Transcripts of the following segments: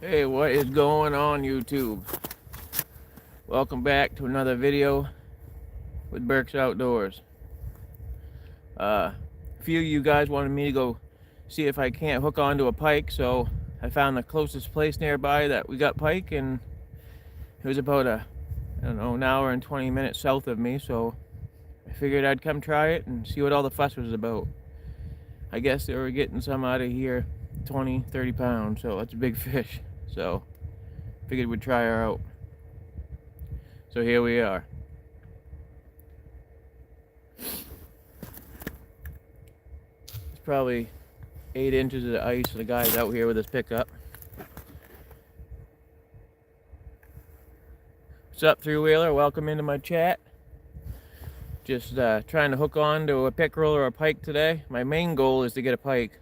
Hey, what is going on YouTube? Welcome back to another video with Burke's Outdoors. A few of you guys wanted me to go see if I can't hook onto a pike, so I found the closest place nearby that we got pike, and it was about an hour and 20 minutes south of me, so I figured I'd come try it and see what all the fuss was about. I guess they were getting some out of here, 20, 30 pounds, so that's a big fish. So figured we'd try her out. So here we are. It's probably 8 inches of ice. The guy's out here with his pickup. What's up, three-wheeler? Welcome into my chat. Just trying to hook on to a pickerel or a pike today. My main goal is to get a pike.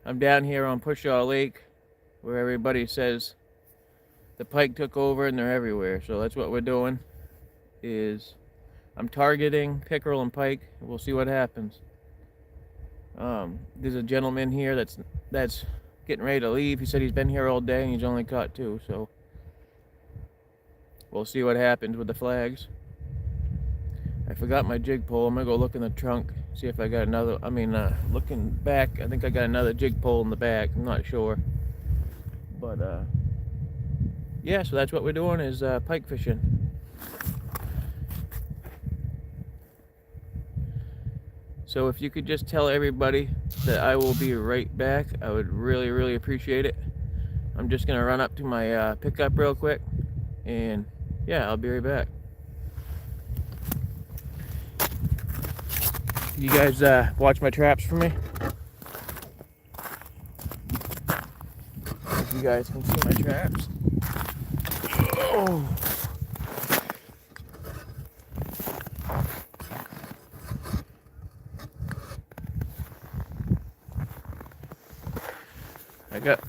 I'm down here on Pushaw Lake, where everybody says the pike took over and they're everywhere. So that's what we're doing. I'm targeting pickerel and pike. We'll see what happens. There's a gentleman here that's getting ready to leave. He said he's been here all day and he's only caught 2. So we'll see what happens with the flags. I forgot my jig pole. I'm gonna go look in the trunk, see if I got another. Looking back, I think I got another jig pole in the back. I'm not sure, but yeah. So that's what we're doing, is pike fishing. So if you could just tell everybody that I will be right back, I would really, really appreciate it. I'm just gonna run up to my pickup real quick, and yeah, I'll be right back. You guys watch my traps for me? If you guys can see my traps. Oh.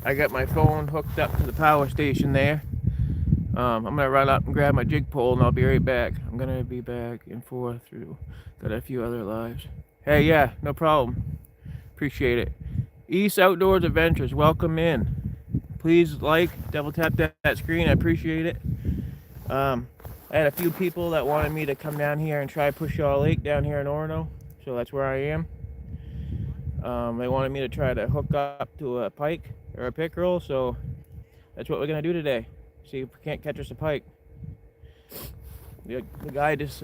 I got my phone hooked up to the power station there. I'm gonna run up and grab my jig pole and I'll be right back. I'm gonna be back and forth through. Got a few other lives. Hey, yeah, no problem. Appreciate it. East Outdoors Adventures, welcome in. Please double tap that screen. I appreciate it. I had a few people that wanted me to come down here and try Pushaw Lake down here in Orono, so that's where I am. They wanted me to try to hook up to a pike or a pickerel, so that's what we're gonna do today. See if we can't catch us a pike. The guy just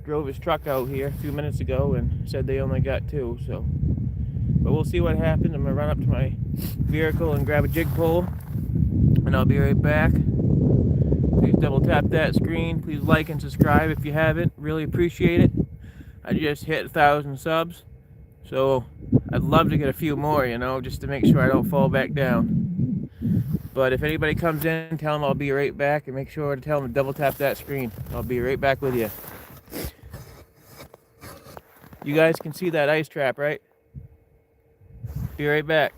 drove his truck out here a few minutes ago and said they only got 2, so. But we'll see what happens. I'm gonna run up to my vehicle and grab a jig pole, and I'll be right back. Please double tap that screen. Please like and subscribe if you haven't. Really appreciate it. I just hit 1,000 subs, so I'd love to get a few more, just to make sure I don't fall back down. But if anybody comes in, tell them I'll be right back, and make sure to tell them to double tap that screen. I'll be right back with you. You guys can see that ice trap, right? Be right back.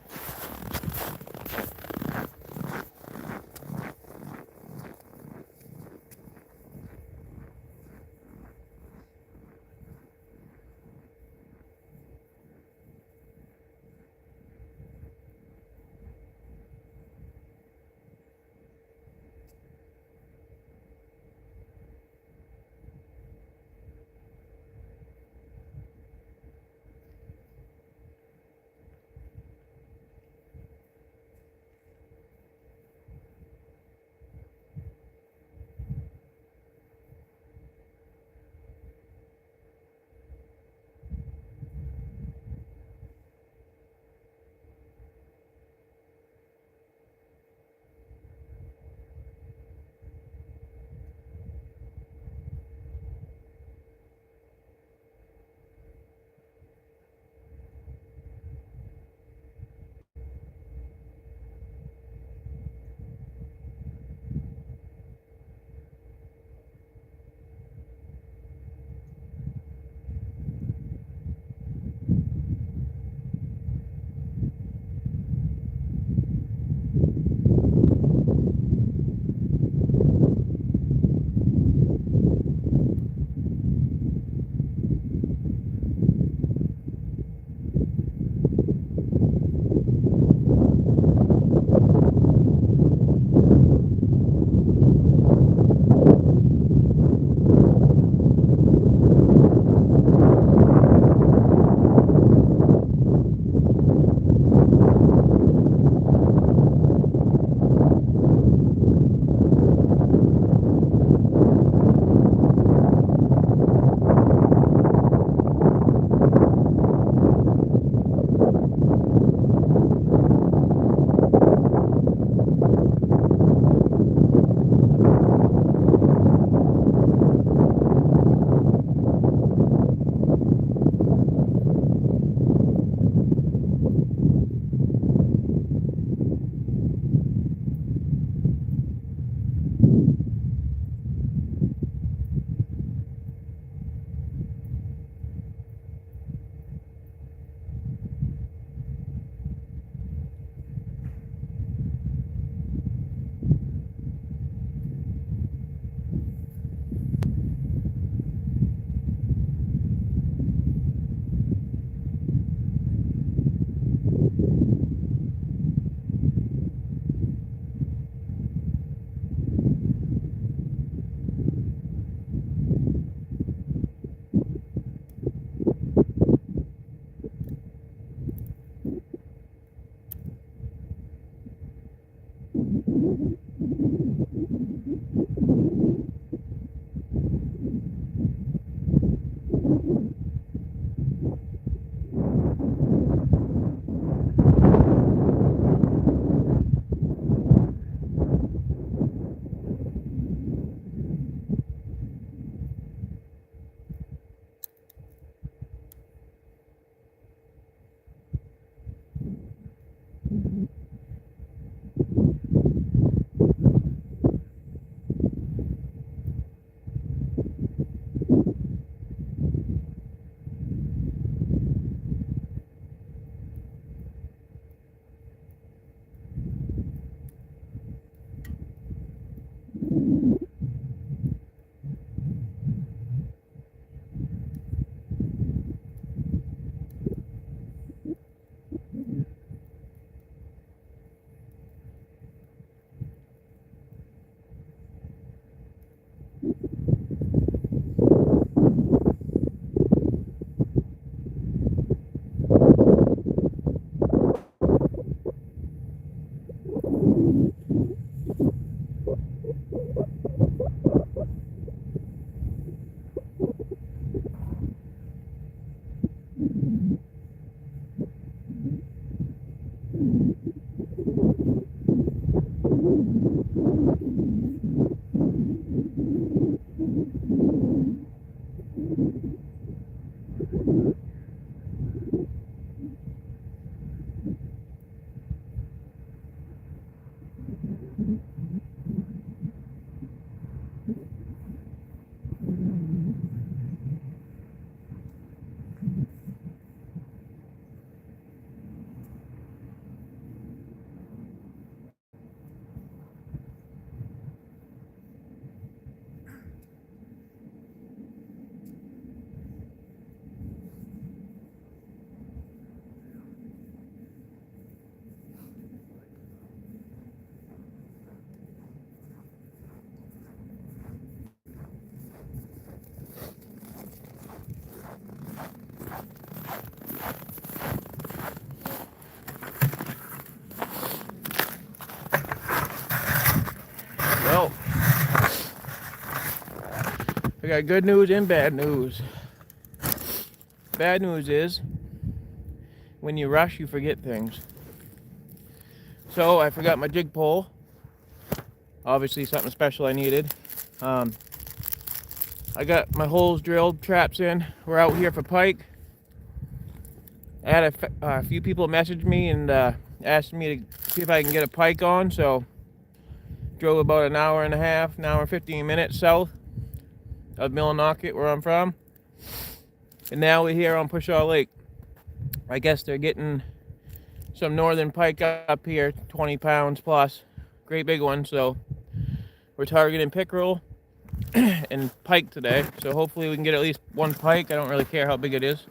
got good news and bad news. Bad news is, when you rush, you forget things. So I forgot my jig pole. Obviously something special I needed. I got my holes drilled, traps in. We're out here for pike. I had a few people message me and asked me to see if I can get a pike on, so drove about an hour and a half, an hour and 15 minutes south of Millinocket, where I'm from. And now we're here on Pushaw Lake. I guess they're getting some northern pike up here, 20 pounds plus. Great big one, so we're targeting pickerel and pike today. So hopefully we can get at least one pike. I don't really care how big it is.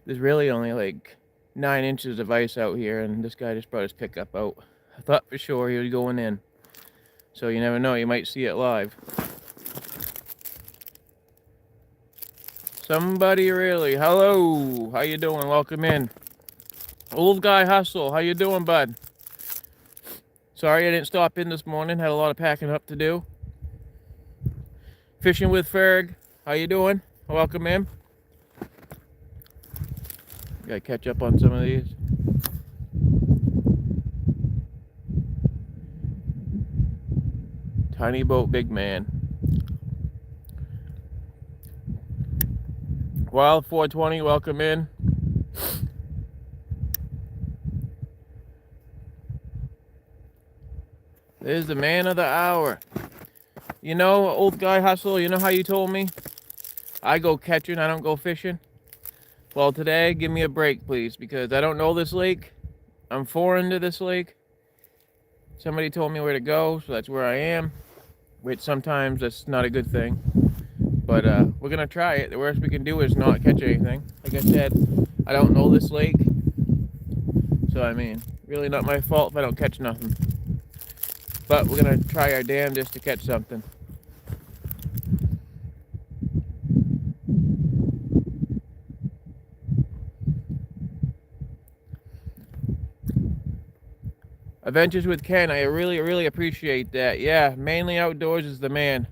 There's really only like 9 inches of ice out here, and this guy just brought his pickup out. I thought for sure he was going in. So you never know, you might see it live. Somebody really. Hello, how you doing? Welcome in. Old guy hustle, how you doing, bud? Sorry I didn't stop in this morning, had a lot of packing up to do. Fishing with Ferg, how you doing? Welcome in. Gotta catch up on some of these. Tiny boat, big man. Wild 420, welcome in. There's the man of the hour. You know, old guy hustle, you know how you told me? I go catching, I don't go fishing. Well, today, give me a break, please, because I don't know this lake. I'm foreign to this lake. Somebody told me where to go, so that's where I am. Which sometimes that's not a good thing. But we're going to try it. The worst we can do is not catch anything. Like I said, I don't know this lake. So, I mean, really not my fault if I don't catch nothing. But we're going to try our damnedest to catch something. Adventures with Ken, I really appreciate that. Yeah, mainly outdoors is the man.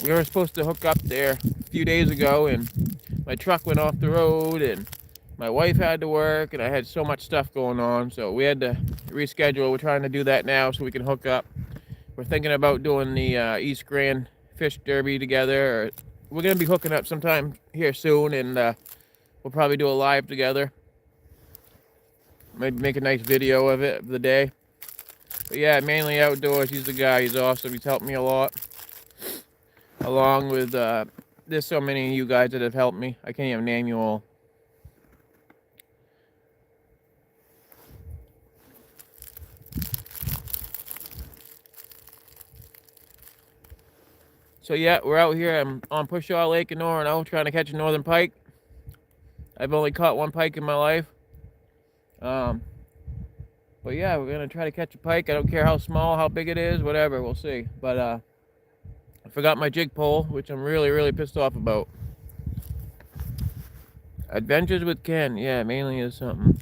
We were supposed to hook up there a few days ago, and my truck went off the road, and my wife had to work, and I had so much stuff going on, so we had to reschedule. We're trying to do that now so we can hook up. We're thinking about doing the East Grand Fish Derby together. Or we're going to be hooking up sometime here soon, and we'll probably do a live together. Maybe make a nice video of it, of the day. But yeah, mainly outdoors. He's the guy. He's awesome. He's helped me a lot. Along with, there's so many of you guys that have helped me. I can't even name you all. So yeah, we're out here. I'm on Pushaw Lake in Orono trying to catch a northern pike. I've only caught one pike in my life. But yeah, we're gonna try to catch a pike. I don't care how small, how big it is, whatever, we'll see. But I forgot my jig pole, which I'm really pissed off about. Adventures with Ken, yeah, mainly is something.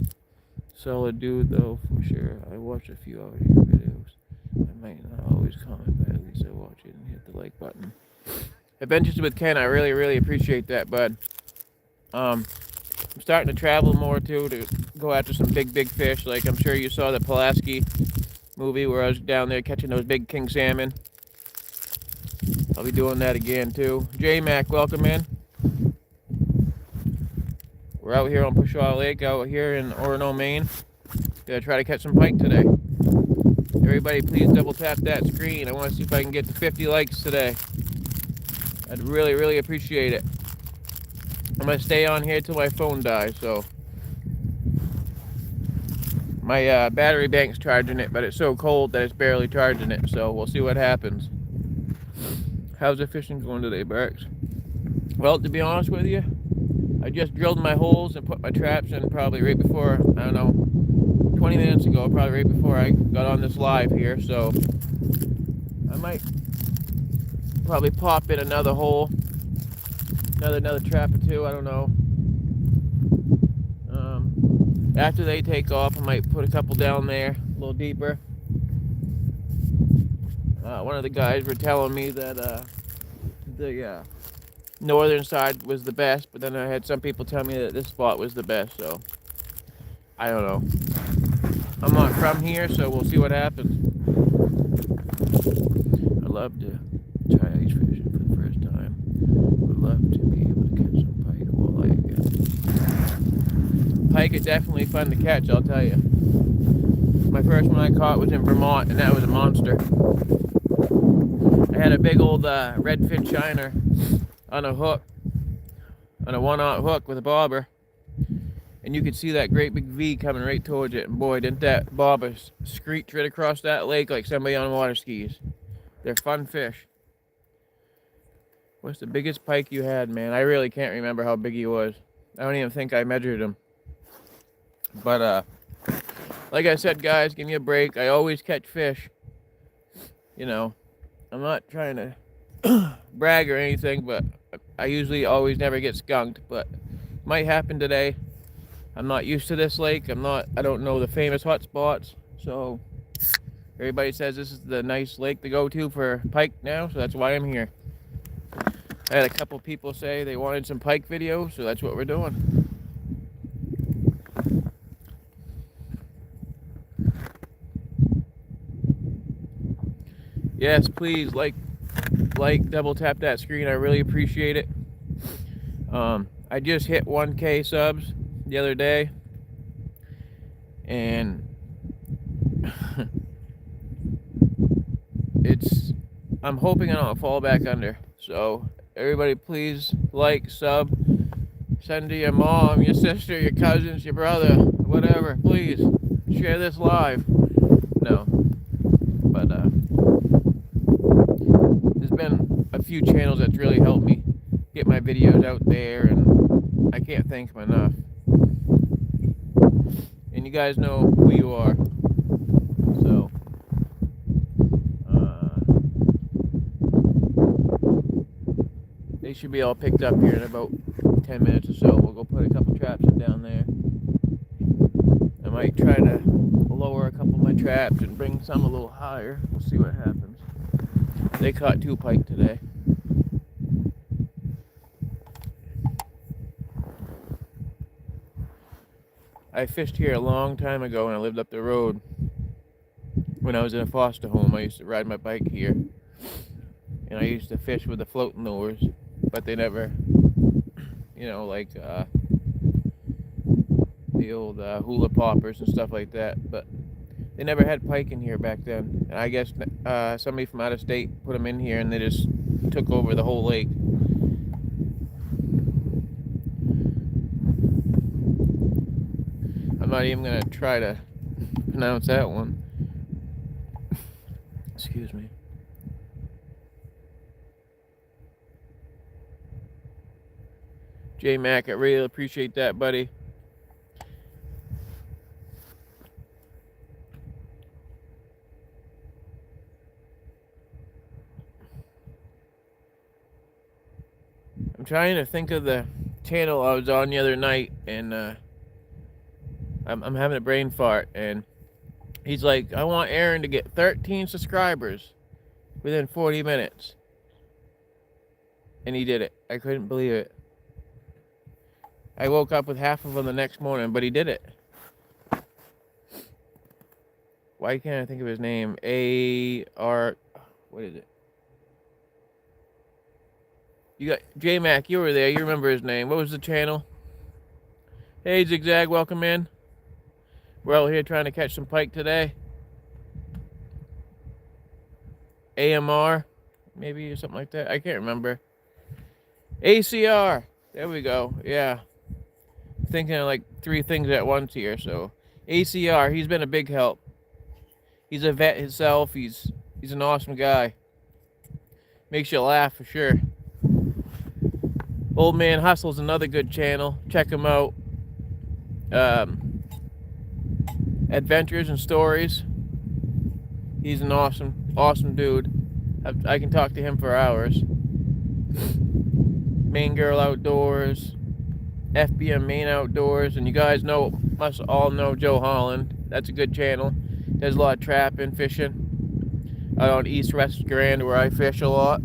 Solid dude though, for sure. I watched a few of your videos. I might not always comment, but at least I watch it and hit the like button. Adventures with Ken, I really appreciate that, bud. I'm starting to travel more too, to go after some big fish. Like I'm sure you saw the Pulaski movie where I was down there catching those big king salmon. I'll be doing that again too. J-Mac, welcome in. We're out here on Pushaw Lake, out here in Orono, Maine. Gonna try to catch some pike today. Everybody please double tap that screen. I want to see if I can get to 50 likes today. I'd really appreciate it. I'm gonna stay on here till my phone dies, so. My battery bank's charging it, but it's so cold that it's barely charging it, so we'll see what happens. How's the fishing going today, Barks? Well, to be honest with you, I just drilled my holes and put my traps in probably right before, I don't know, 20 minutes ago, probably right before I got on this live here, so I might probably pop in another hole, another trap or two, I don't know. After they take off, I might put a couple down there, a little deeper. One of the guys were telling me that the northern side was the best, but then I had some people tell me that this spot was the best, so I don't know. I'm not from here, so we'll see what happens. I'd love to try ice fishing for the first time. Would love to be able to catch some pike or walleye again. Pike is definitely fun to catch, I'll tell you. My first one I caught was in Vermont, and that was a monster. I had a big old redfin shiner on a hook, on a 1/0 hook with a bobber, and you could see that great big V coming right towards it, and boy, didn't that bobber screech right across that lake like somebody on water skis. They're fun fish. What's the biggest pike you had, man? I really can't remember how big he was. I don't even think I measured him. But like I said, guys, give me a break. I always catch fish. You know, I'm not trying to brag or anything, but I usually always never get skunked, but might happen today. I'm not used to this lake. I don't know the famous hot spots, so everybody says this is the nice lake to go to for pike now, so that's why I'm here. I had a couple people say they wanted some pike videos, so that's what we're doing. Yes, please like, double tap that screen. I really appreciate it. I just hit 1K subs the other day, and I'm hoping I don't fall back under. So everybody, please like, sub, send to your mom, your sister, your cousins, your brother, whatever. Please share this live. No, but there's been a few channels that's really helped me get my videos out there, and I can't thank them enough. And you guys know who you are. So they should be all picked up here in about 10 minutes or so. We'll go put a couple traps in down there. I might try to lower a couple of my traps and bring some a little higher. We'll see what happens. They caught 2 pike today. I fished here a long time ago when I lived up the road. When I was in a foster home, I used to ride my bike here. And I used to fish with the floating lures, but they never, like the old hula poppers and stuff like that. But they never had pike in here back then. And I guess somebody from out of state put them in here, and they just took over the whole lake. I'm not even going to try to pronounce that one. Excuse me. J Mac, I really appreciate that, buddy. I'm trying to think of the channel I was on the other night, and I'm having a brain fart, and he's like, I want Aaron to get 13 subscribers within 40 minutes. And he did it. I couldn't believe it. I woke up with half of them the next morning, but he did it. Why can't I think of his name? What is it? You got J-Mac, you were there. You remember his name. What was the channel? Hey, Zigzag, welcome in. We're out here trying to catch some pike today. AMR, maybe, or something like that. I can't remember. ACR. There we go. Yeah. Thinking of like 3 things at once here. So ACR, he's been a big help. He's a vet himself. He's an awesome guy. Makes you laugh for sure. Old Man Hustle's another good channel. Check him out. Adventures and Stories. He's an awesome dude. I can talk to him for hours. Main Girl Outdoors, FBM Main Outdoors, and you guys must all know Joe Holland. That's a good channel. Does a lot of trapping, fishing. out on East West Grand where I fish a lot.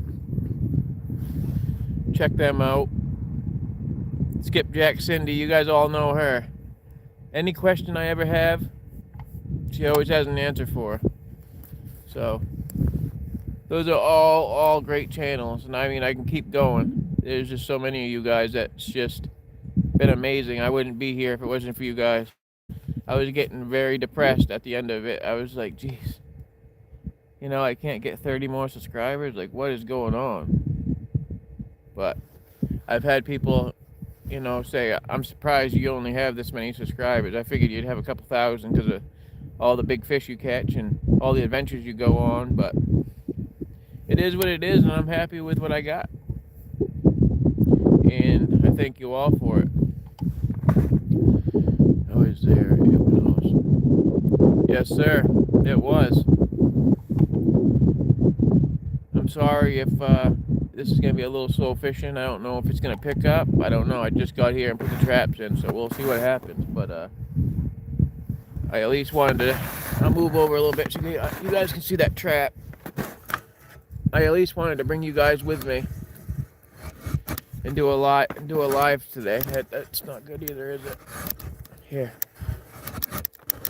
Check them out. Skipjack Cindy, you guys all know her. Any question I ever have, she always has an answer for. So those are all great channels, and I mean I can keep going. There's just so many of you guys that's just been amazing. I wouldn't be here if it wasn't for you guys. I was getting very depressed at the end of it. I was like, geez, you know, I can't get 30 more subscribers. Like, what is going on? But I've had people, you know, say, I'm surprised you only have this many subscribers. I figured you'd have a couple thousand because of all the big fish you catch and all the adventures you go on. But it is what it is, and I'm happy with what I got. And I thank you all for it. I was there. It was awesome. Yes, sir. It was. I'm sorry if this is going to be a little slow fishing. I don't know if it's going to pick up. I don't know. I just got here and put the traps in, so we'll see what happens. But I at least wanted to... I'll move over a little bit so you guys can see that trap. I at least wanted to bring you guys with me and do a live today. That's not good either, is it? Here.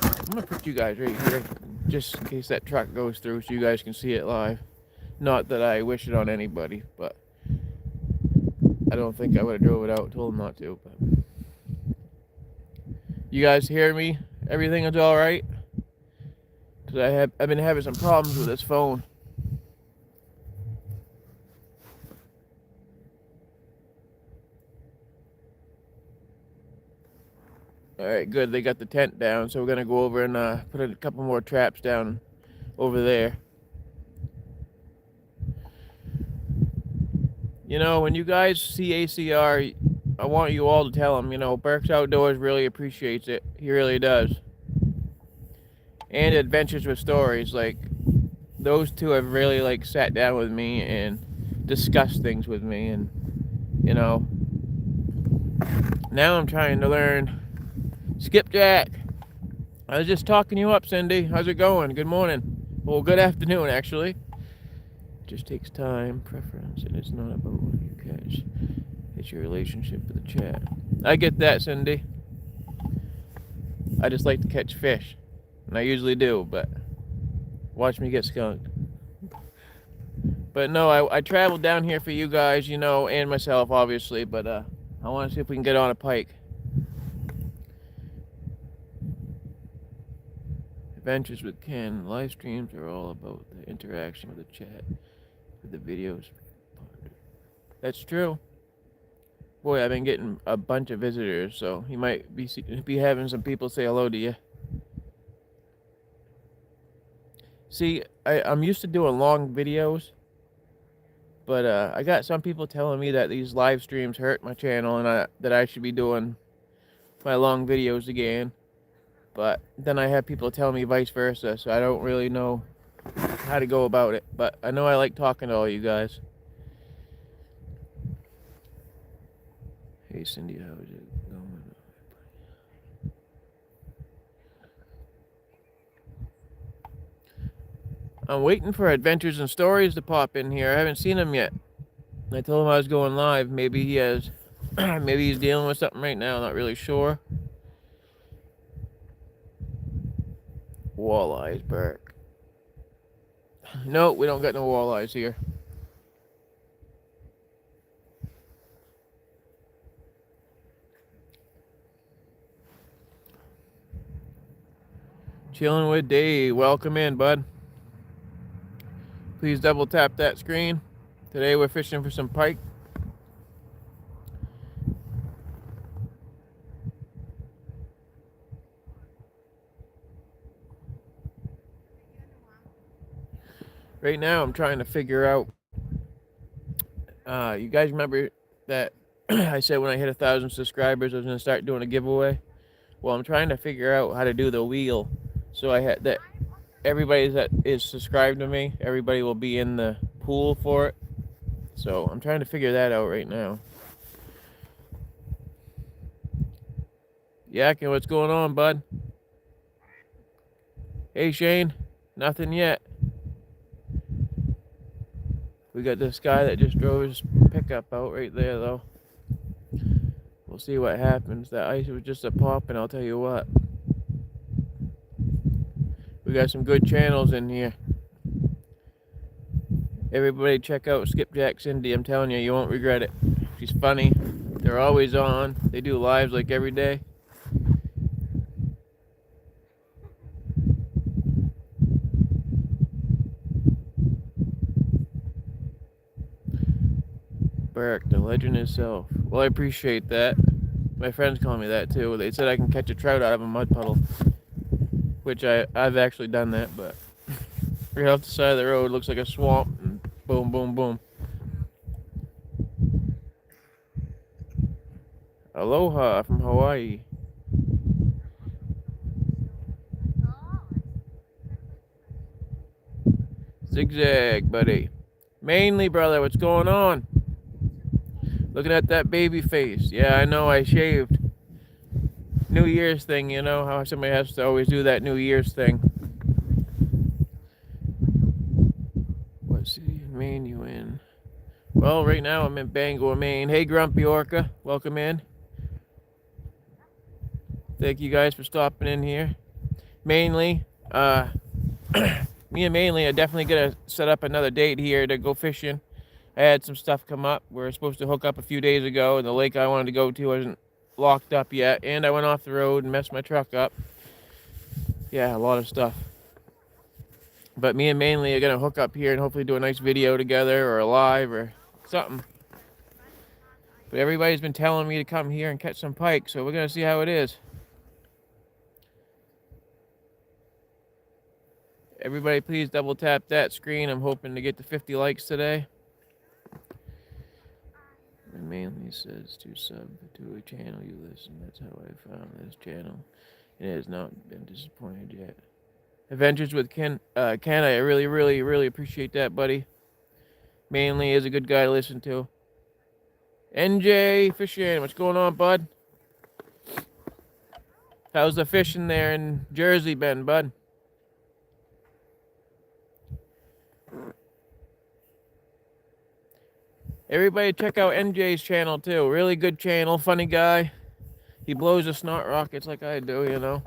I'm going to put you guys right here just in case that truck goes through so you guys can see it live. Not that I wish it on anybody, but I don't think I would have drove it out, told them not to. But you guys hear me? Everything is all right? Because I've been having some problems with this phone. All right, good. They got the tent down, so we're gonna go over and put a couple more traps down over there. You know, when you guys see ACR, I want you all to tell him, you know, Burke's Outdoors really appreciates it. He really does. And Adventures with Stories, like, those two have really, like, sat down with me and discussed things with me. And, you know, now I'm trying to learn. Skipjack, I was just talking you up, Cindy. How's it going? Good morning. Well, good afternoon, actually. It just takes time, preference, and it's not about what you catch. It's your relationship with the chat. I get that, Cindy. I just like to catch fish. And I usually do, but watch me get skunked. But no, I traveled down here for you guys, you know, and myself, obviously. But I want to see if we can get on a pike. Adventures with Ken. Live streams are all about the interaction with the chat, with the videos. That's true. Boy, I've been getting a bunch of visitors, so you might be having some people say hello to you. See, I'm used to doing long videos, but I got some people telling me that these live streams hurt my channel and that I should be doing my long videos again. But then I have people tell me vice versa, so I don't really know how to go about it. But I know I like talking to all you guys. Hey Cindy, how is it going? I'm waiting for Adventures and Stories to pop in here. I haven't seen him yet. I told him I was going live. Maybe he has, maybe he's dealing with something right now. Not really sure. Walleyes, Burke. No, we don't got no walleyes here. Chilling with Dave. Welcome in, bud. Please double tap that screen. Today we're fishing for some pike. Right now I'm trying to figure out, you guys remember that I said when I hit 1,000 subscribers I was going to start doing a giveaway? Well, I'm trying to figure out how to do the wheel. So I had that everybody that is subscribed to me, everybody will be in the pool for it. So I'm trying to figure that out right now. Yakin, what's going on, bud? Hey, Shane. Nothing yet. We got this guy that just drove his pickup out right there, though. We'll see what happens. That ice was just a pop, and I'll tell you what. We got some good channels in here. Everybody check out Skipjack Cindy. I'm telling you, you won't regret it. She's funny. They're always on. They do lives like every day. Burke, the legend itself. Well, I appreciate that. My friends call me that too. They said I can catch a trout out of a mud puddle, which I've actually done that, but right off the side of the road, looks like a swamp, and boom, boom, boom. Aloha from Hawaii. Zigzag, buddy. Mainly, brother, what's going on? Looking at that baby face. Yeah, I know, I shaved. New Year's thing, you know how somebody has to always do that New Year's thing. What city in Maine you in? Well, right now I'm in Bangor, Maine. Hey, Grumpy Orca, welcome in. Thank you guys for stopping in here. Mainly, me and Mainly are definitely gonna set up another date here to go fishing. I had some stuff come up. We were supposed to hook up a few days ago, and the lake I wanted to go to wasn't locked up yet, and I went off the road and messed my truck up. Yeah, a lot of stuff. But me and Mainly are gonna hook up here and hopefully do a nice video together or a live or something. But everybody's been telling me to come here and catch some pike, so we're gonna see how it is. Everybody please double tap that screen. I'm hoping to get to 50 likes today. It mainly says to sub to a channel you listen. That's how I found this channel. It has not been disappointed yet. Adventures with Ken, I really appreciate that, buddy. Mainly is a good guy to listen to. NJ Fishing, what's going on, bud? How's the fishing there in Jersey been, bud? Everybody check out NJ's channel too. Really good channel, funny guy. He blows the snot rockets like I do, you know.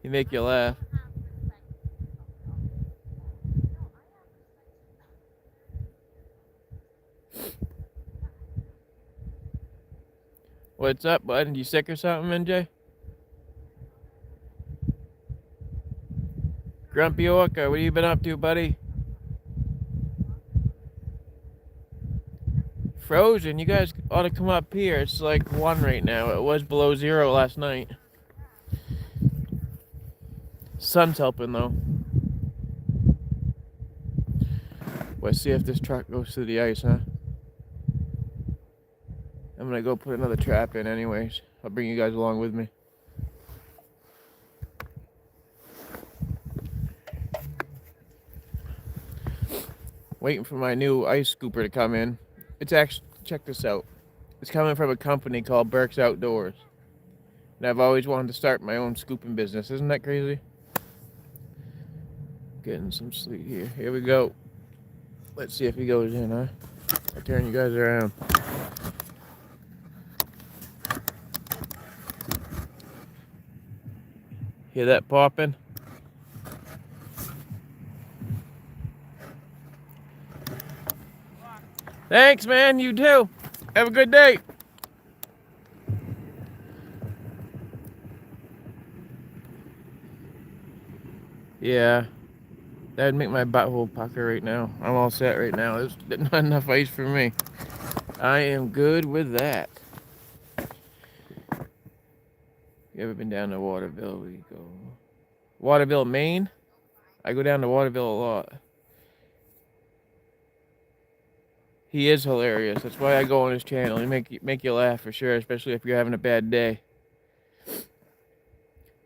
He make you laugh. What's up, bud? You sick or something, NJ? Grumpy Orca, what have you been up to, buddy? Frozen, you guys ought to come up here. It's like 1 right now. It was below 0 last night. Sun's helping though. Let's see if this truck goes through the ice, huh? I'm gonna go put another trap in anyways. I'll bring you guys along with me. Waiting for my new ice scooper to come in. It's actually, check this out. It's coming from a company called Burke's Outdoors. And I've always wanted to start my own scooping business. Isn't that crazy? Getting some sleet here. Here we go. Let's see if he goes in, huh? I'll turn you guys around. Hear that popping? Thanks, man. You too. Have a good day. Yeah. That'd make my butthole pucker right now. I'm all set right now. There's not enough ice for me. I am good with that. You ever been down to Waterville? We go. Waterville, Maine? I go down to Waterville a lot. He is hilarious. That's why I go on his channel. He make you laugh for sure, especially if you're having a bad day.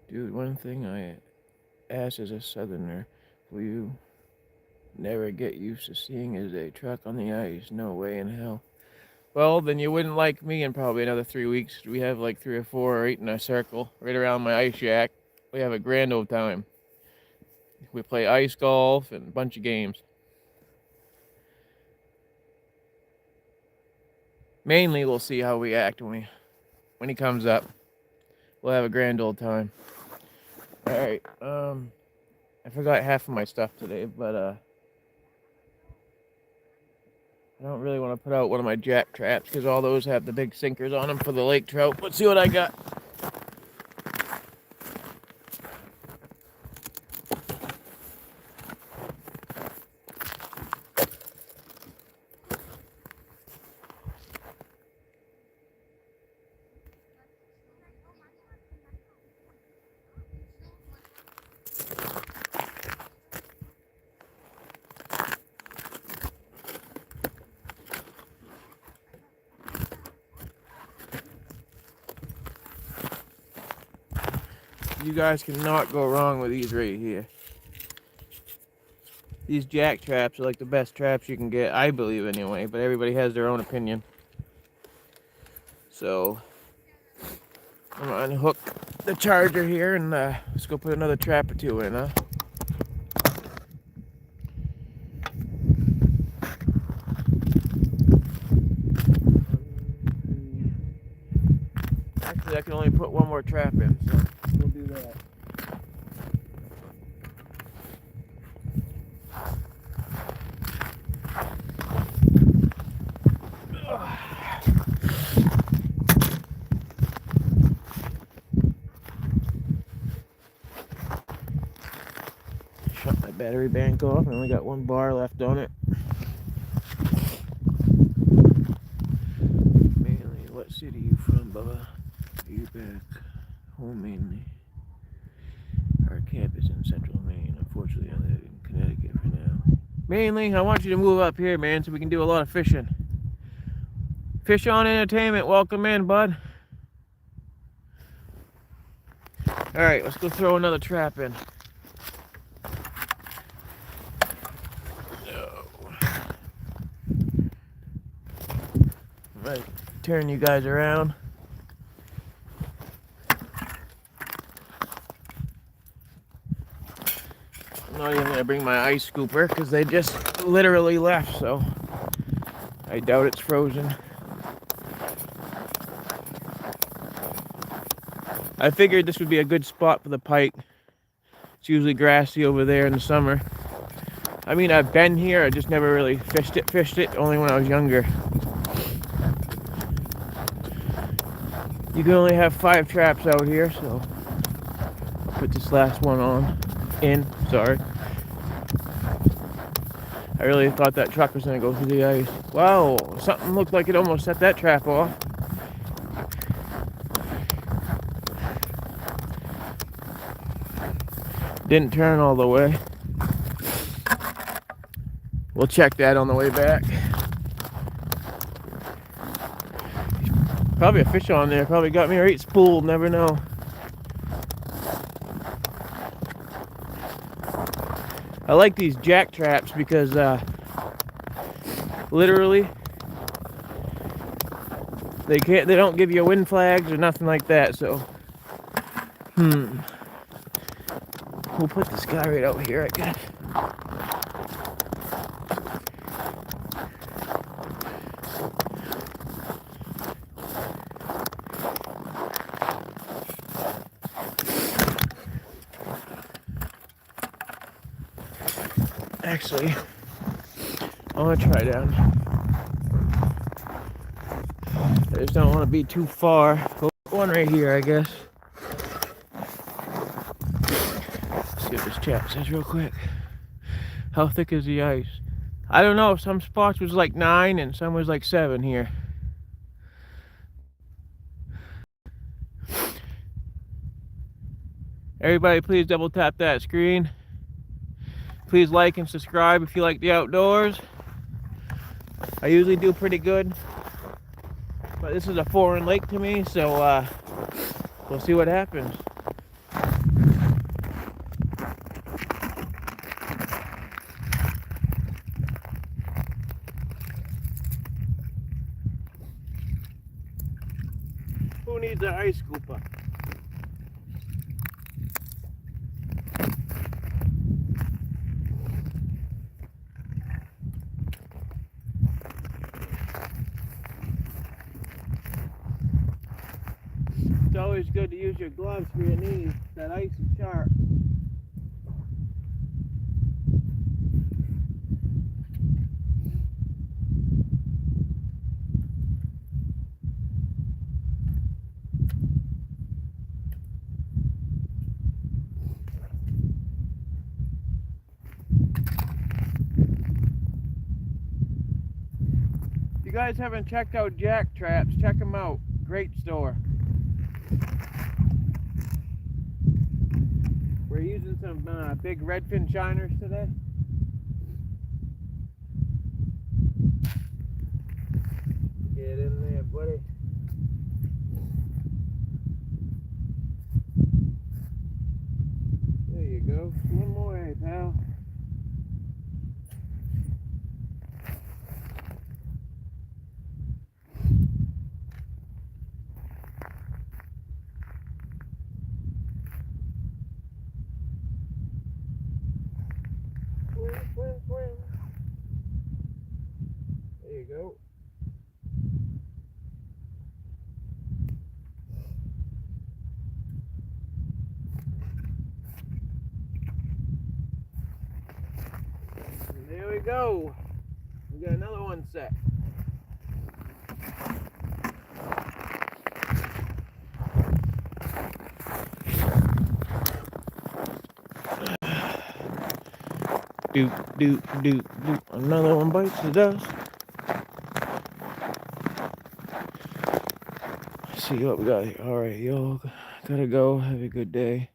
Dude, one thing I ask as a southerner, will you never get used to seeing is a truck on the ice? No way in hell. Well, then you wouldn't like me in probably another 3 weeks. We have like 3 or 4 right in a circle, right around my ice shack. We have a grand old time. We play ice golf and a bunch of games. Mainly, we'll see how we act when he comes up. We'll have a grand old time. All right. I forgot half of my stuff today, but I don't really want to put out one of my jack traps because all those have the big sinkers on them for the lake trout. Let's see what I got. You guys cannot go wrong with these right here. These jack traps are like the best traps you can get, I believe anyway, but everybody has their own opinion. So, I'm gonna unhook the charger here and let's go put another trap or two in, huh? Actually, I can only put one more trap in, so we'll do that. Shut my battery bank off. I only got one bar left on it. Mainly, what city are you from, Bubba? Are you back home mainly? Our camp is in central Maine. Unfortunately, I live in Connecticut for now. Mainly, I want you to move up here, man, so we can do a lot of fishing. Fish on Entertainment, welcome in, bud. Alright, let's go throw another trap in. Right, turn you guys around. I'm not even gonna bring my ice scooper because they just literally left, so I doubt it's frozen. I figured this would be a good spot for the pike. It's usually grassy over there in the summer. I mean, I've been here, I just never really fished it, only when I was younger. You can only have 5 traps out here, so I'll put this last one sorry. I really thought that truck was gonna go through the ice. Wow, something looked like it almost set that trap off. Didn't turn all the way. We'll check that on the way back. Probably a fish on there. Probably got me right spooled. Never know. I like these jack traps because literally they don't give you wind flags or nothing like that. So we'll put this guy right out here, I guess. Actually, I want to try down. I just don't want to be too far. One right here, I guess. Let's see what this chat says real quick. How thick is the ice? I don't know. Some spots was like 9 and some was like 7 here. Everybody, please double tap that screen. Please like and subscribe if you like the outdoors. I usually do pretty good, but this is a foreign lake to me, so we'll see what happens. Who needs an ice scooper? always good to use your gloves for your knees. That ice is sharp. If you guys haven't checked out Jack Traps, check them out. Great store. We're using some big redfin shiners today. Get in there, buddy. There you go. One more, hey, pal. Swim. There you go. And there we go. We got another one set. Doop. Another one bites the dust. Let's see what we got here. Alright, y'all gotta go. Have a good day.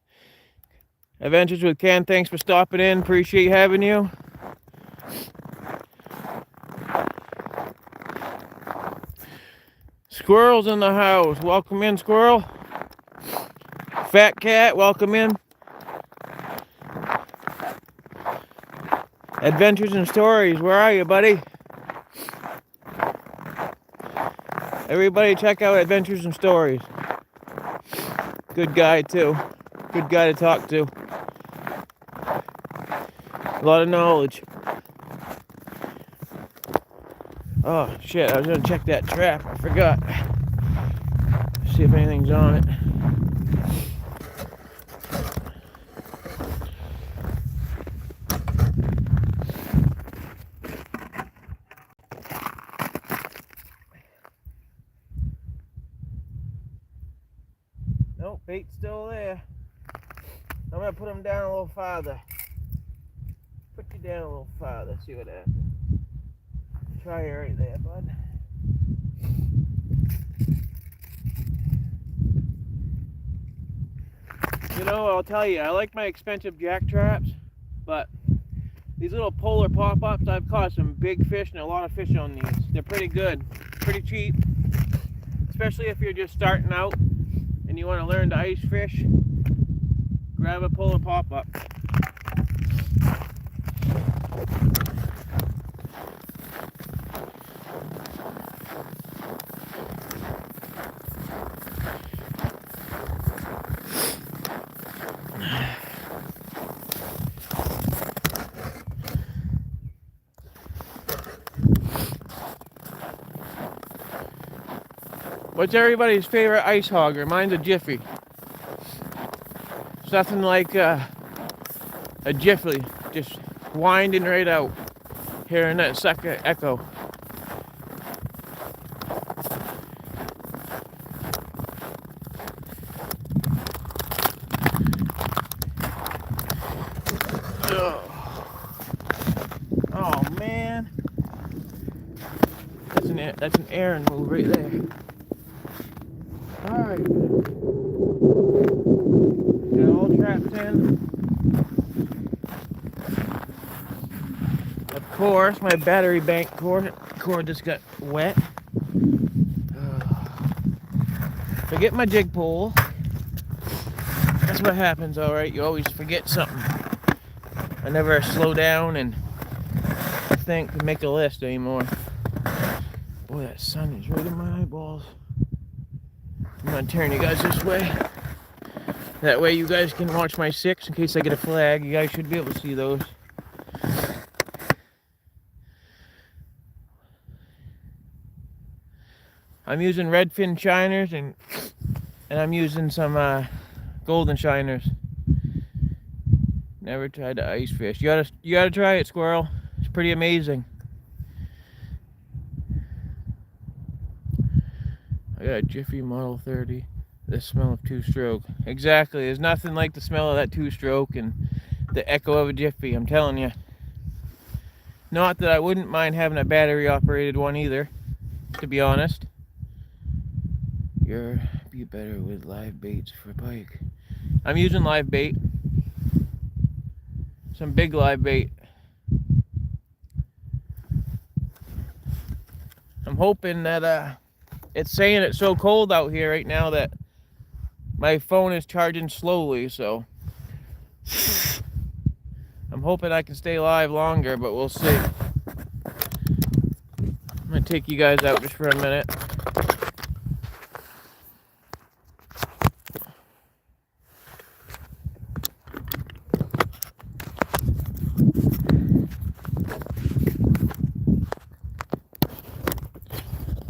Adventures with Ken, thanks for stopping in. Appreciate having you. Squirrel's in the house. Welcome in, squirrel. Fat cat, welcome in. Adventures and Stories, where are you, buddy? Everybody check out Adventures and Stories. Good guy, too. Good guy to talk to. A lot of knowledge. Oh, shit, I was gonna check that trap. I forgot. See if anything's on it. Nope, bait's still there. I'm gonna put him down a little farther. Put you down a little farther, see what happens. Try it right there, bud. You know, I'll tell you, I like my expensive jack traps, but these little polar pop-ups, I've caught some big fish and a lot of fish on these. They're pretty good, pretty cheap, especially if you're just starting out and you want to learn to ice fish. Grab a polar pop-up. What's everybody's favorite ice hogger? Mine's a Jiffy. It's nothing like a Jiffy, just winding right out, hearing that sucker echo. Oh man, that's an Aaron move right there. All right, got all trapped in. Of course, my battery bank cord just got wet. Forget my jig pole. That's what happens, all right. You always forget something. I never slow down and think to make a list anymore. Boy, that sun is right in my eyeballs. I'm gonna turn you guys this way. That way you guys can watch my 6 in case I get a flag. You guys should be able to see those. I'm using redfin shiners and And I'm using some golden shiners. Never tried to ice fish. You gotta try it, squirrel. It's pretty amazing. I got a Jiffy Model 30. The smell of two-stroke. Exactly. There's nothing like the smell of that two-stroke and the echo of a Jiffy, I'm telling you. Not that I wouldn't mind having a battery-operated one either, to be honest. You're be better with live baits for pike. I'm using live bait. Some big live bait. I'm hoping that it's saying it's so cold out here right now that my phone is charging slowly, so I'm hoping I can stay live longer, but we'll see. I'm gonna take you guys out just for a minute.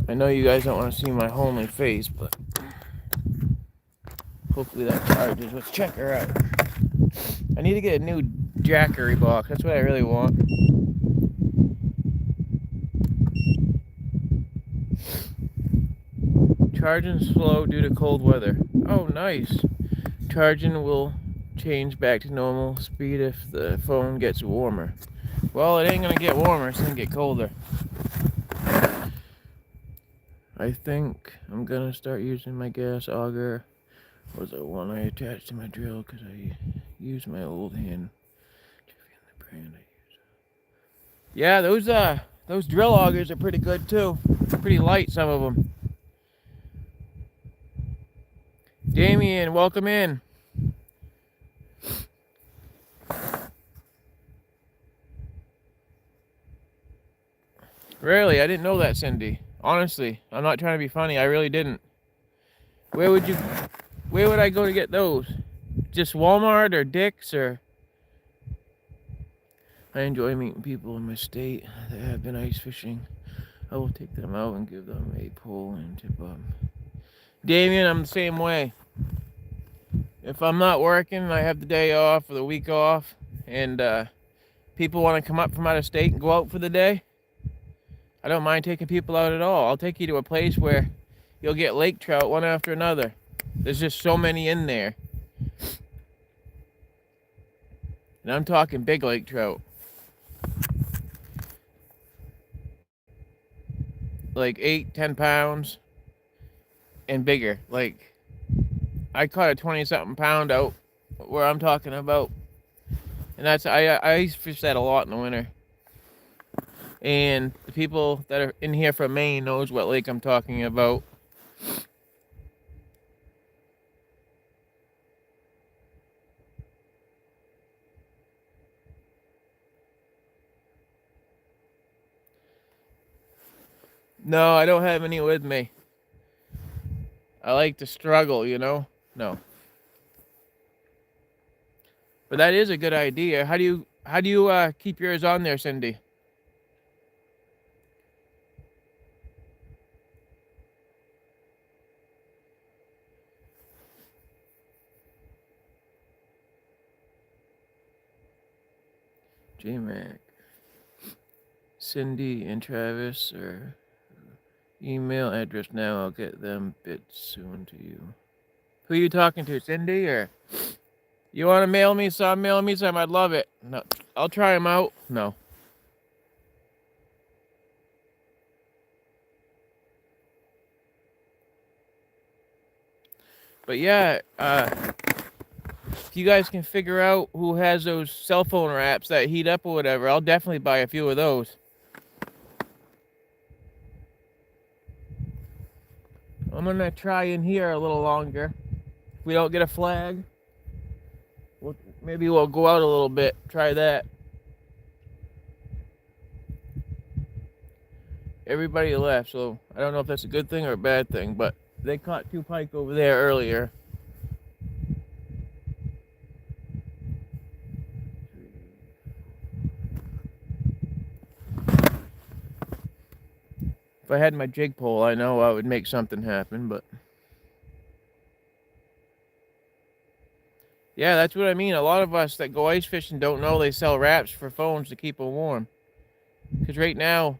I know you guys don't want to see my homely face, but hopefully that charges. Let's check her out. I need to get a new jackery box. That's what I really want. Charging slow due to cold weather. Oh, nice. Charging will change back to normal speed if the phone gets warmer. Well, it ain't gonna get warmer, it's gonna get colder. I think I'm gonna start using my gas auger. Was the one I attached to my drill because I used my old hand. Yeah, those drill augers are pretty good too. Pretty light, some of them. Damien, welcome in. Really, I didn't know that, Cindy. Honestly, I'm not trying to be funny. I really didn't. Where would I go to get those? Just Walmart or Dick's or? I enjoy meeting people in my state that have been ice fishing. I will take them out and give them a pull and tip them. Damien, I'm the same way. If I'm not working and I have the day off or the week off and people want to come up from out of state and go out for the day, I don't mind taking people out at all. I'll take you to a place where you'll get lake trout one after another. There's just so many in there. And I'm talking big lake trout. Like 8-10 pounds and bigger. Like I caught a 20-something pound out where I'm talking about. And that's I ice fish that a lot in the winter. And the people that are in here from Maine knows what lake I'm talking about. No, I don't have any with me. I like to struggle, you know? No. But that is a good idea. How do you keep yours on there, Cindy? J-Mac. Cindy and Travis or email address now. I'll get them bits soon to you. Who are you talking to, Cindy, or you want to mail me some? Mail me some. I'd love it. No, I'll try them out. No. But yeah, if you guys can figure out who has those cell phone wraps that heat up or whatever, I'll definitely buy a few of those. I'm gonna try in here a little longer. If we don't get a flag, maybe we'll go out a little bit. Try that. Everybody left, so I don't know if that's a good thing or a bad thing, but they caught 2 pike over there earlier. If I had my jig pole, I know I would make something happen, but Yeah, that's what I mean. A lot of us that go ice fishing don't know they sell wraps for phones to keep them warm. Because right now,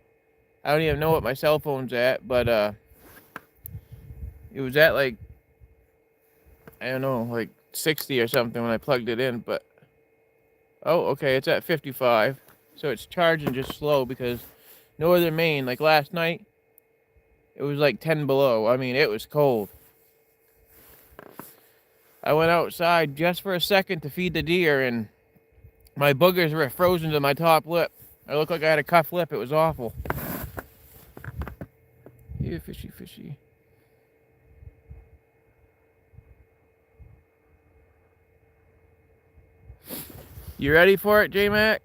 I don't even know what my cell phone's at, but it was at like, I don't know, like 60 or something when I plugged it in, but oh, okay, it's at 55. So it's charging just slow because northern Maine, like last night, it was like 10 below. I mean, it was cold. I went outside just for a second to feed the deer, and my boogers were frozen to my top lip. I looked like I had a cuff lip. It was awful. Yeah, fishy, fishy. You ready for it, J-Mac?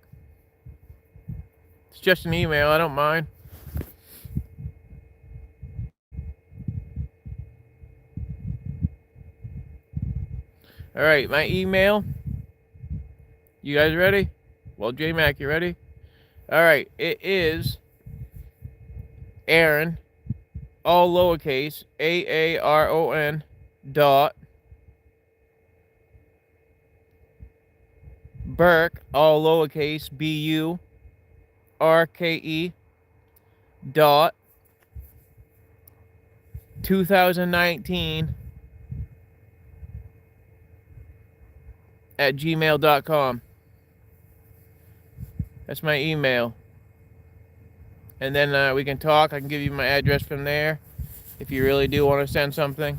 It's just an email. I don't mind. All right, my email. You guys ready? Well, J-Mac, you ready? All right, it is Aaron, all lowercase, Aaron, dot, Burke, all lowercase, Burke, dot, 2019 at gmail.com. That's my email. And then we can talk. I can give you my address from there if you really do want to send something.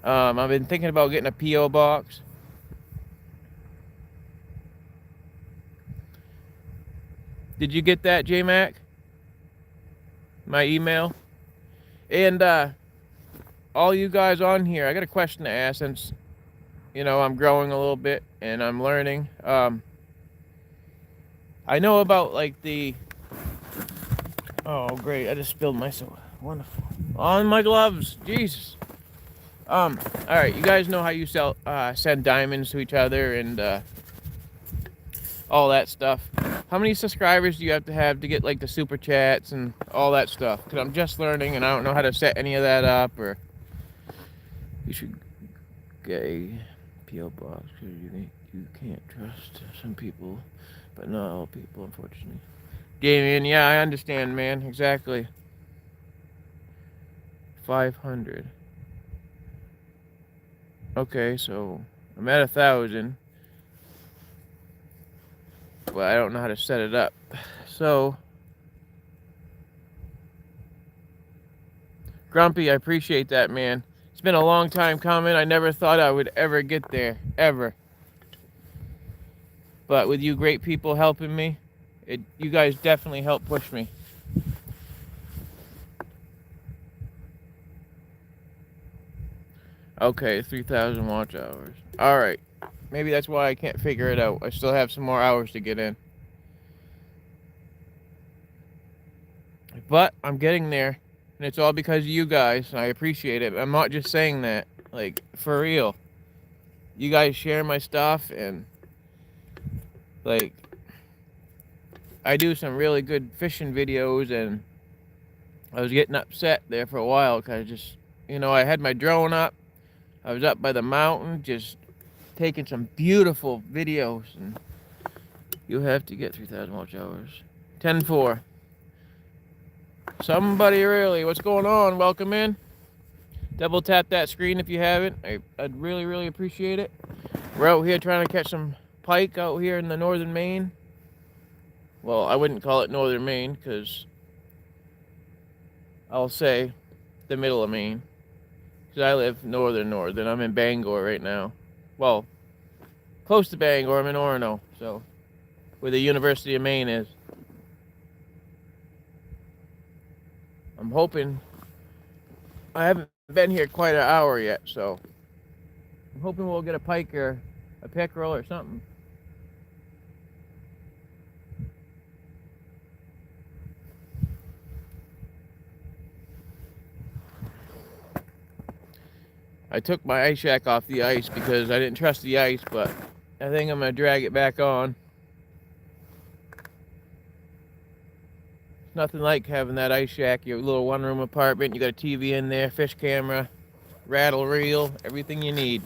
I've been thinking about getting a P.O. box. Did you get that, J-Mac? My email? And all you guys on here, I got a question to ask since, you know, I'm growing a little bit and I'm learning. I know about like the... Oh, great. I just spilled my soda. Wonderful. On my gloves. Jesus. All right. You guys know how you send diamonds to each other and all that stuff. How many subscribers do you have to get like the super chats and all that stuff? Because I'm just learning and I don't know how to set any of that up. Or you should get a P.O. box because you can't trust some people, but not all people, unfortunately. Damien, yeah, I understand, man. Exactly. 500. Okay, so I'm at 1,000. Well, I don't know how to set it up. So, Grumpy, I appreciate that, man. It's been a long time coming. I never thought I would ever get there, ever. But with you great people helping me, you guys definitely help push me. Okay, 3,000 watch hours. All right. Maybe that's why I can't figure it out. I still have some more hours to get in. But I'm getting there. And it's all because of you guys. I appreciate it. I'm not just saying that. Like, for real. You guys share my stuff and... Like... I do some really good fishing videos and... I was getting upset there for a while because I just... You know, I had my drone up. I was up by the mountain just taking some beautiful videos. And you have to get 3,000 watch hours. 10-4. Somebody really, what's going on? Welcome in. Double tap that screen if you haven't. I'd really, really appreciate it. We're out here trying to catch some pike out here in the northern Maine. Well, I wouldn't call it northern Maine because I'll say the middle of Maine. Because I live northern. I'm in Bangor right now. Well, close to Bangor. I'm in Orono, so where the University of Maine is. I'm hoping, I haven't been here quite an hour yet, so I'm hoping we'll get a pike or a pickerel or something. I took my ice shack off the ice because I didn't trust the ice, but I think I'm going to drag it back on. Nothing like having that ice shack, your little one-room apartment. You got a TV in there, fish camera, rattle reel, everything you need.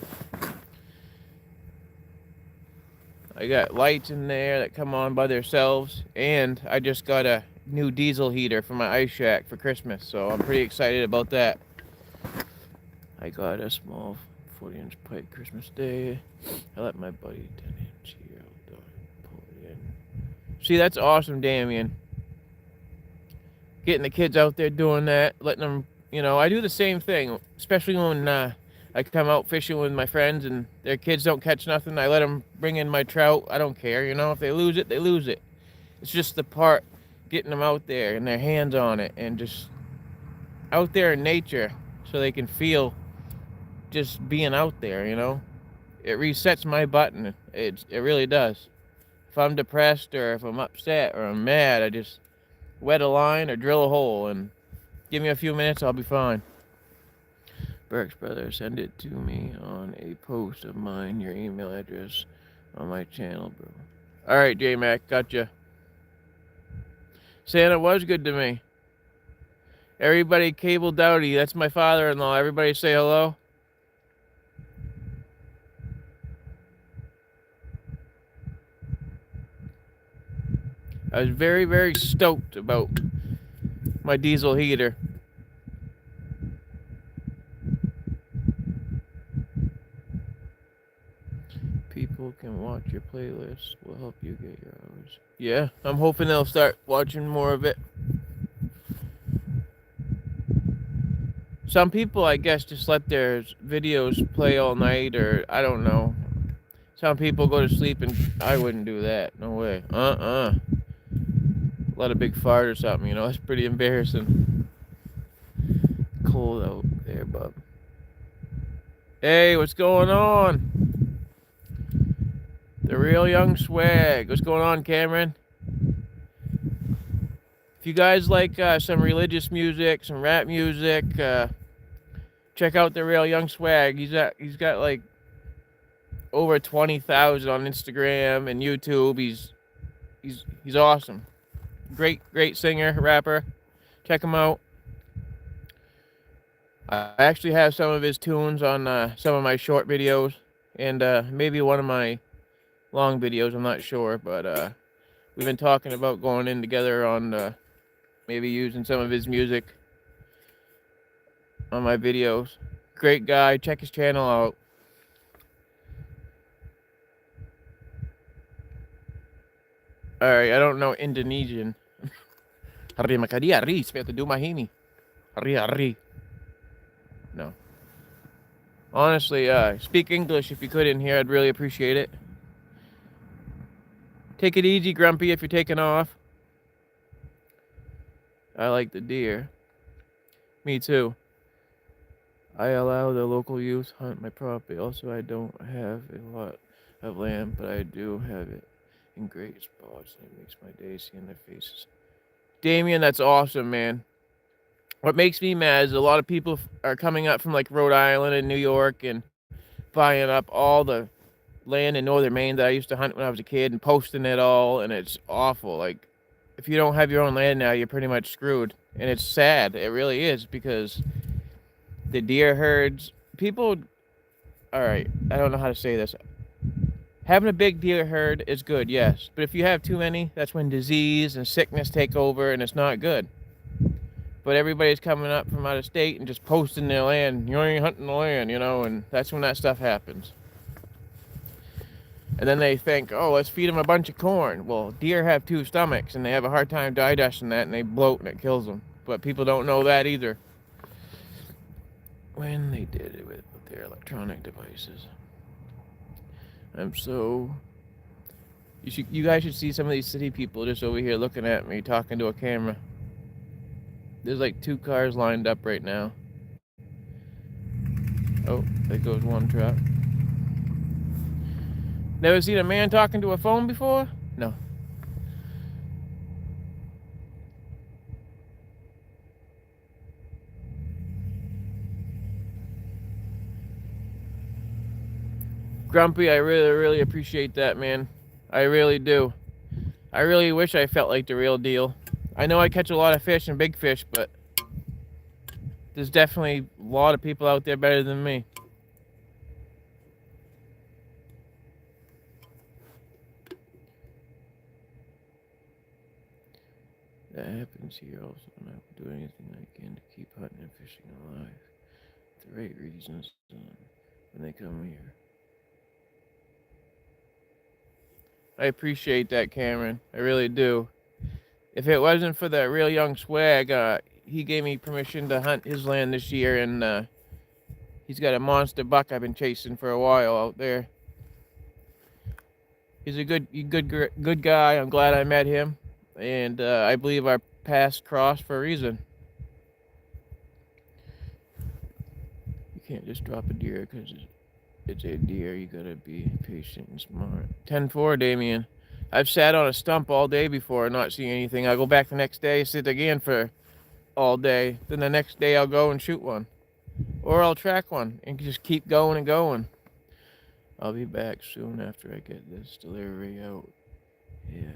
I got lights in there that come on by themselves, and I just got a new diesel heater for my ice shack for Christmas, so I'm pretty excited about that. I got a small 40-inch Pike Christmas Day. I let my buddy 10-inch here pull it in. See, that's awesome, Damien. Getting the kids out there doing that, letting them, you know, I do the same thing, especially when I come out fishing with my friends and their kids don't catch nothing. I let them bring in my trout. I don't care, you know, if they lose it, they lose it. It's just the part, getting them out there and their hands on it and just out there in nature so they can feel just being out there, you know. It resets my button. It really does. If I'm depressed or if I'm upset or I'm mad, I just wet a line or drill a hole and give me a few minutes, I'll be fine. Burke's brother, send it to me on a post of mine, your email address on my channel, bro. Alright, J-Mac, gotcha. Santa was good to me. Everybody, Cable Dowdy, that's my father-in-law. Everybody say hello. I was very, very stoked about my diesel heater. People can watch your playlist. Will help you get your hours. Yeah, I'm hoping they'll start watching more of it. Some people, I guess, just let their videos play all night, or I don't know. Some people go to sleep, and I wouldn't do that. No way. Let a big fart or something, you know. That's pretty embarrassing. Cold out there, bub. Hey, what's going on? The Real Young Swag. What's going on, Cameron? If you guys like some religious music, some rap music, check out the Real Young Swag. He's got like over 20,000 on Instagram and YouTube. He's awesome. Great singer, rapper. Check him out. I actually have some of his tunes on some of my short videos and maybe one of my long videos. I'm not sure, but we've been talking about going in together on maybe using some of his music on my videos. Great guy. Check his channel out. Alright, I don't know Indonesian. Hari makadi hari, speta do mahini. Hari. No. Honestly, speak English if you could in here. I'd really appreciate it. Take it easy, Grumpy, if you're taking off. I like the deer. Me too. I allow the local youth hunt my property. Also, I don't have a lot of land, but I do have it in great spots. It makes my day seeing their faces. Damien, that's awesome, man. What makes me mad is a lot of people are coming up from like Rhode Island and New York and buying up all the land in northern Maine that I used to hunt when I was a kid and posting it all, and it's awful. Like, if you don't have your own land now, you're pretty much screwed. And it's sad. It really is, because the deer herds, people, all right, I don't know how to say this. Having a big deer herd is good, yes. But if you have too many, that's when disease and sickness take over, and it's not good. But everybody's coming up from out of state and just posting their land. You ain't hunting the land, you know, and that's when that stuff happens. And then they think, oh, let's feed them a bunch of corn. Well, deer have 2 stomachs, and they have a hard time digesting that, and they bloat, and it kills them. But people don't know that either. When they did it with their electronic devices. You guys should see some of these city people just over here looking at me, talking to a camera. There's like 2 cars lined up right now. Oh, there goes one truck. Never seen a man talking to a phone before? No. Grumpy, I really appreciate that, man. I really do. I really wish I felt like the real deal. I know I catch a lot of fish and big fish, but there's definitely a lot of people out there better than me. friends here also, and I will do anything I can to keep hunting and fishing alive. The right reasons when they come here. I appreciate that, Cameron. I really do. If it wasn't for that real young swag, he gave me permission to hunt his land this year, and he's got a monster buck I've been chasing for a while out there. He's a good guy. I'm glad I met him, and I believe our paths crossed for a reason. You can't just drop a deer because it's a deer. You gotta be patient and smart. 10-4, Damien. I've sat on a stump all day before, not seeing anything. I go back the next day, sit again for all day. Then the next day I'll go and shoot one, or I'll track one and just keep going and going. I'll be back soon after I get this delivery out. Yeah,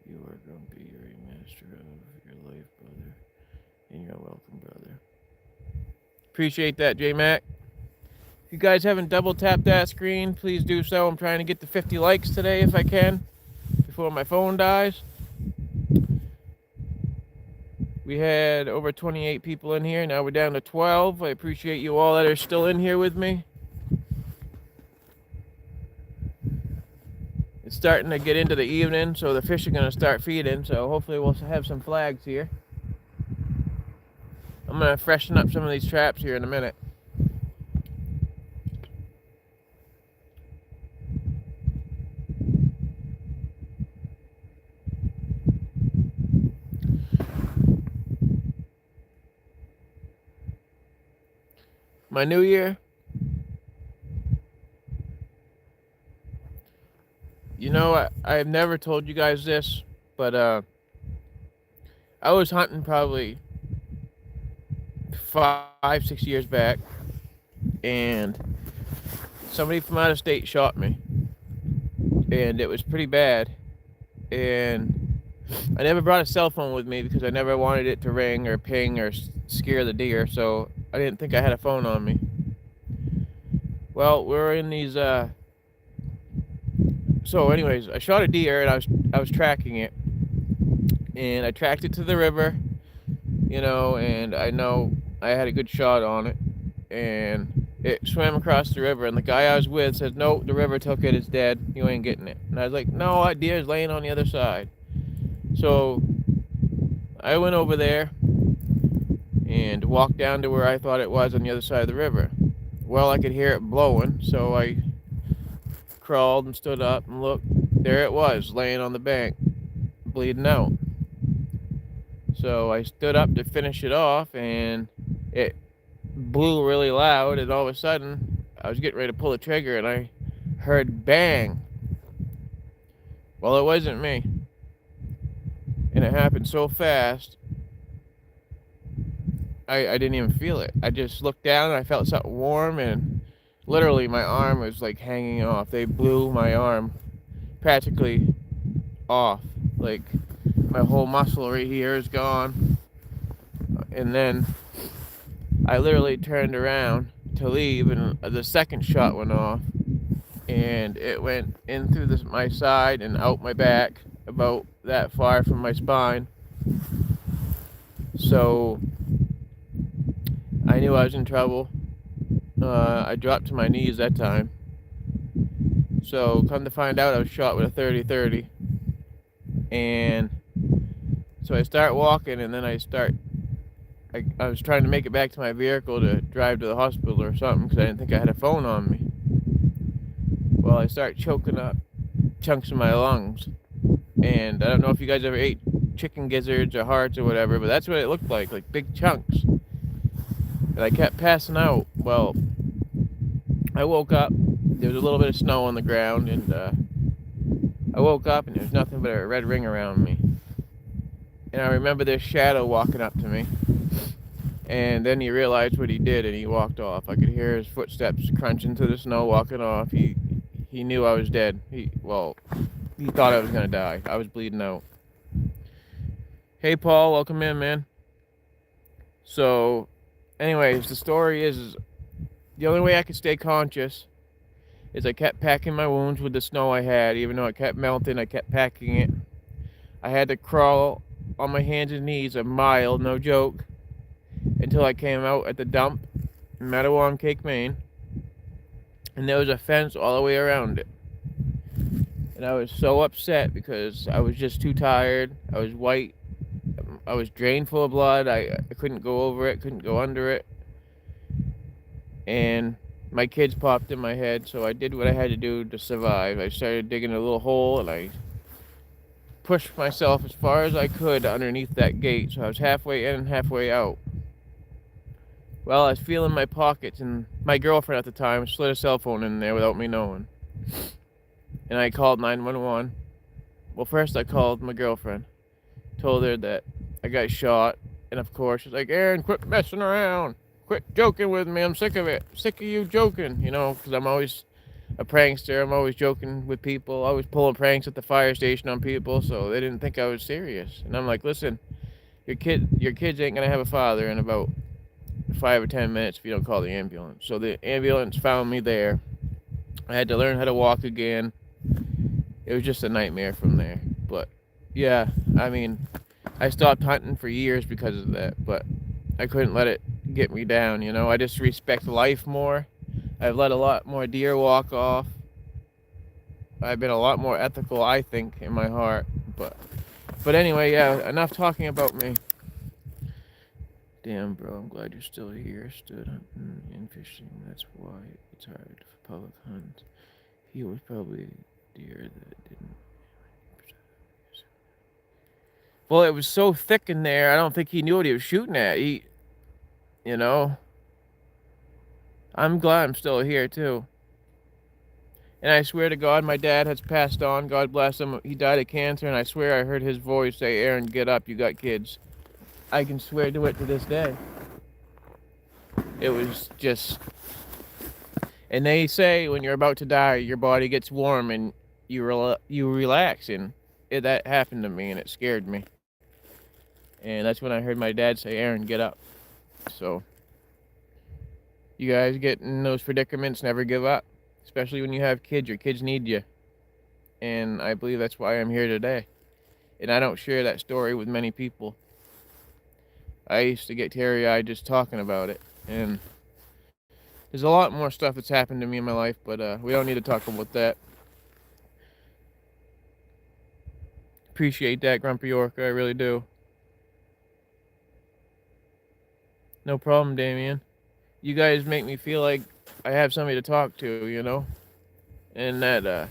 you are grumpy. You're a master of your life, brother. And you're welcome, brother. Appreciate that, J-Mac. If you guys haven't double tapped that screen, please do so. I'm trying to get to 50 likes today if I can, before my phone dies. We had over 28 people in here. Now we're down to 12. I appreciate you all that are still in here with me. It's starting to get into the evening, so the fish are going to start feeding, so hopefully we'll have some flags here. I'm going to freshen up some of these traps here in a minute. My new year, you know, I've never told you guys this, but I was hunting probably 5-6 years back, and somebody from out of state shot me, and it was pretty bad. And I never brought a cell phone with me because I never wanted it to ring or ping or scare the deer, so I didn't think I had a phone on me. Well, we're in these so anyways, I shot a deer and I was tracking it, and I tracked it to the river, you know, and I know I had a good shot on it, and it swam across the river, and the guy I was with said, "No, the river took it, it's dead, you ain't getting it." And I was like, "No, that deer is laying on the other side." So I went over there and walked down to where I thought it was on the other side of the river. Well, I could hear it blowing, so I crawled and stood up and looked. There it was, laying on the bank, bleeding out. So I stood up to finish it off, and it blew really loud, and all of a sudden I was getting ready to pull the trigger, and I heard bang. Well, it wasn't me, and it happened so fast I didn't even feel it. I just looked down and I felt something warm, and literally my arm was like hanging off. They blew my arm practically off. Like my whole muscle right here is gone. And then I literally turned around to leave, and the second shot went off, and it went in through my side and out my back, about that far from my spine. So I knew I was in trouble. I dropped to my knees that time. So come to find out, I was shot with a 30-30. And so I start walking, and then I was trying to make it back to my vehicle to drive to the hospital or something, because I didn't think I had a phone on me. Well, I start choking up chunks of my lungs. And I don't know if you guys ever ate chicken gizzards or hearts or whatever, but that's what it looked like big chunks. And I kept passing out. Well, I woke up, there was a little bit of snow on the ground, and I woke up and there was nothing but a red ring around me. And I remember this shadow walking up to me, and then he realized what he did and he walked off. I could hear his footsteps crunching through the snow, walking off. He knew I was dead. He thought I was gonna die. I was bleeding out. Hey Paul, welcome in, man. So anyways, the story is the only way I could stay conscious is I kept packing my wounds with the snow I had. Even though it kept melting, I kept packing it. I had to crawl on my hands and knees a mile, no joke, until I came out at the dump in Matawan, Cake, Maine, and there was a fence all the way around it. And I was so upset because I was just too tired. I was white. I was drained full of blood. I couldn't go over it, couldn't go under it. And my kids popped in my head, so I did what I had to do to survive. I started digging a little hole, and I pushed myself as far as I could underneath that gate. So I was halfway in and halfway out. Well, I was feeling my pockets, and my girlfriend at the time slid a cell phone in there without me knowing. And I called 911. Well, first I called my girlfriend, told her that I got shot, and of course she's like, "Aaron, quit messing around. Quit joking with me. I'm sick of it. Sick of you joking, you know, because I'm always a prankster. I'm always joking with people, always pulling pranks at the fire station on people, so they didn't think I was serious." And I'm like, "Listen, your kids ain't gonna have a father in about 5 or 10 minutes if you don't call the ambulance." So the ambulance found me there. I had to learn how to walk again. It was just a nightmare from there. But yeah, I mean, I stopped hunting for years because of that, but I couldn't let it get me down, you know. I just respect life more. I've let a lot more deer walk off. I've been a lot more ethical, I think, in my heart. But anyway, yeah, enough talking about me. Damn, bro, I'm glad you're still here. Stood hunting and fishing. That's why it's hard for public hunt. He was probably a deer that didn't. Well, it was so thick in there, I don't think he knew what he was shooting at. You know, I'm glad I'm still here, too. And I swear to God, my dad has passed on. God bless him. He died of cancer, and I swear I heard his voice say, "Aaron, get up, you got kids." I can swear to it to this day. It was just... And they say when you're about to die, your body gets warm and you relax, and that happened to me, and it scared me. And that's when I heard my dad say, "Aaron, get up." So, you guys get in those predicaments, never give up. Especially when you have kids. Your kids need you. And I believe that's why I'm here today. And I don't share that story with many people. I used to get teary-eyed just talking about it. And there's a lot more stuff that's happened to me in my life, but we don't need to talk about that. Appreciate that, Grumpy Orca. I really do. No problem, Damien. You guys make me feel like I have somebody to talk to, you know? And that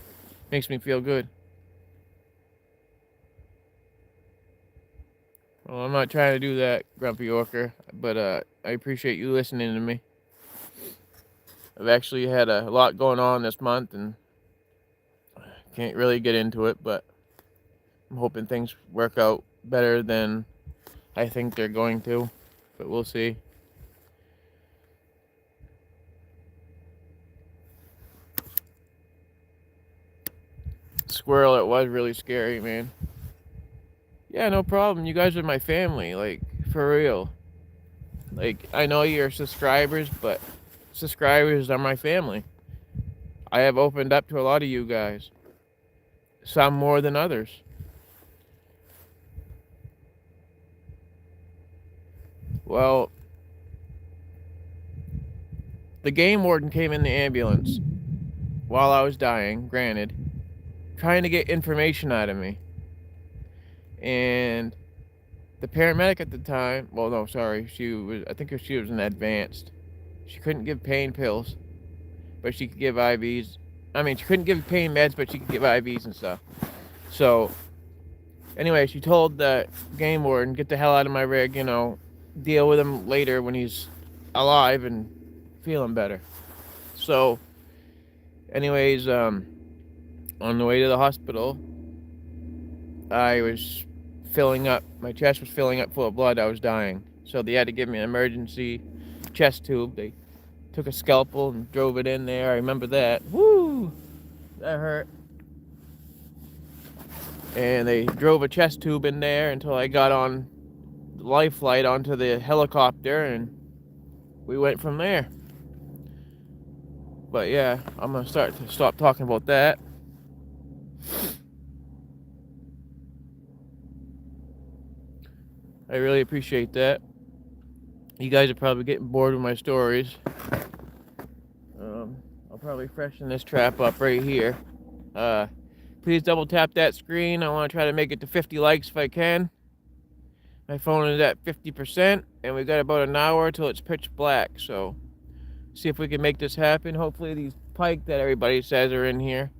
makes me feel good. Well, I'm not trying to do that, Grumpy Orca, but I appreciate you listening to me. I've actually had a lot going on this month, and can't really get into it, but I'm hoping things work out better than I think they're going to, but we'll see. Squirrel, it was really scary, man. Yeah, no problem. You guys are my family, like, for real. Like, I know you're subscribers, but subscribers are my family. I have opened up to a lot of you guys. Some more than others. Well, the game warden came in the ambulance while I was dying, granted, trying to get information out of me. And the paramedic at the time, well, no, sorry, I think she was an advanced. She couldn't give pain pills, but she could give IVs. I mean, she couldn't give pain meds, but she could give IVs and stuff. So, anyway, she told the game warden, "Get the hell out of my rig, you know, deal with him later when he's alive and feeling better." So, anyways, on the way to the hospital, I was filling up, my chest was filling up full of blood. I was dying. So they had to give me an emergency chest tube. They took a scalpel and drove it in there. I remember that. Woo! That hurt. And they drove a chest tube in there until I got on the life flight onto the helicopter, and we went from there. But yeah, I'm going to stop talking about that. I really appreciate that. You guys are probably getting bored with my stories. I'll probably freshen this trap up right here. Please double tap that screen. I want to try to make it to 50 likes if I can. My phone is at 50%, and we've got about an hour till it's pitch black. So, see if we can make this happen. Hopefully, these pike that everybody says are in here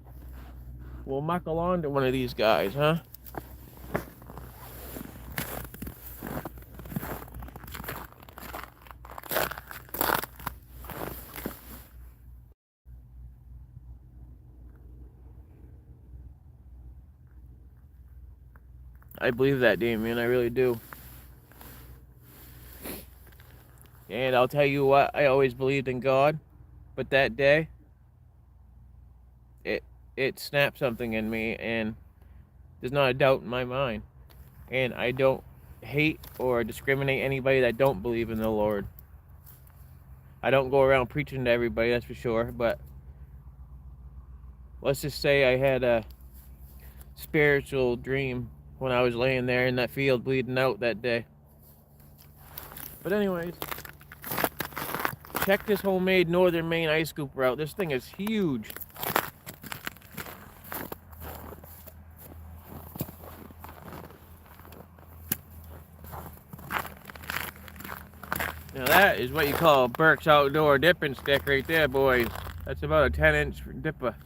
will muckle on to one of these guys, huh? I believe that, Damien. I really do. And I'll tell you what, I always believed in God, but that day, it snapped something in me, and there's not a doubt in my mind. And I don't hate or discriminate anybody that don't believe in the Lord. I don't go around preaching to everybody, that's for sure, but let's just say I had a spiritual dream when I was laying there in that field bleeding out that day. But anyways, check this homemade Northern Maine ice scooper out. This thing is huge. Now that is what you call a Burke's outdoor dipping stick right there, boys. That's about a 10-inch dipper.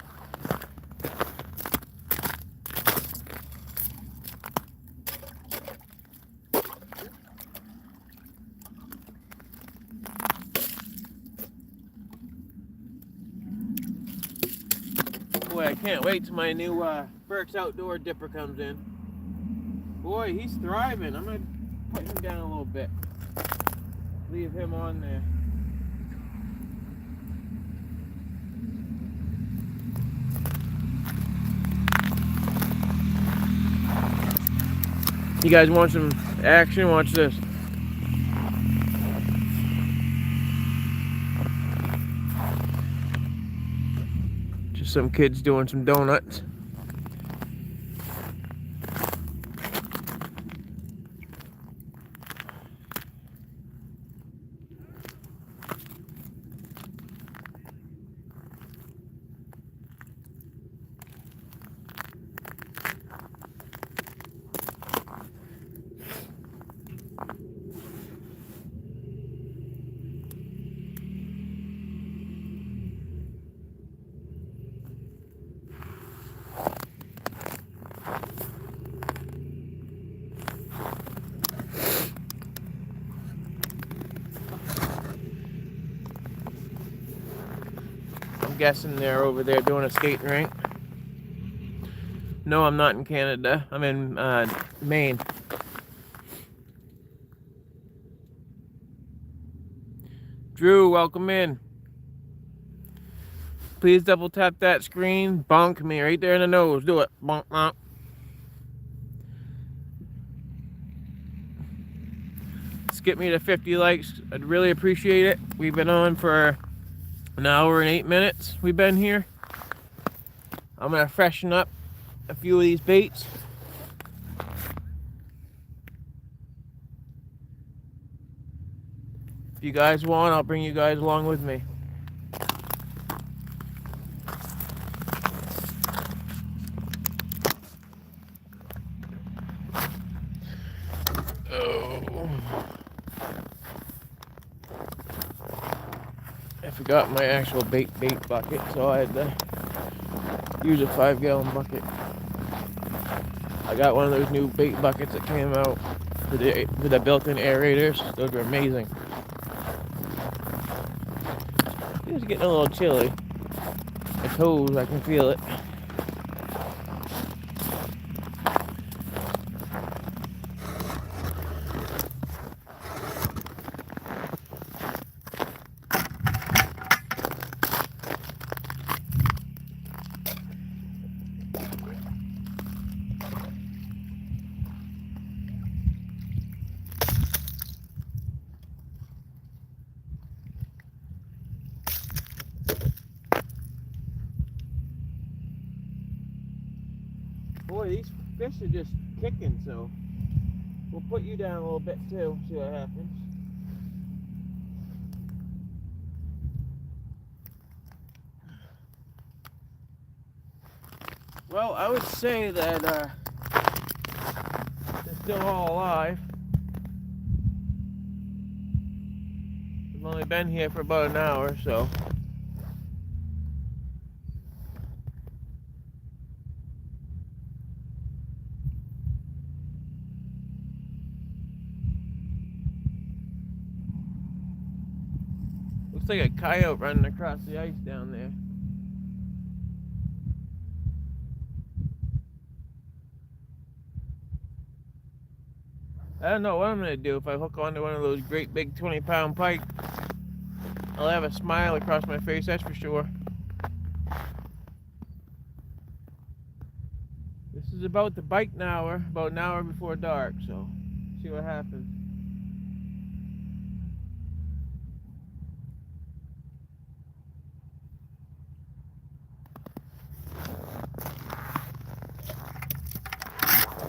Boy, I can't wait till my new Burke's outdoor dipper comes in. Boy, he's thriving. I'm gonna put him down a little bit. Leave him on there. You guys want some action? Watch this. Just some kids doing some donuts. I'm guessing they're over there doing a skating rink. No, I'm not in Canada. I'm in Maine. Drew, welcome in. Please double tap that screen. Bonk me right there in the nose. Do it. Bonk, bonk. Let's get me to 50 likes. I'd really appreciate it. We've been on for an hour and 8 minutes. We've been here. I'm gonna freshen up a few of these baits. If you guys want, I'll bring you guys along with me. Oh. I forgot my actual bait bucket, so I had to use a 5-gallon bucket. I got one of those new bait buckets that came out with the built-in aerators. Those are amazing. It's getting a little chilly. My toes, I can feel it. Boy, these fish are just kicking, so We'll put you down a little bit too, see what happens. Well, I would say that they're still all alive. We've only been here for about an hour, so. Looks like a coyote running across the ice down there. I don't know what I'm going to do if I hook onto one of those great big 20-pound pike. I'll have a smile across my face, that's for sure. This is about the bike now, about an hour before dark, so see what happens.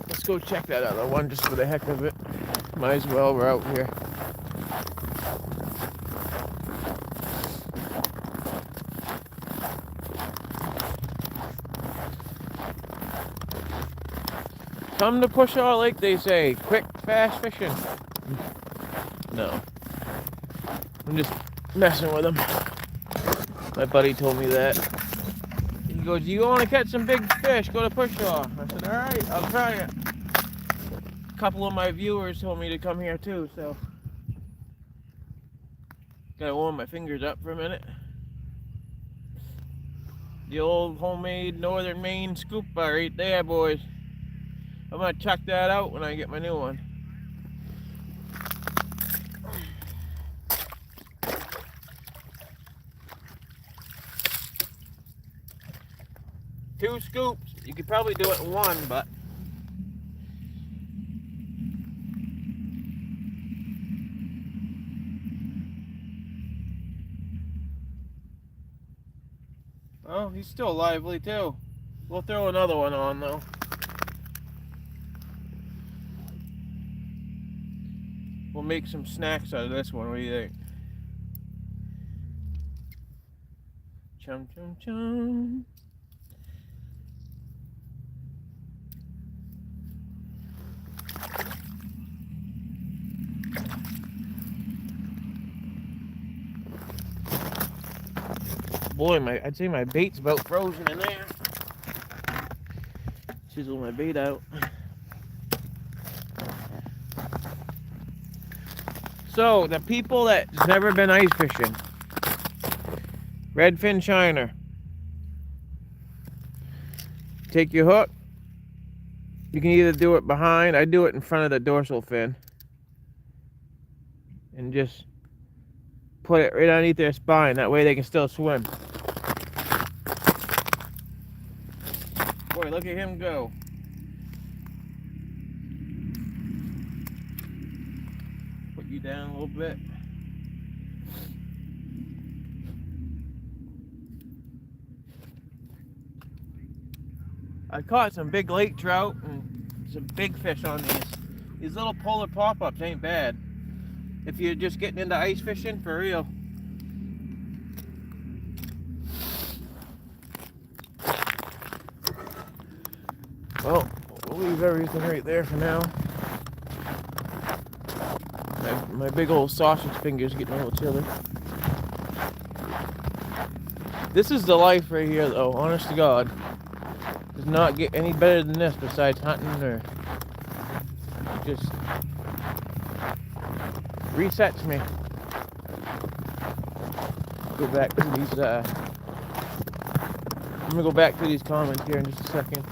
Let's go check that other one just for the heck of it. Might as well, we're out here. Come to Pushaw Lake, they say. Quick, fast fishing. No. I'm just messing with them. My buddy told me that. He goes, you want to catch some big fish? Go to Pushaw. I said, alright, I'll try it. A couple of my viewers told me to come here too, so. Gotta warm my fingers up for a minute. The old homemade Northern Maine scoop bar right there, boys. I'm gonna check that out when I get my new one. Two scoops. You could probably do it in one, but oh, he's still lively too. We'll throw another one on though. We'll make some snacks out of this one. What do you think? Chum chum chum. Boy, I'd say my bait's about frozen in there. Chisel my bait out. So, the people that's never been ice fishing, redfin shiner. Take your hook. You can either do it behind, I do it in front of the dorsal fin. And just put it right underneath their spine, that way they can still swim. Boy, look at him go. Put you down a little bit. I caught some big lake trout and some big fish on these. These little polar pop-ups ain't bad if you're just getting into ice fishing for real. Well, we'll leave everything right there for now. My big old sausage fingers getting a little chilly. This is the life right here though, honest to God. Does not get any better than this besides hunting or just resets me. Go back to these I'm gonna go back to these comments here in just a second.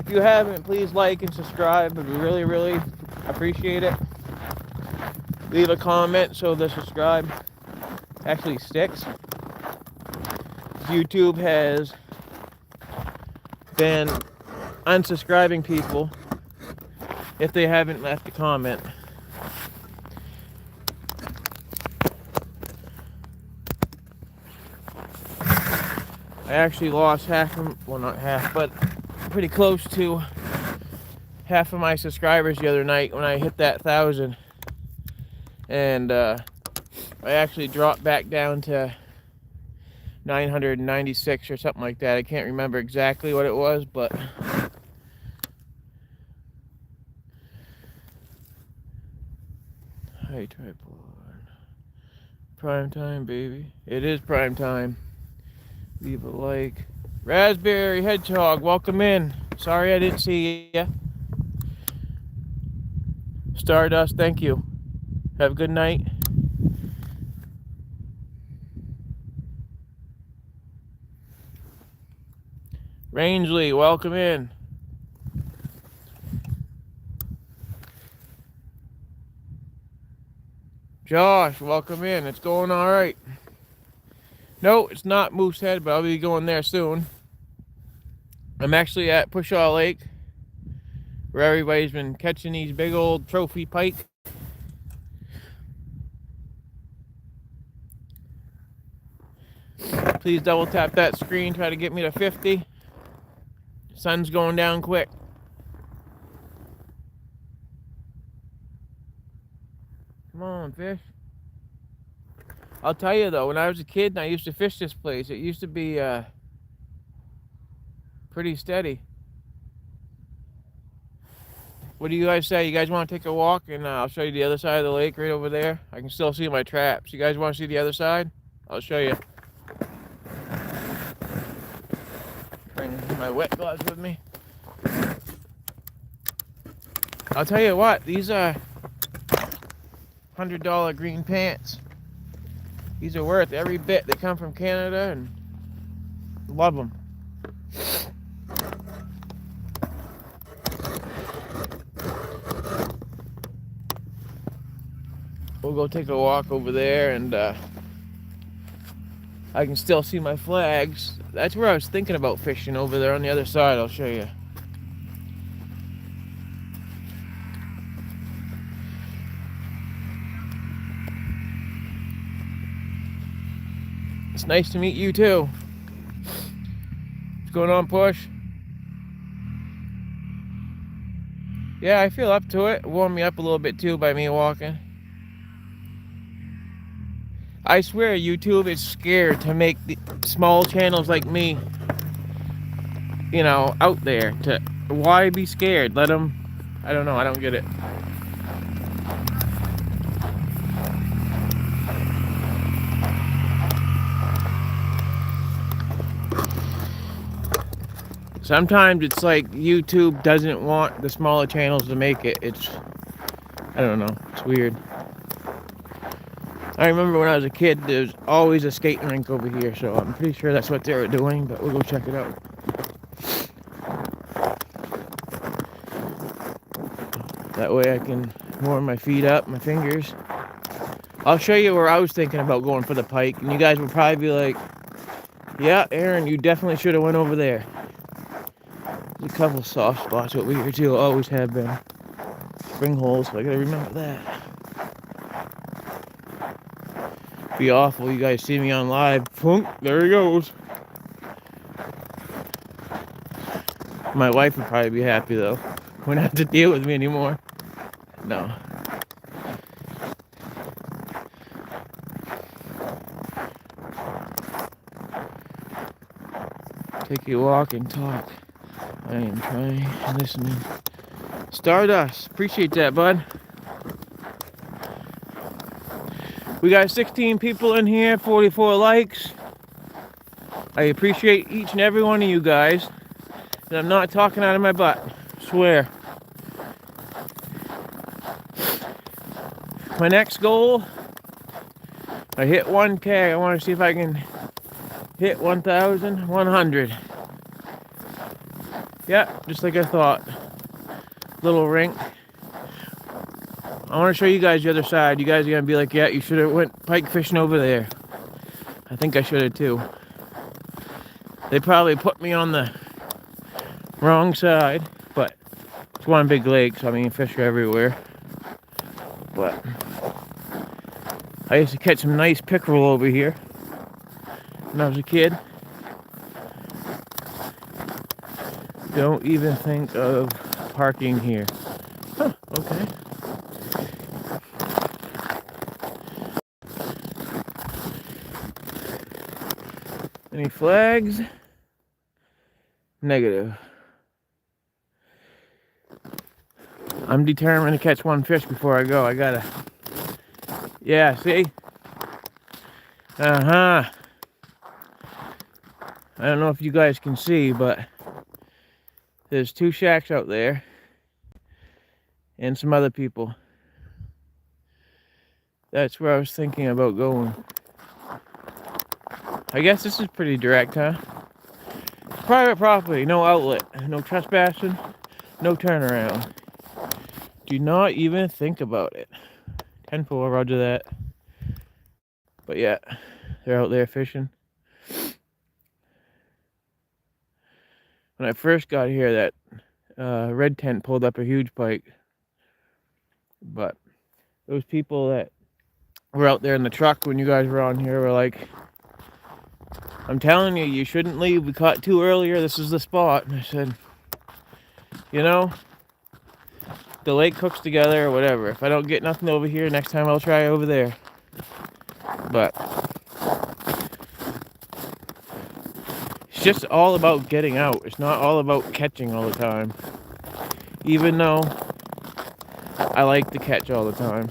If you haven't, please like and subscribe. I'd really, really appreciate it. Leave a comment so the subscribe actually sticks. YouTube has been unsubscribing people if they haven't left a comment. I actually lost half, well not half, but pretty close to half of my subscribers the other night when I hit that 1,000. And I actually dropped back down to 996 or something like that. I can't remember exactly what it was, but hi, tripod. Prime time, baby. It is prime time. Leave a like. Raspberry Hedgehog, welcome in. Sorry I didn't see ya. Stardust, thank you. Have a good night. Rangeley, welcome in. Josh, welcome in. It's going all right. No, it's not Moosehead, but I'll be going there soon. I'm actually at Pushaw Lake, where everybody's been catching these big old trophy pike. Please double tap that screen, try to get me to 50. Sun's going down quick. Come on, fish. I'll tell you though, when I was a kid and I used to fish this place, it used to be pretty steady. What do you guys say? You guys want to take a walk and I'll show you the other side of the lake right over there? I can still see my traps. You guys want to see the other side? I'll show you. Bring my wet gloves with me. I'll tell you what, these are $100 green pants. These are worth every bit. They come from Canada and love them. We'll go take a walk over there and I can still see my flags. That's where I was thinking about fishing, over there on the other side. I'll show you. It's nice to meet you too. What's going on, Push? Yeah, I feel up to it. It warmed me up a little bit too by me walking. I swear YouTube is scared to make the small channels like me, you know, out there. Why be scared? Let them, I don't know, I don't get it. Sometimes it's like YouTube doesn't want the smaller channels to make it. I don't know, it's weird. I remember when I was a kid, there was always a skating rink over here, so I'm pretty sure that's what they were doing, but we'll go check it out. That way I can warm my feet up, my fingers. I'll show you where I was thinking about going for the pike, and you guys will probably be like, yeah, Aaron, you definitely should have went over there. There's a couple soft spots over here too, always have been. Spring holes, so I gotta remember that. Be awful, you guys see me on live. Punk, there he goes. My wife would probably be happy though. Wouldn't have to deal with me anymore. No. Take a walk and talk. I am trying and listening. Stardust, appreciate that, bud. We got 16 people in here, 44 likes. I appreciate each and every one of you guys. And I'm not talking out of my butt, I swear. My next goal, I hit 1K. I want to see if I can hit 1,100. Yeah, just like I thought. Little rink. I want to show you guys the other side. You guys are going to be like, yeah, you should have went pike fishing over there. I think I should have too. They probably put me on the wrong side, but it's one big lake, so I mean, fish are everywhere. But I used to catch some nice pickerel over here when I was a kid. Don't even think of parking here. Huh, okay. Any flags? Negative. I'm determined to catch one fish before I go. I gotta. Yeah, see? Uh-huh. I don't know if you guys can see, but there's 2 shacks out there and some other people. That's where I was thinking about going. I guess this is pretty direct, huh? Private property, no outlet, no trespassing, no turnaround. Do not even think about it. 10-4, roger that. But yeah, they're out there fishing. When I first got here, that red tent pulled up a huge pike. But those people that were out there in the truck when you guys were on here were like, I'm telling you, you shouldn't leave. We caught 2 earlier. This is the spot. And I said, you know, the lake cooks together or whatever. If I don't get nothing over here, next time I'll try over there. But it's just all about getting out. It's not all about catching all the time. Even though I like to catch all the time.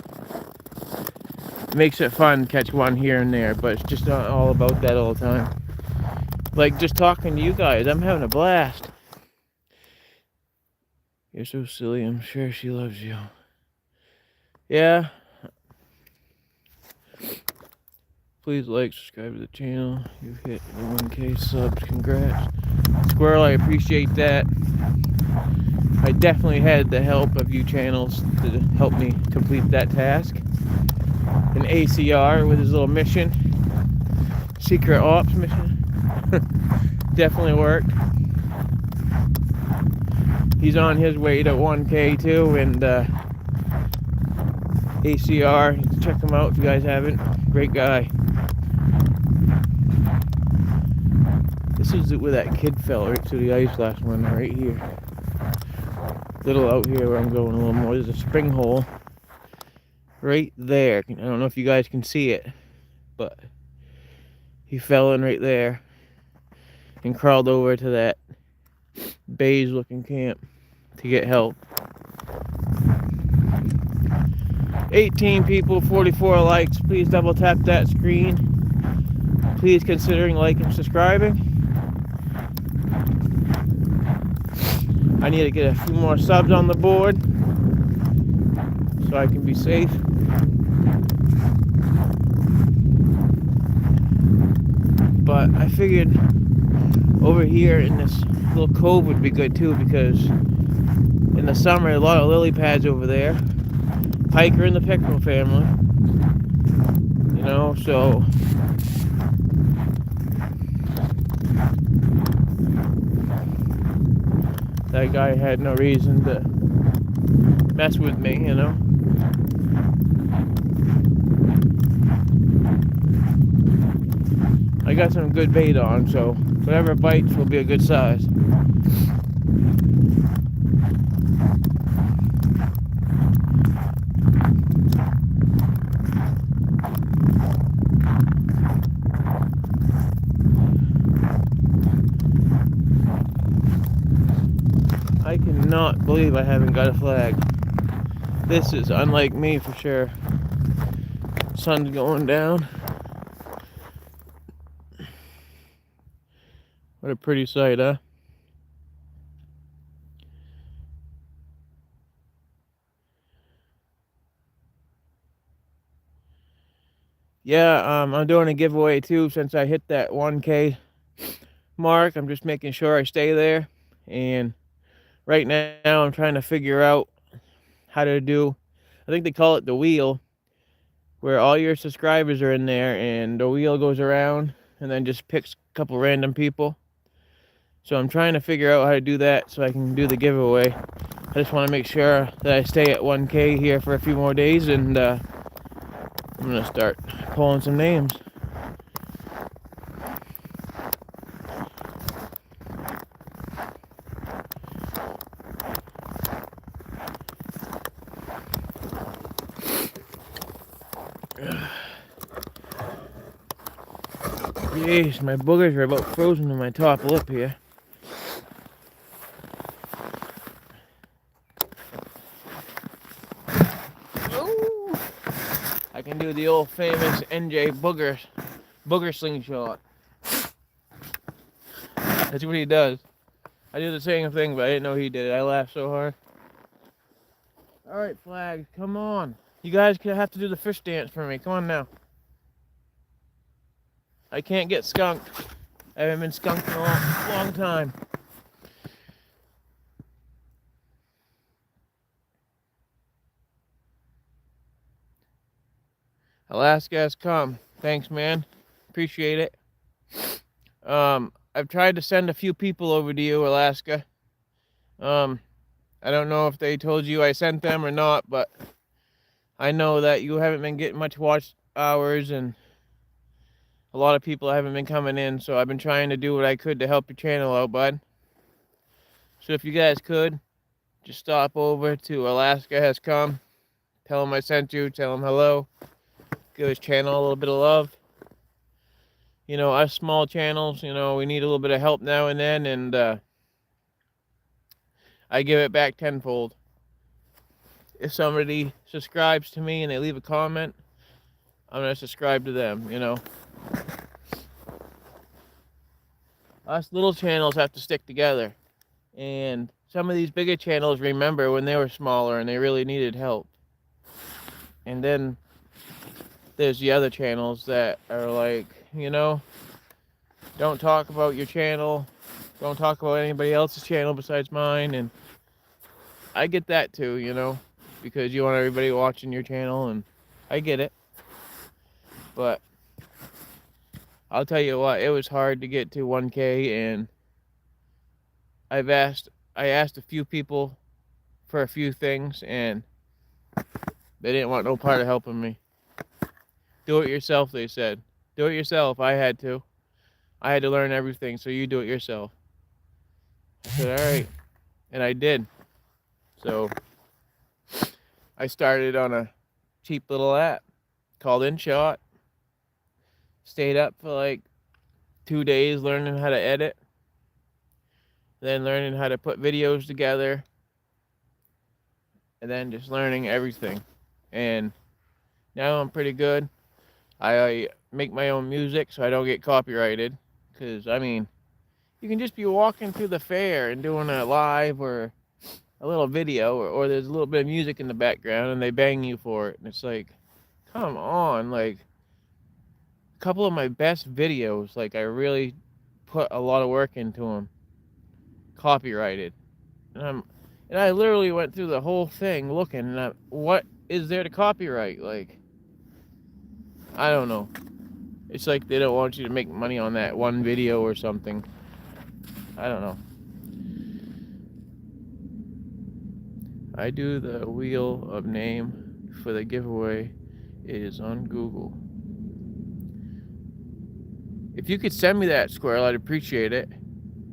It makes it fun to catch one here and there, but it's just not all about that all the time. Like just talking to you guys, I'm having a blast. You're so silly, I'm sure she loves you. Yeah. Please like, subscribe to the channel. You've hit the 1K subs, congrats. Squirrel, I appreciate that. I definitely had the help of you channels to help me complete that task. An ACR with his little mission. Secret Ops mission. Definitely worked. He's on his way to 1K too, and ACR, check him out if you guys haven't. Great guy. This is where that kid fell right through the ice last one, right here. Little out here where I'm going a little more. There's a spring hole right there. I don't know if you guys can see it, but he fell in right there and crawled over to that beige looking camp to get help. 18 people, 44 likes. Please double tap that screen. Please considering liking and subscribing. I need to get a few more subs on the board so I can be safe. But I figured over here in this little cove would be good too, because in the summer a lot of lily pads over there. Pike are in the pickerel family, you know, so that guy had no reason to mess with me, you know. I got some good bait on, so whatever bites will be a good size. I cannot believe I haven't got a flag. This is unlike me for sure. Sun's going down. What a pretty sight, huh? Yeah, I'm doing a giveaway too since I hit that 1K mark. I'm just making sure I stay there. And right now I'm trying to figure out how to do, I think they call it the wheel, where all your subscribers are in there and the wheel goes around and then just picks a couple random people. So I'm trying to figure out how to do that so I can do the giveaway. I just want to make sure that I stay at 1K here for a few more days, and I'm going to start pulling some names. Jeez, my boogers are about frozen to my top lip here. Ooh. I can do the old famous NJ booger slingshot. That's what he does. I do the same thing, but I didn't know he did it. I laughed so hard. Alright, flags, come on. You guys have to do the fish dance for me. Come on now. I can't get skunked. I haven't been skunked in a long time. Alaska has come. Thanks, man. Appreciate it. I've tried to send a few people over to you, Alaska. I don't know if they told you I sent them or not, but I know that you haven't been getting much watch hours and a lot of people haven't been coming in, so I've been trying to do what I could to help your channel out, bud. So if you guys could, just stop over to Alaska Has Come. Tell him I sent you, tell him hello. Give his channel a little bit of love. You know, us small channels, you know, we need a little bit of help now and then, and I give it back tenfold. If somebody subscribes to me and they leave a comment, I'm going to subscribe to them, you know. Us little channels have to stick together. And some of these bigger channels remember when they were smaller and they really needed help. And then there's the other channels that are like, you know, don't talk about your channel. Don't talk about anybody else's channel besides mine. And I get that too, you know, because you want everybody watching your channel, and I get it. But I'll tell you what, it was hard to get to 1K, and I asked a few people for a few things, and they didn't want no part of helping me. Do it yourself, they said. Do it yourself. I had to. I had to learn everything, so you do it yourself. I said, all right. And I did. So I started on a cheap little app called InShot. Stayed up for like 2 days learning how to edit. Then learning how to put videos together. And then just learning everything. And now I'm pretty good. I make my own music so I don't get copyrighted. Because, I mean, you can just be walking through the fair and doing a live or a little video, or there's a little bit of music in the background and they bang you for it. And it's like, come on. Like, a couple of my best videos, like, I really put a lot of work into them. Copyrighted. And I literally went through the whole thing looking at what is there to copyright. Like, I don't know. It's like they don't want you to make money on that one video or something. I don't know. I do the wheel of name for the giveaway. It is on Google. If you could send me that, Squirrel, I'd appreciate it.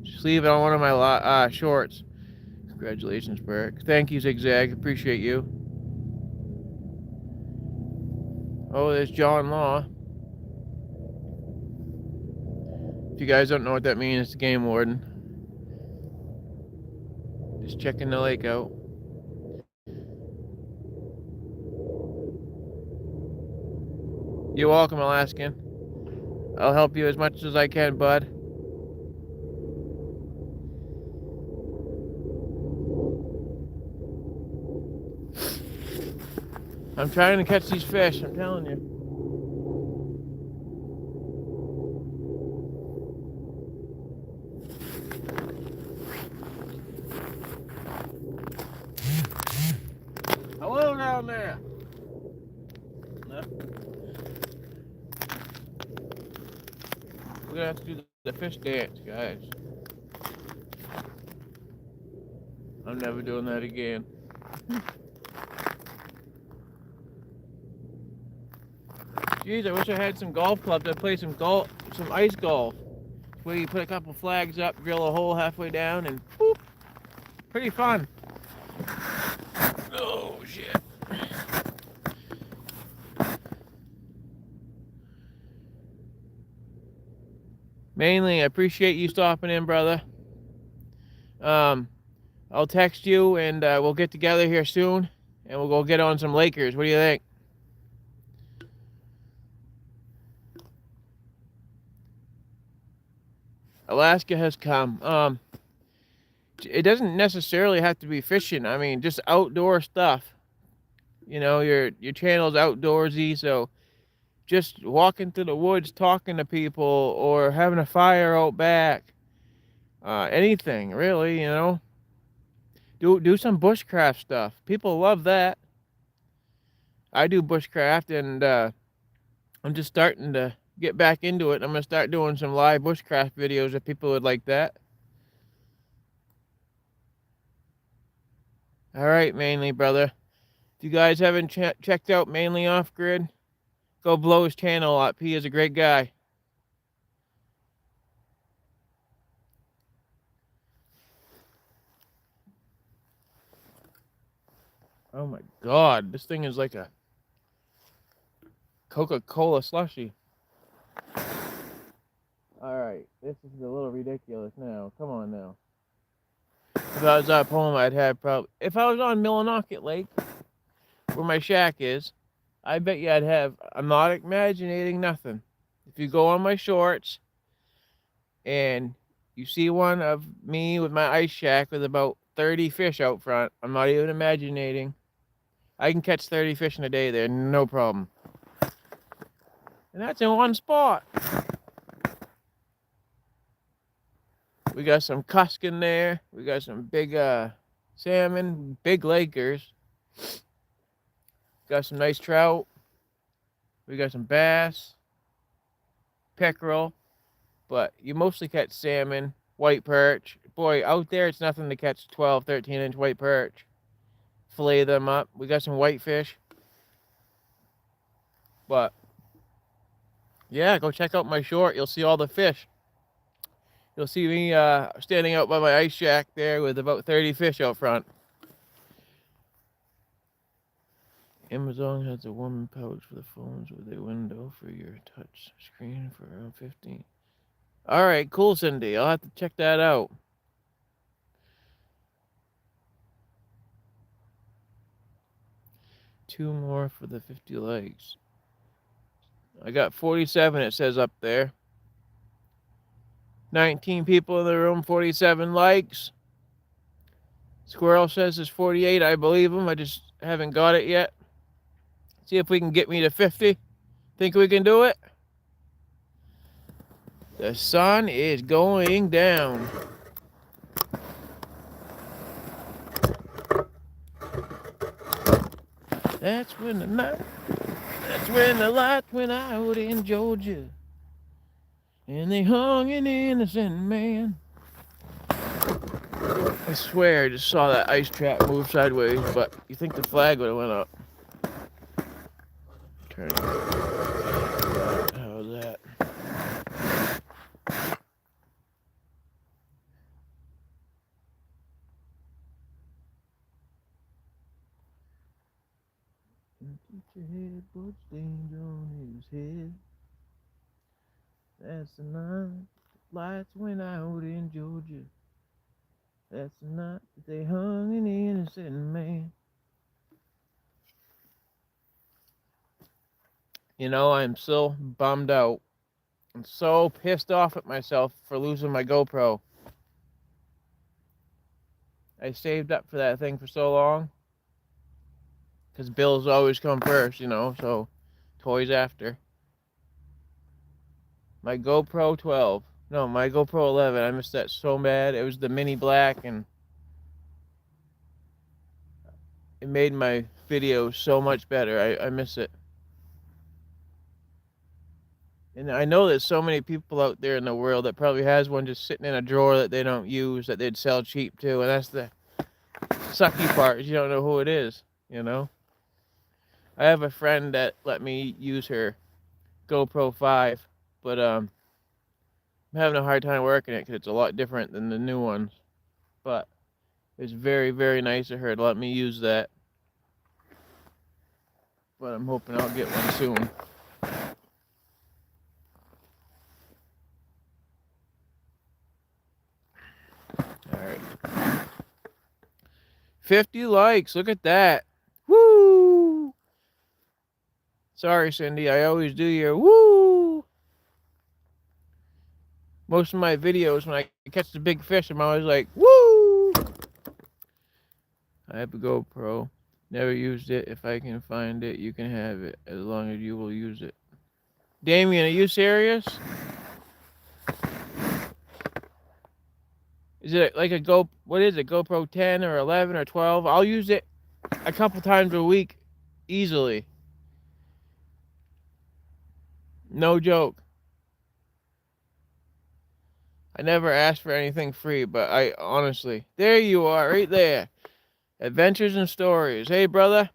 Just leave it on one of my shorts. Congratulations, Beric. Thank you, Zigzag. Appreciate you. Oh, there's John Law. If you guys don't know what that means, it's the game warden. Just checking the lake out. You're welcome, Alaskan. I'll help you as much as I can, bud. I'm trying to catch these fish, I'm telling you. Hello down there. No. We're gonna have to do the fish dance, guys. I'm never doing that again. Jeez, I wish I had some golf clubs. I'd play some ice golf. Where you put a couple flags up, drill a hole halfway down, and whoop. Pretty fun. Oh, shit. Mainly, I appreciate you stopping in, brother. I'll text you and we'll get together here soon and we'll go get on some Lakers. What do you think? Alaska has come. It doesn't necessarily have to be fishing. I mean, just outdoor stuff. You know, your channel's outdoorsy, so just walking through the woods, talking to people, or having a fire out back. Anything really, you know. Do some bushcraft stuff. People love that. I do bushcraft, and I'm just starting to get back into it. I'm gonna start doing some live bushcraft videos if people would like that. All right, Mainly brother. If you guys haven't checked out Mainly Off Grid, go blow his channel up. He is a great guy. Oh my God, this thing is like a Coca-Cola slushie. All right, this is a little ridiculous now. Come on now. If I was up home, I'd have probably. If I was on Millinocket Lake, where my shack is, I bet you I'd have. I'm not imagining nothing. If you go on my shorts, and you see one of me with my ice shack with about 30 fish out front, I'm not even imagining. I can catch 30 fish in a day there, no problem. And that's in one spot. We got some cusk in there. We got some big salmon, big Lakers. Got some nice trout. We got some bass, pickerel. But you mostly catch salmon, white perch. Boy, out there it's nothing to catch 12, 13-inch white perch. Fillet them up. We got some whitefish. But yeah, go check out my short. You'll see all the fish. You'll see me standing out by my ice shack there with about 30 fish out front. Amazon has a warming pouch for the phones with a window for your touch screen for around 15. All right, cool, Cindy. I'll have to check that out. Two more for the 50 likes. I got 47, it says up there. 19 people in the room, 47 likes. Squirrel says it's 48. I believe him. I just haven't got it yet. See if we can get me to 50. Think we can do it? The sun is going down. That's when the lights went out in Georgia. And they hung an innocent man. I swear I just saw that ice trap move sideways, but you think the flag would have went up. Turn it. How's that? Keep your head, put stains on his head. That's the night lights went out in Georgia. That's the night that they hung an innocent man. You know, I'm so bummed out. I'm so pissed off at myself for losing my GoPro. I saved up for that thing for so long. Because bills always come first, you know, so toys after. My GoPro 12. No, my GoPro 11. I missed that so bad. It was the mini black, and it made my video so much better. I miss it. And I know there's so many people out there in the world that probably has one just sitting in a drawer that they don't use, that they'd sell cheap too. And that's the sucky part, is you don't know who it is, you know? I have a friend that let me use her GoPro 5, but I'm having a hard time working it because it's a lot different than the new ones. But it's very, very nice of her to let me use that. But I'm hoping I'll get one soon. 50 likes. Look at that. Woo! Sorry, Cindy. I always do your woo. Most of my videos, when I catch the big fish, I'm always like, woo! I have a GoPro. Never used it. If I can find it, you can have it, as long as you will use it. Damien, are you serious? Is it like a what is it, GoPro 10 or 11 or 12? I'll use it a couple times a week, easily. No joke. I never asked for anything free, but I honestly, there you are, right there. Adventures and stories. Hey, brother.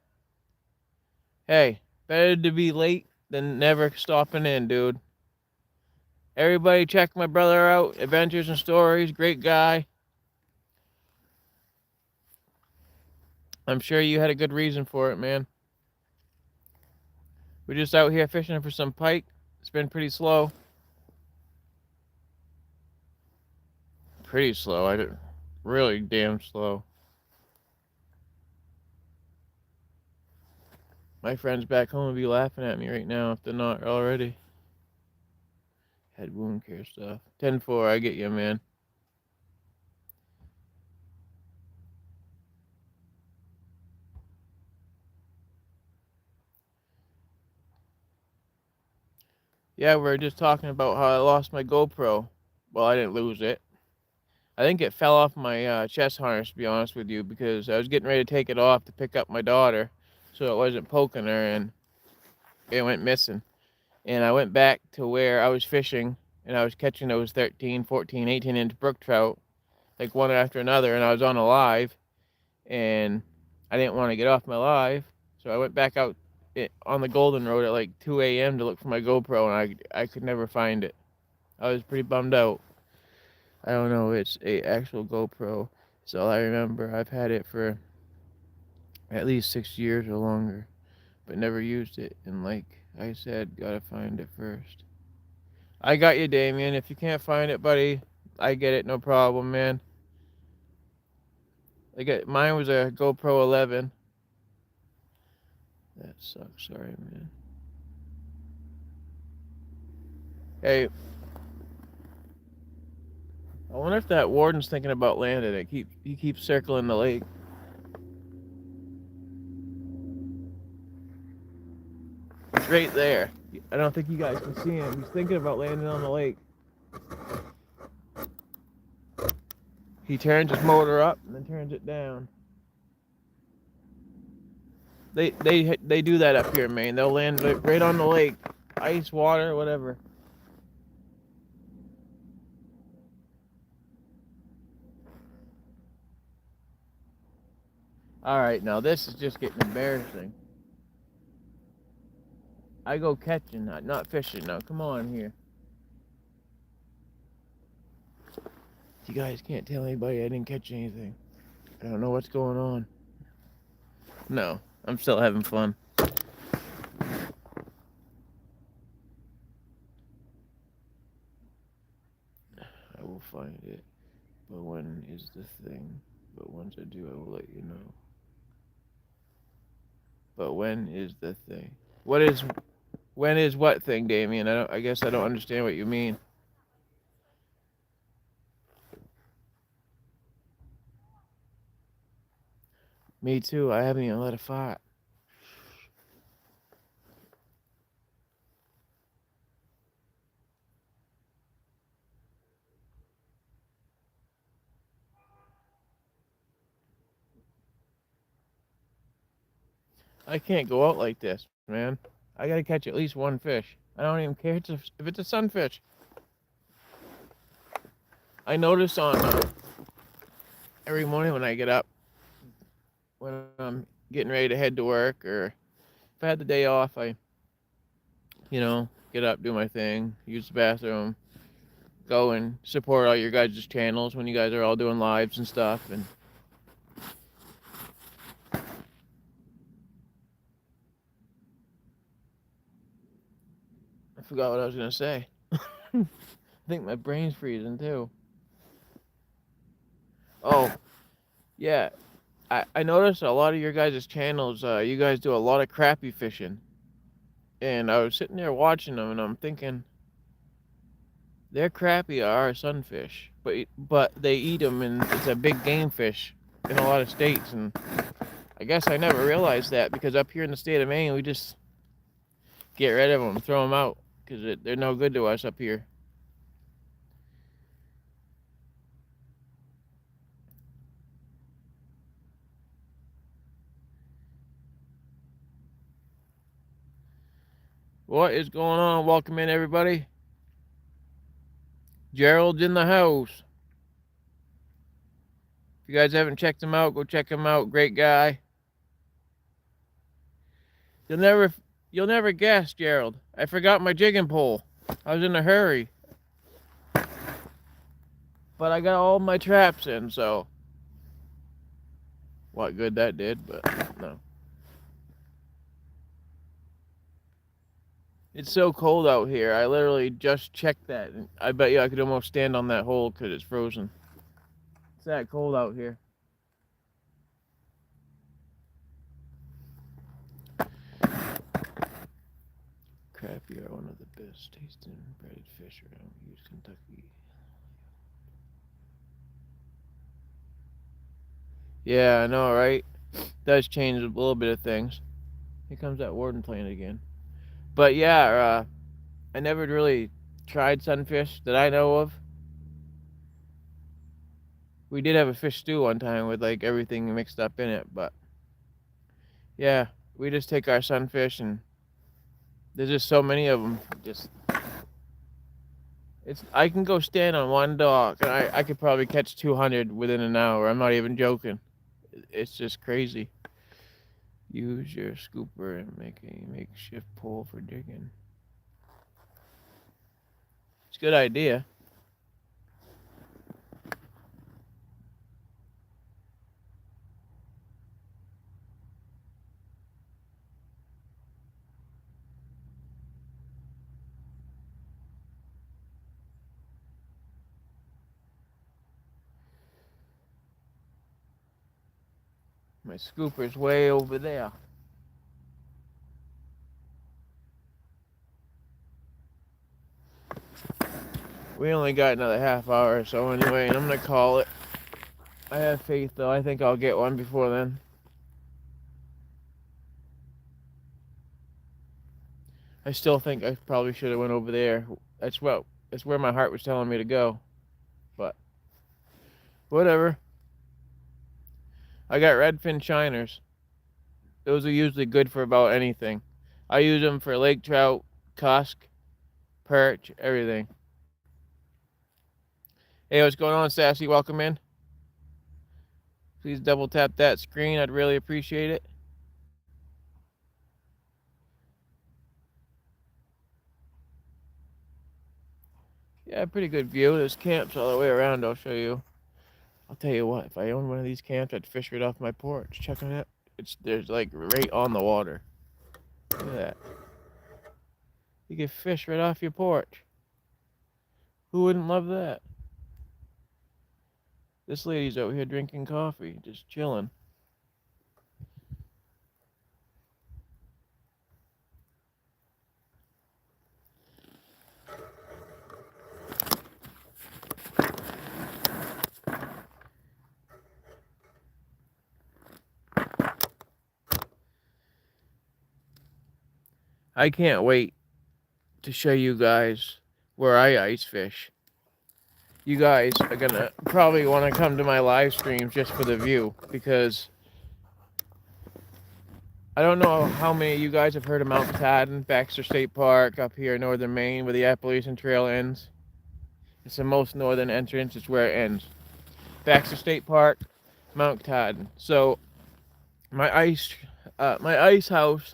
Hey, better to be late than never stopping in, dude. Everybody check my brother out. Adventures and stories. Great guy. I'm sure you had a good reason for it, man. We're just out here fishing for some pike. It's been pretty slow. Pretty slow. Really damn slow. My friends back home will be laughing at me right now if they're not already. Head wound care stuff. 10-4, I get you, man. Yeah, we were just talking about how I lost my GoPro. Well, I didn't lose it. I think it fell off my chest harness, to be honest with you, because I was getting ready to take it off to pick up my daughter, so it wasn't poking her, and it went missing. And I went back to where I was fishing, and I was catching those 13, 14, 18-inch brook trout, like one after another, and I was on a live, and I didn't want to get off my live, so I went back out on the Golden Road at like 2 a.m. to look for my GoPro, and I could never find it. I was pretty bummed out. I don't know, it's a actual GoPro, so I remember I've had it for at least 6 years or longer, but never used it, and like I said, gotta find it first. I got you, Damien. If you can't find it, buddy, I get it, no problem, man. Mine was a GoPro 11. That sucks, sorry, man. Hey, I wonder if that warden's thinking about landing it. He keeps circling the lake. It's right there. I don't think you guys can see him. He's thinking about landing on the lake. He turns his motor up and then turns it down. They do that up here in Maine. They'll land right on the lake. Ice, water, whatever. Alright, now this is just getting embarrassing. I go catching, not fishing now. Come on here. You guys can't tell anybody I didn't catch anything. I don't know what's going on. No, I'm still having fun. I will find it. But when is the thing? But once I do, I will let you know. But when is the thing? When is what thing, Damien? I guess I don't understand what you mean. Me too. I haven't even let a fart. I can't go out like this, man. I gotta catch at least one fish. I don't even care if it's a sunfish. I notice on every morning when I get up, when I'm getting ready to head to work, or if I had the day off, I, get up, do my thing, use the bathroom, go and support all your guys' channels when you guys are all doing lives and stuff, and I forgot what I was gonna say. I think my brain's freezing too. Oh, yeah. I noticed a lot of your guys' channels, you guys do a lot of crappie fishing. And I was sitting there watching them, and I'm thinking, their crappie are sunfish, but they eat them, and it's a big game fish in a lot of states. And I guess I never realized that, because up here in the state of Maine, we just get rid of them, throw them out, because they're no good to us up here. What is going on? Welcome in, everybody. Gerald's in the house. If you guys haven't checked him out, go check him out. Great guy. You'll never guess, Gerald. I forgot my jigging pole. I was in a hurry. But I got all my traps in, so what good that did, but no. It's so cold out here. I literally just checked that, and I bet you I could almost stand on that hole because it's frozen. It's that cold out here. Crappie are one of the best tasting breaded fish around. Use Kentucky. Yeah, I know, right? Does change a little bit of things. Here comes that warden plane again. But yeah, I never really tried sunfish that I know of. We did have a fish stew one time with like everything mixed up in it, but yeah, we just take our sunfish, and there's just so many of them. I can go stand on one dock, and I could probably catch 200 within an hour. I'm not even joking. It's just crazy. Use your scooper and make a makeshift pole for digging. It's a good idea. My scooper's way over there. We only got another half hour or so anyway, and I'm gonna call it. I have faith, though. I think I'll get one before then. I still think I probably should have went over there. That's where my heart was telling me to go. But whatever. I got redfin shiners. Those are usually good for about anything. I use them for lake trout, cusk, perch, everything. Hey, what's going on, Sassy? Welcome in. Please double tap that screen. I'd really appreciate it. Yeah, pretty good view. There's camps all the way around. I'll show you. I'll tell you what. If I owned one of these camps, I'd fish right off my porch. Check on it. There's like right on the water. Look at that. You can fish right off your porch. Who wouldn't love that? This lady's out here drinking coffee, just chilling. I can't wait to show you guys where I ice fish. You guys are gonna probably want to come to my live streams just for the view, because I don't know how many of you guys have heard of Mount Katahdin, Baxter State Park up here in northern Maine where the Appalachian Trail ends. It's the most northern entrance. It's where it ends. Baxter State Park, Mount Katahdin. So my ice house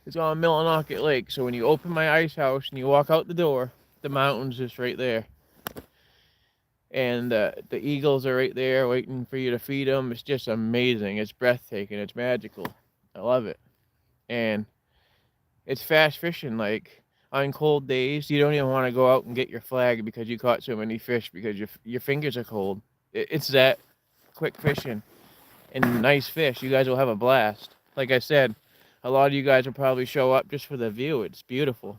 is on Millinocket Lake. So when you open my ice house and you walk out the door, the mountain's just right there. And the eagles are right there waiting for you to feed them. It's just amazing. It's breathtaking. It's magical. I love it. And it's fast fishing. Like on cold days, you don't even want to go out and get your flag because you caught so many fish because your fingers are cold. It's that quick fishing. and nice fish. You guys will have a blast. Like I said, a lot of you guys will probably show up just for the view. It's beautiful.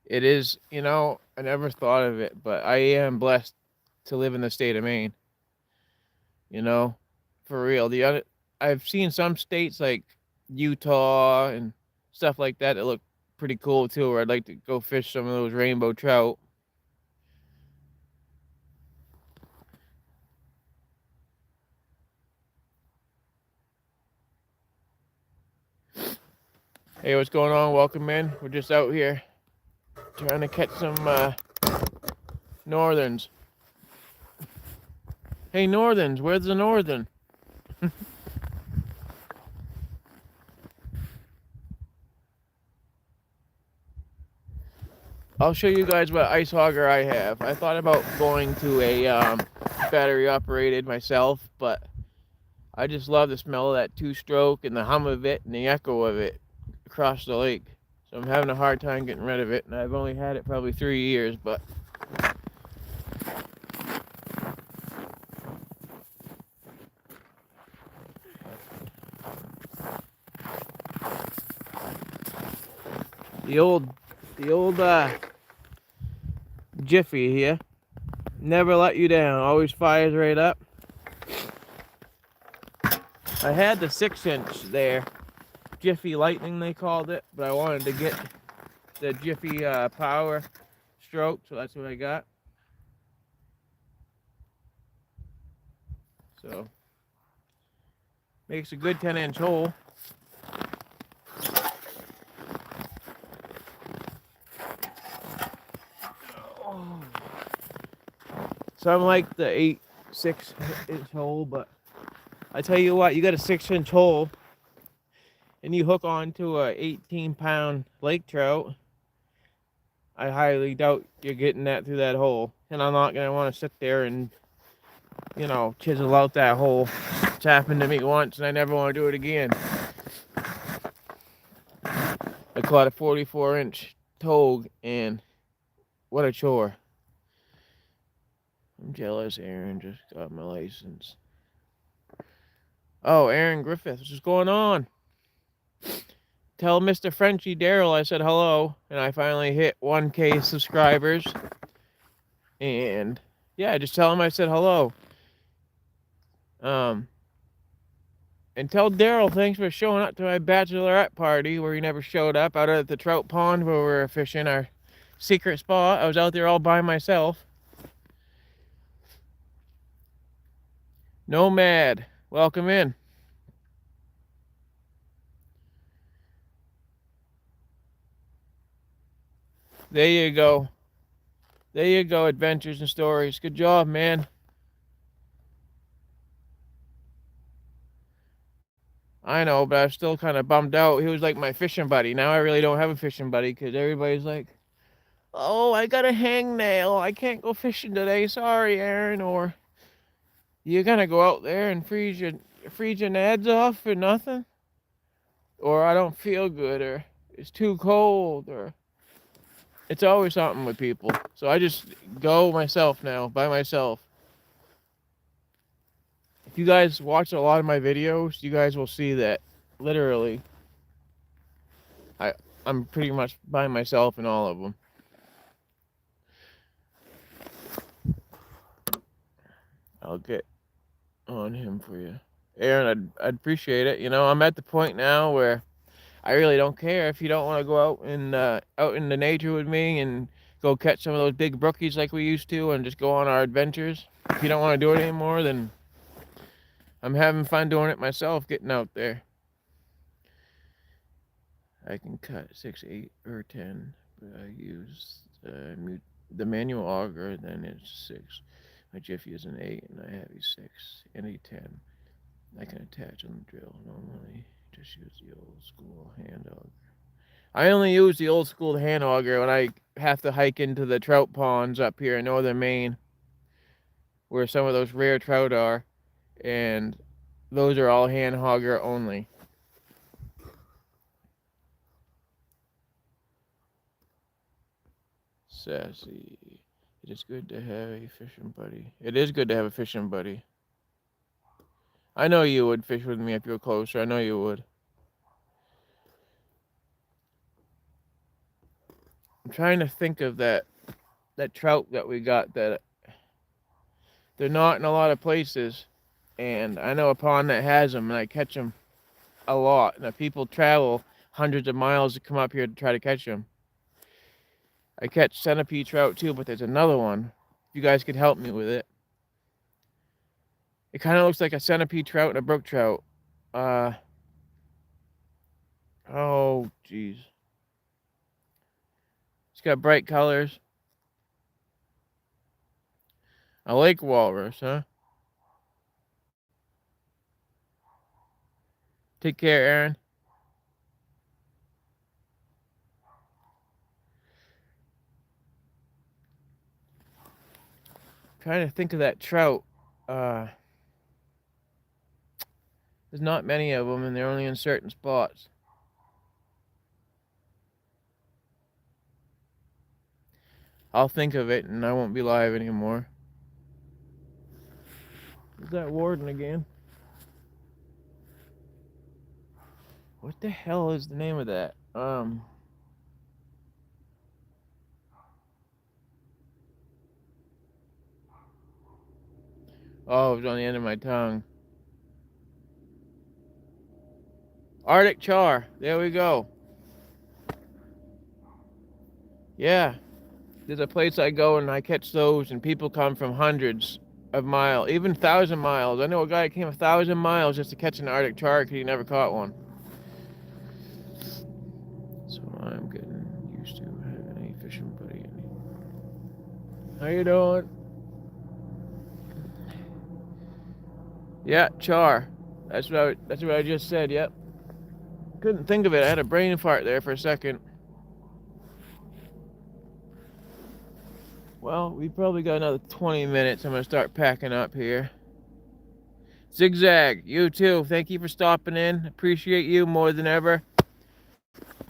It is, you know, I never thought of it, but I am blessed to live in the state of Maine. You know, for real. I've seen some states like Utah and stuff like that that look pretty cool too, where I'd like to go fish some of those rainbow trout. Hey, what's going on? Welcome in. We're just out here trying to catch some northerns. Hey, northerns, where's the northern? I'll show you guys what ice hogger I have. I thought about going to a battery operated myself, but I just love the smell of that two-stroke and the hum of it and the echo of it across the lake. So I'm having a hard time getting rid of it, and I've only had it probably 3 years, but the old Jiffy here never let you down, always fires right up. I had the 6-inch there, Jiffy Lightning they called it, but I wanted to get the Jiffy Power Stroke, so that's what I got. So makes a good 10-inch hole. Some like the 6-inch hole, but I tell you what, you got a 6-inch hole and you hook onto a 18-pound lake trout, I highly doubt you're getting that through that hole. And I'm not gonna want to sit there and, you know, chisel out that hole. It's happened to me once and I never want to do it again. I caught a 44-inch togue and what a chore. I'm jealous Aaron just got my license. Oh, Aaron Griffith, what's going on? Tell Mr. Frenchie Daryl I said hello, and I finally hit 1K subscribers. And yeah, just tell him I said hello. And tell Daryl thanks for showing up to my bachelorette party where he never showed up out at the trout pond where we were fishing our secret spot. I was out there all by myself. Nomad, welcome in. There you go. There you go, adventures and stories. Good job, man. I know, but I'm still kind of bummed out. He was like my fishing buddy. Now I really don't have a fishing buddy because everybody's like, oh, I got a hangnail. I can't go fishing today. Sorry, Aaron. Or you're going to go out there and freeze your nads off for nothing? Or I don't feel good, or it's too cold, or it's always something with people. So I just go myself now, by myself. If you guys watch a lot of my videos, you guys will see that literally I'm pretty much by myself in all of them. I'll get on him for you. Aaron, I'd appreciate it. You know, I'm at the point now where I really don't care if you don't want to go out in the nature with me and go catch some of those big brookies like we used to and just go on our adventures. If you don't want to do it anymore, then I'm having fun doing it myself, getting out there. I can cut 6, 8, or 10, but I use the manual auger, then it's 6. My Jiffy is an 8, and I have a 6 and a 10. I can attach on the drill. Normally, just use the old school hand auger. I only use the old school hand auger when I have to hike into the trout ponds up here in northern Maine, where some of those rare trout are, and those are all hand auger only. Sassy. It is good to have a fishing buddy. It is good to have a fishing buddy. I know you would fish with me if you were closer. I know you would. I'm trying to think of that trout that we got that they're not in a lot of places, and I know a pond that has them, and I catch them a lot. And people travel hundreds of miles to come up here to try to catch them. I catch centipede trout too, but there's another one. If you guys could help me with it. It kind of looks like a centipede trout and a brook trout. Oh, jeez. It's got bright colors. A lake walrus, huh? Take care, Aaron. Trying to think of that trout. There's not many of them, and they're only in certain spots. I'll think of it, and I won't be live anymore. Is that Warden again? What the hell is the name of that? Oh, it was on the end of my tongue. Arctic char. There we go. Yeah. There's a place I go and I catch those, and people come from hundreds of miles, even 1,000 miles. I know a guy that came 1,000 miles just to catch an Arctic char because he never caught one. So I'm getting used to having a fishing buddy. How you doing? Yeah, char. That's what I just said. Yep. Couldn't think of it. I had a brain fart there for a second. Well, we probably got another 20 minutes. I'm gonna start packing up here. Zigzag, you too. Thank you for stopping in. Appreciate you more than ever.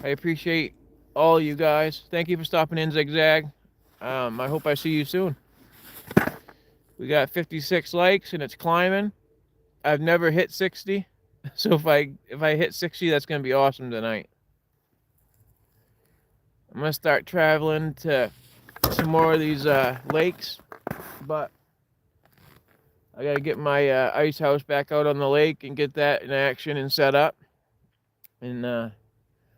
I appreciate all you guys. Thank you for stopping in, Zigzag. I hope I see you soon. We got 56 likes and it's climbing. I've never hit 60, so if I hit 60, that's gonna be awesome tonight. I'm gonna start traveling to some more of these lakes, but I gotta get my ice house back out on the lake and get that in action and set up. And I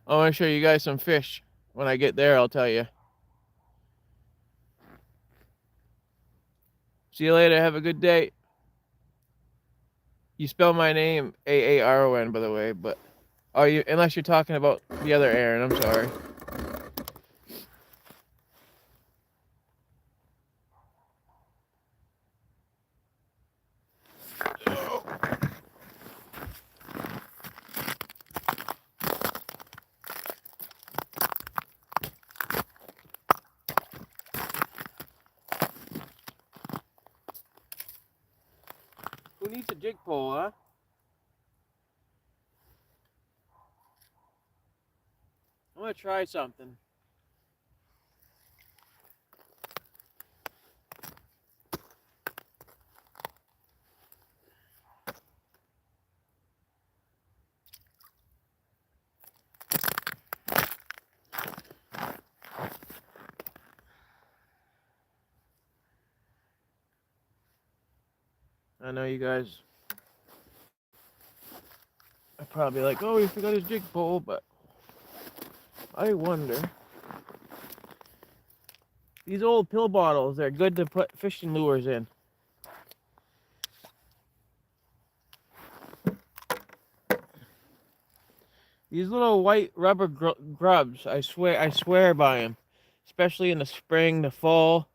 want to show you guys some fish. When I get there, I'll tell you. See you later. Have a good day. You spell my name Aaron, by the way, but unless you're talking about the other Aaron, I'm sorry. Who needs a jig pole, huh? I'm gonna try something. I know you guys are probably like, oh, he forgot his jig pole, but I wonder. These old pill bottles, they're good to put fishing lures in. These little white rubber grubs, I swear by them. Especially in the spring, the fall.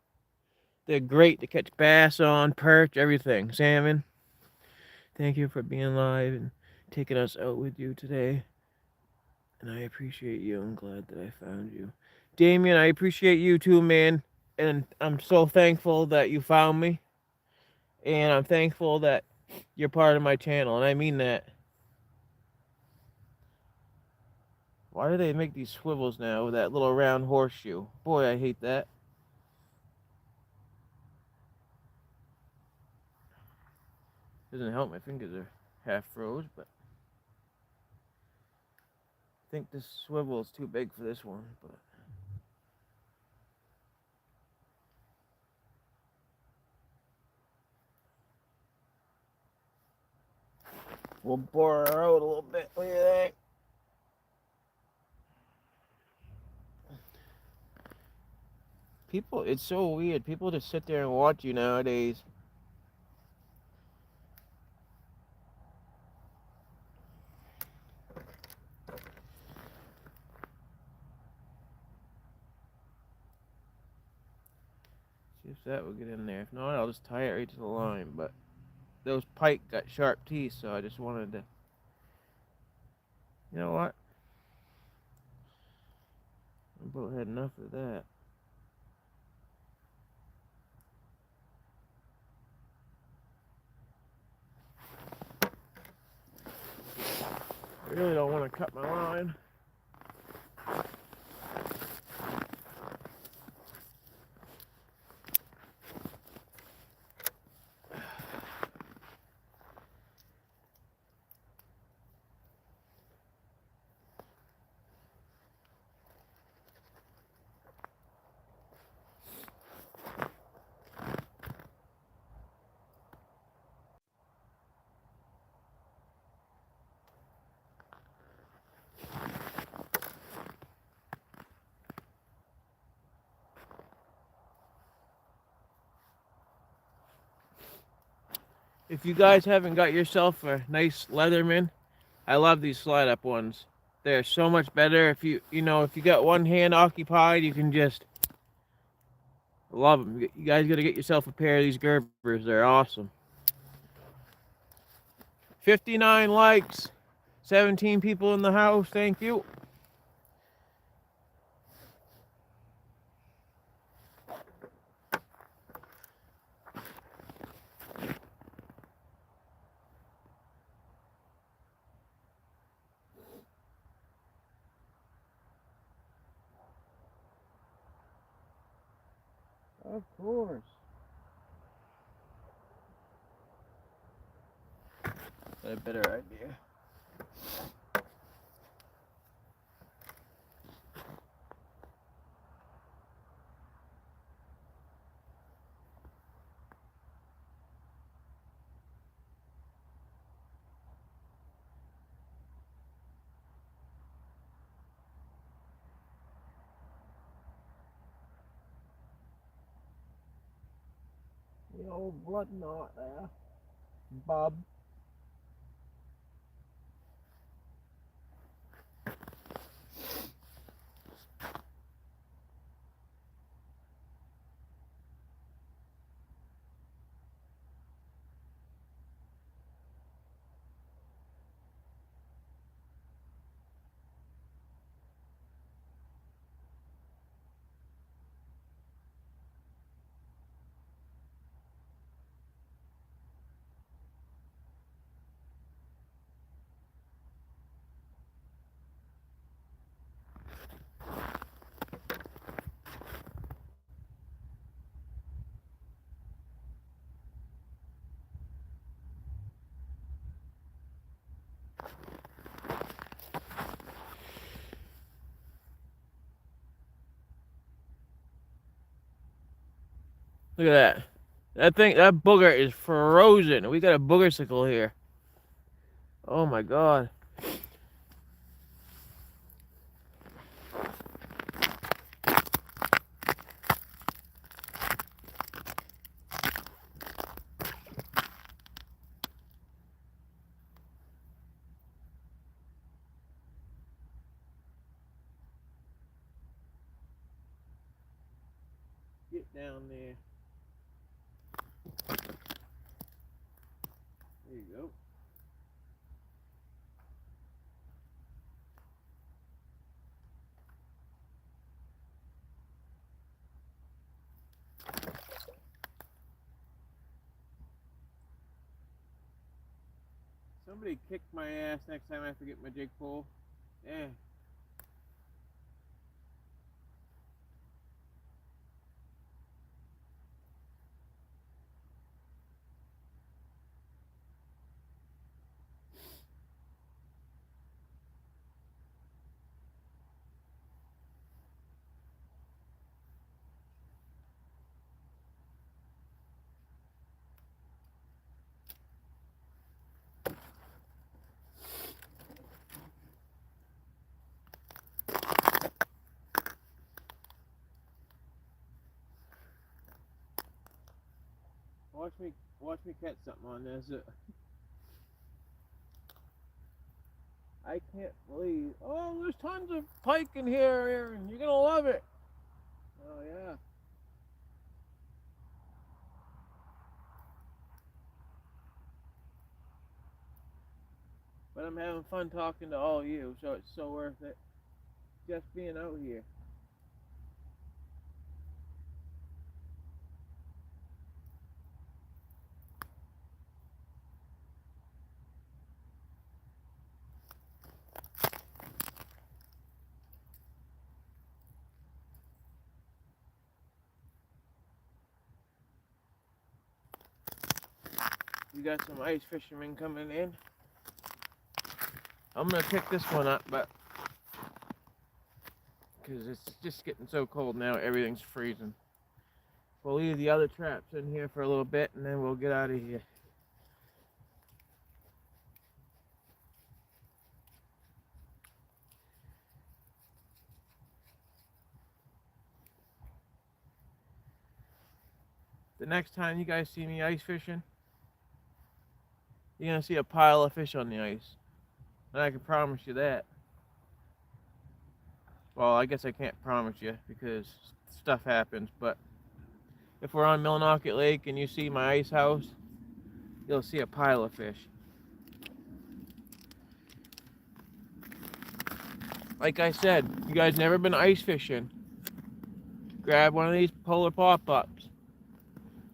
They're great to catch bass on, perch, everything. Salmon. Thank you for being live and taking us out with you today. And I appreciate you. I'm glad that I found you. Damien, I appreciate you too, man. And I'm so thankful that you found me. And I'm thankful that you're part of my channel. And I mean that. Why do they make these swivels now with that little round horseshoe? Boy, I hate that. Doesn't help, my fingers are half froze, but I think this swivel is too big for this one, but we'll bore her out a little bit. Look at that. People, it's so weird. People just sit there and watch you nowadays. See if that will get in there. If not, I'll just tie it right to the line. But those pike got sharp teeth, so I just wanted to. You know what? I about had enough of that. I really don't want to cut my line. If you guys haven't got yourself a nice Leatherman, I love these slide up ones. They're so much better. If you if you got one hand occupied, you can just love them. You guys got to get yourself a pair of these Gerbers. They're awesome. 59 likes, 17 people in the house. Thank you. Of course. Got a better idea. The old blood knot there. Bob. Look at that. That booger is frozen. We got a booger sickle here. Oh my god. Get down there. There you go. Somebody kick my ass next time I forget my jig pole. Yeah. Watch me catch something on this. I can't believe. Oh, there's tons of pike in here, Aaron. You're gonna love it. Oh yeah. But I'm having fun talking to all of you, so it's so worth it just being out here. We got some ice fishermen coming in. I'm gonna pick this one up, but because it's just getting so cold now, everything's freezing. We'll leave the other traps in here for a little bit, and then we'll get out of here. The next time you guys see me ice fishing, you're gonna see a pile of fish on the ice. And I can promise you that. Well, I guess I can't promise you because stuff happens, but if we're on Millinocket Lake and you see my ice house, you'll see a pile of fish. Like I said, you guys never been ice fishing, grab one of these polar pop-ups.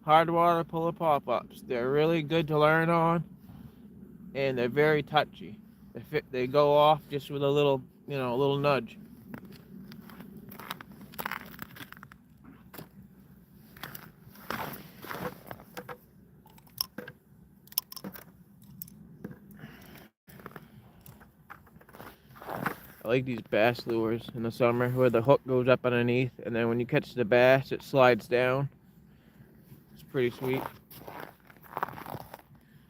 Hard water polar pop-ups. They're really good to learn on, and they're very touchy. They go off just with a little, a little nudge. I like these bass lures in the summer where the hook goes up underneath, and then when you catch the bass, it slides down. It's pretty sweet.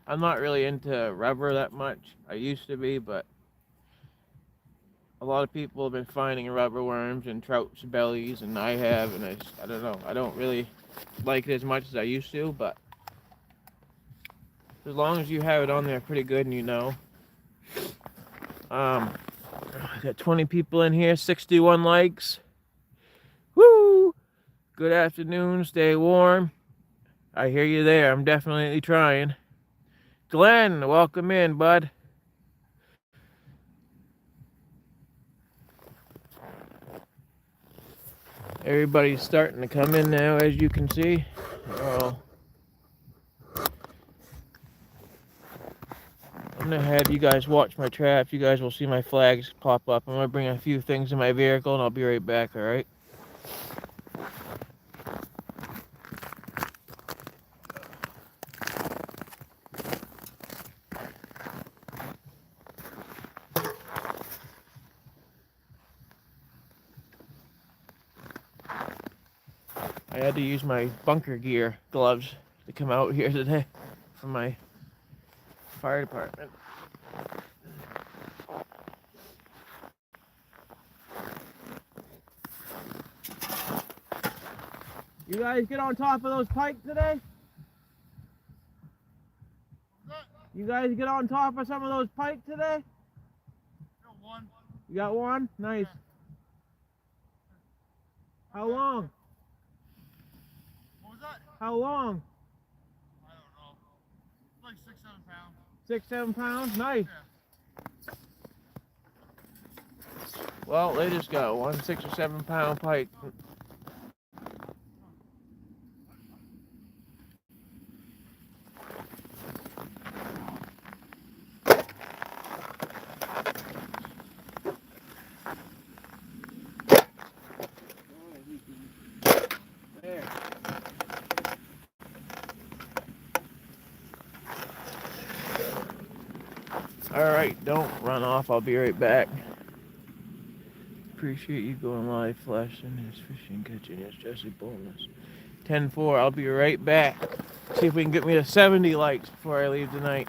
I'm not really into rubber that much. I used to be, but a lot of people have been finding rubber worms and trout's bellies, and I have, and I don't know. I don't really like it as much as I used to, but as long as you have it on there pretty good and you know. I got 20 people in here, 61 likes. Woo! Good afternoon, stay warm. I hear you there, I'm definitely trying. Glenn, welcome in, bud. Everybody's starting to come in now, as you can see. Oh. I'm gonna have you guys watch my trap. You guys will see my flags pop up. I'm gonna bring a few things in my vehicle and I'll be right back, alright? I had to use my bunker gear gloves to come out here today from my fire department. You guys get on top of those pike today? You guys get on top of some of those pike today? Got one. You got one? Nice. Yeah. How long? What was that? How long? I don't know. Like 6-7 pounds. 6-7 pounds? Nice. Yeah. Well, they just got one 6 or 7 pound pike. There. Alright, don't run off. I'll be right back. Appreciate you going live, flashing his fishing, catching his Jesse bonus. 10-4, I'll be right back. See if we can get me to 70 likes before I leave tonight.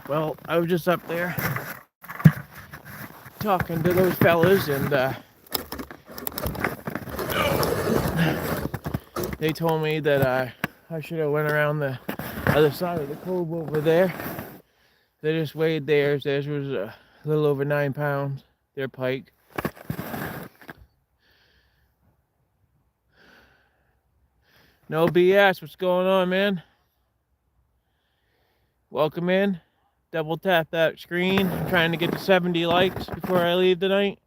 Well, I was just up there talking to those fellas, and they told me that I should have went around the other side of the cove over there. They just weighed theirs. Theirs was a little over 9 pounds. Their pike. No BS. What's going on, man? Welcome in. Double tap that screen. I'm trying to get to 70 likes before I leave tonight.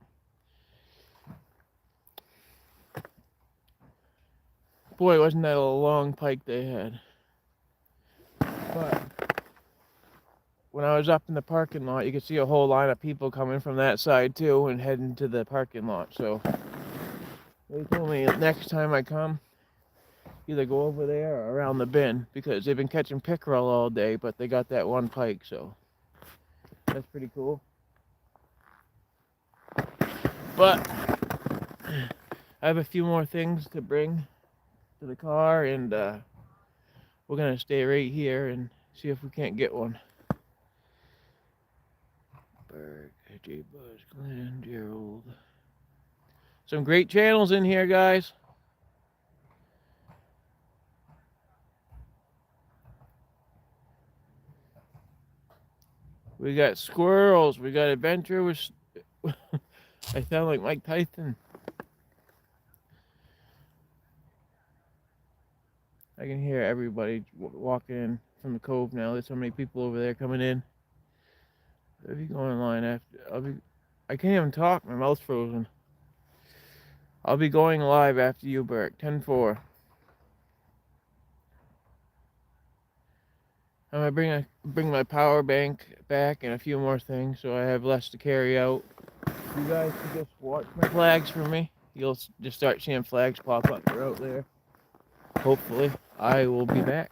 Boy, wasn't that a long pike they had. But when I was up in the parking lot, you could see a whole line of people coming from that side too and heading to the parking lot. So they told me next time I come, either go over there or around the bend, because they've been catching pickerel all day, but they got that one pike, so that's pretty cool. But I have a few more things to bring to the car, and we're gonna stay right here and see if we can't get one. Berg, J. Buzz, Glenn, Gerald. Some great channels in here, guys. We got squirrels. We got adventure with. I sound like Mike Tyson. I can hear everybody walking in from the cove now. There's so many people over there coming in. I'll be going online after. I can't even talk. My mouth's frozen. I'll be going live after you, Burke. 10-4. I'm gonna bring my power bank back and a few more things, so I have less to carry out. You guys can just watch my flags for me. You'll just start seeing flags pop up out there. Hopefully, I will be back.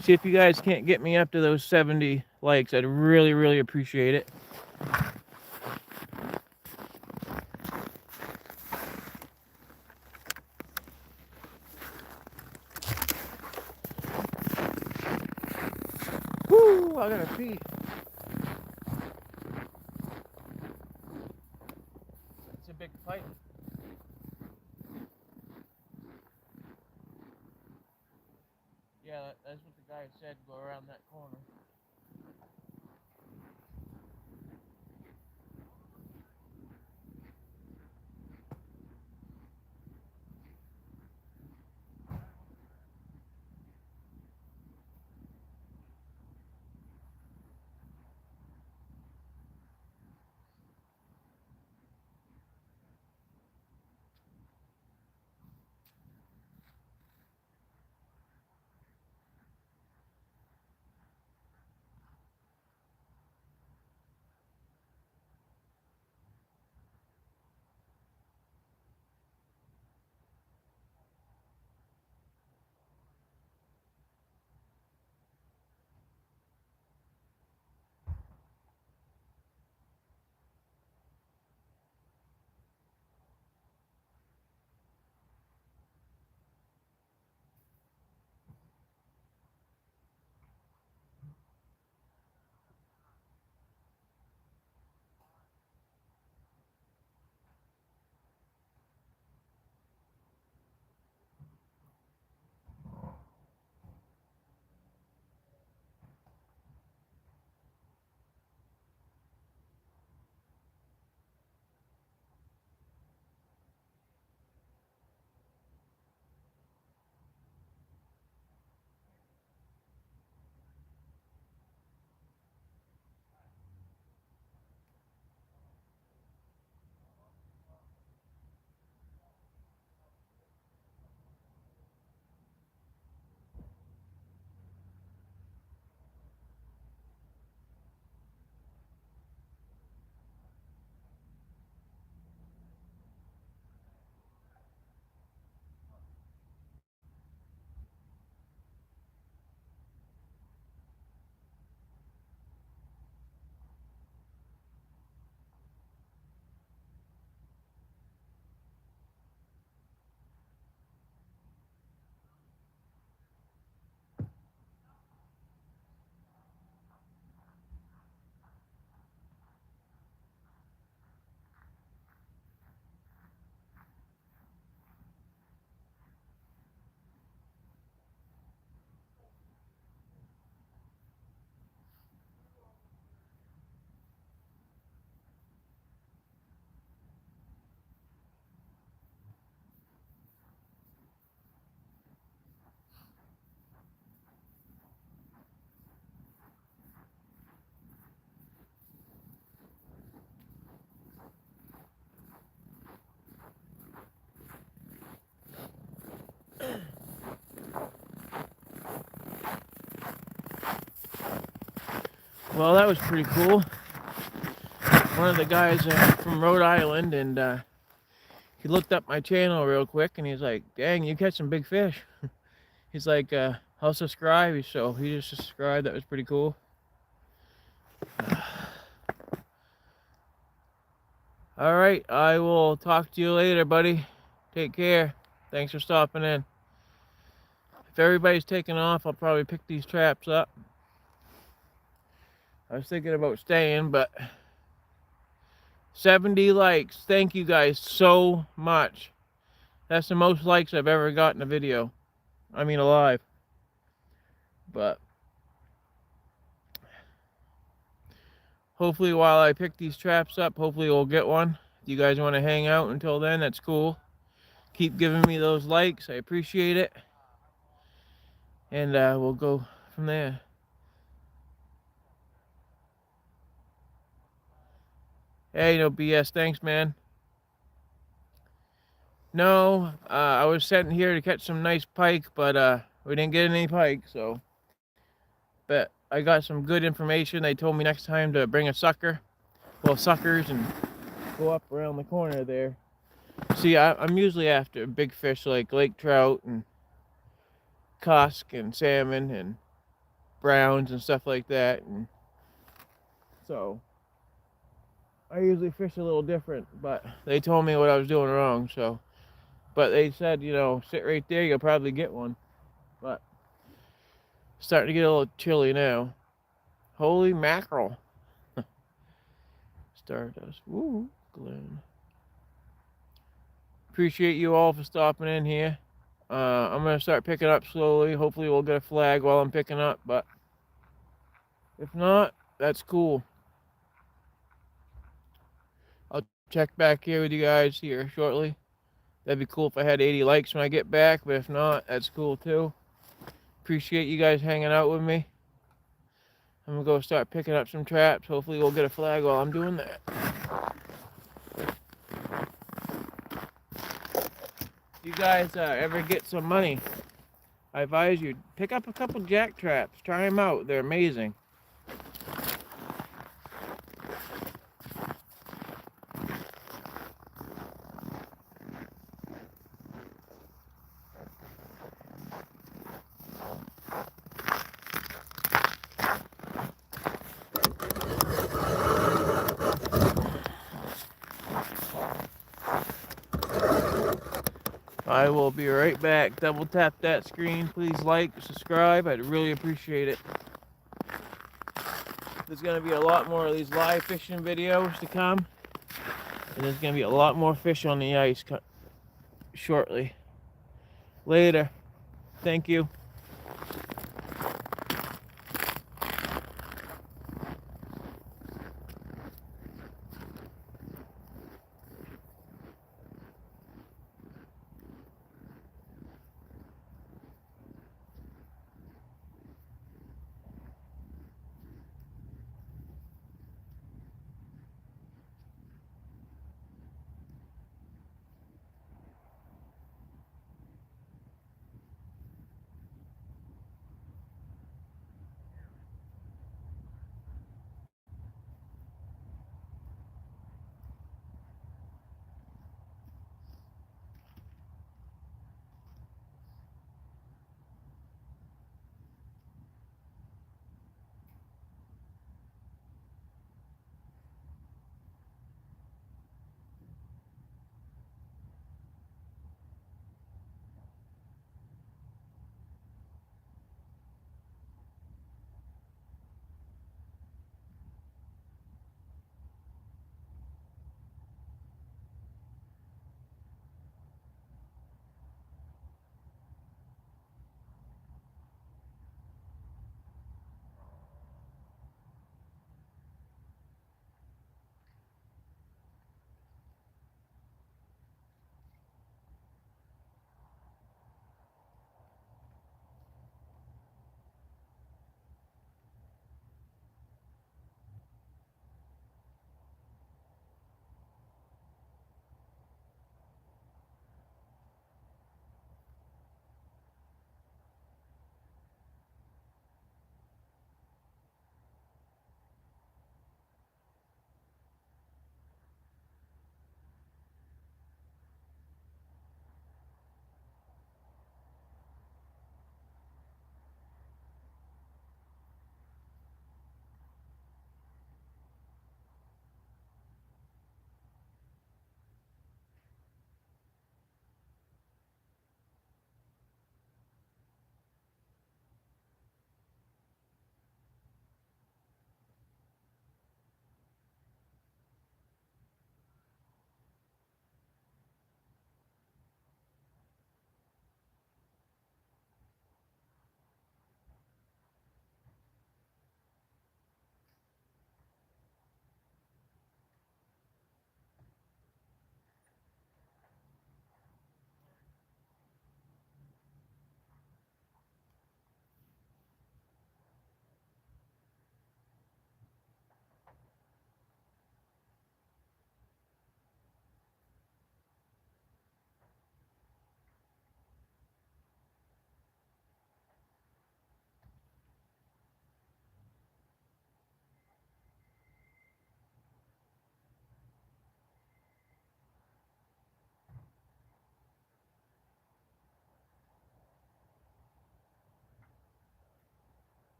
See if you guys can't get me up to those 70 likes. I'd really, really appreciate it. Woo! I gotta pee. It's a big fight. Yeah, that's what the guy said. Go around that corner. Well, that was pretty cool. One of the guys from Rhode Island, and he looked up my channel real quick, and he's like, "Dang, you catch some big fish." He's like, "I'll subscribe." So he just subscribed. That was pretty cool. All right, I will talk to you later, buddy. Take care. Thanks for stopping in. If everybody's taking off, I'll probably pick these traps up. I was thinking about staying, but 70 likes. Thank you guys so much. That's the most likes I've ever got in a video. I mean, alive. But hopefully while I pick these traps up, hopefully we'll get one. If you guys want to hang out until then, that's cool. Keep giving me those likes. I appreciate it. And we'll go from there. Hey, no BS. Thanks, man. No, I was sent here to catch some nice pike, but we didn't get any pike, so. But I got some good information. They told me next time to bring a sucker. Well, suckers, and go up around the corner there. See, I'm usually after big fish like lake trout and cusk and salmon and browns and stuff like that. And so I usually fish a little different, but they told me what I was doing wrong. So, but they said, you know, sit right there, you'll probably get one. But it's starting to get a little chilly now. Holy mackerel. Stardust. Woo, Glenn. Appreciate you all for stopping in here. I'm going to start picking up slowly. Hopefully we'll get a flag while I'm picking up, but if not, that's cool. I'll check back here with you guys here shortly. That'd be cool if I had 80 likes when I get back, but if not, that's cool too. Appreciate you guys hanging out with me. I'm going to go start picking up some traps. Hopefully we'll get a flag while I'm doing that. If you guys ever get some money, I advise you, pick up a couple jack traps. Try them out. They're amazing. I will be right back. Double tap that screen. Please like, subscribe. I'd really appreciate it. There's going to be a lot more of these live fishing videos to come. And there's going to be a lot more fish on the ice shortly. Later. Thank you.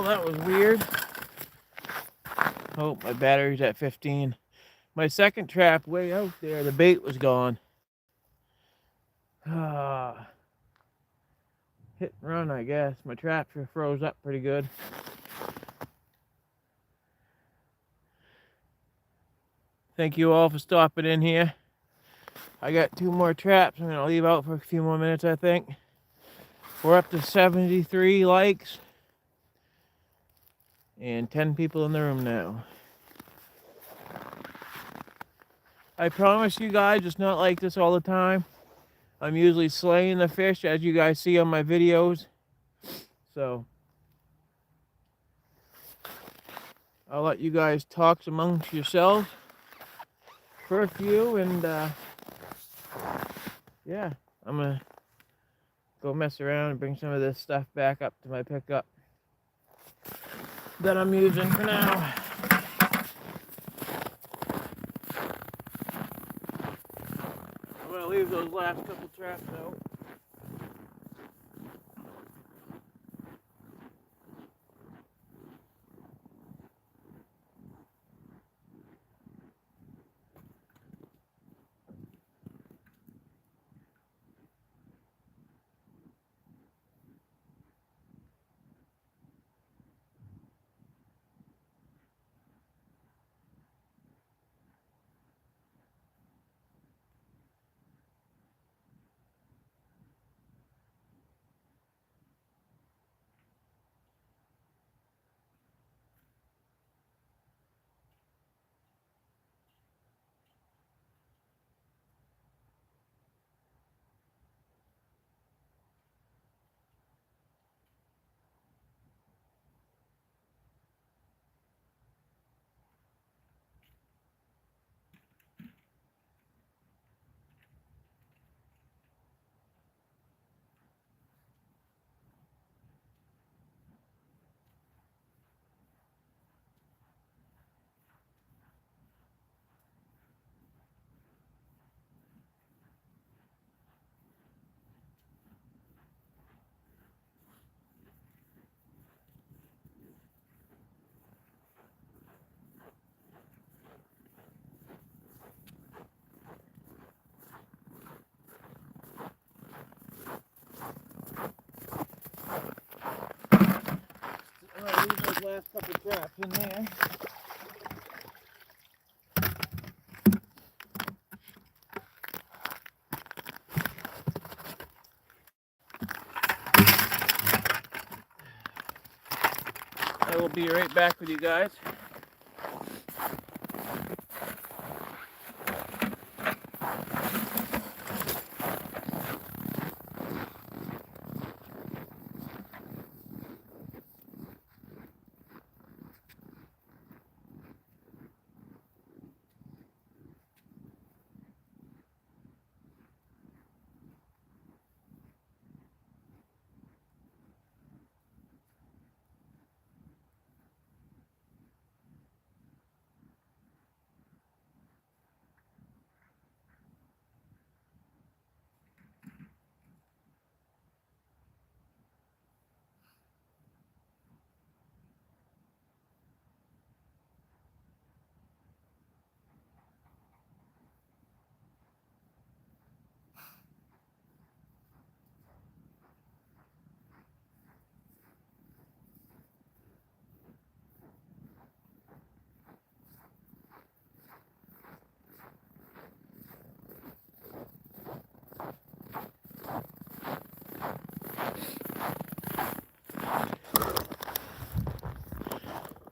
that was weird. Oh, my battery's at 15. My second trap way out there, the bait was gone. Hit and run, I guess. My trap froze up pretty good. Thank you all for stopping in here. I got 2 more traps I'm going to leave out for a few more minutes, I think. We're up to 73 likes and 10 people in the room now. I promise you guys it's not like this all the time. I'm usually slaying the fish, as you guys see on my videos. So I'll let you guys talk amongst yourselves for a few, and yeah, I'm gonna go mess around and bring some of this stuff back up to my pickup that I'm using for now. I'm gonna leave those last couple traps out. I'm gonna leave those last couple traps in there. I will be right back with you guys.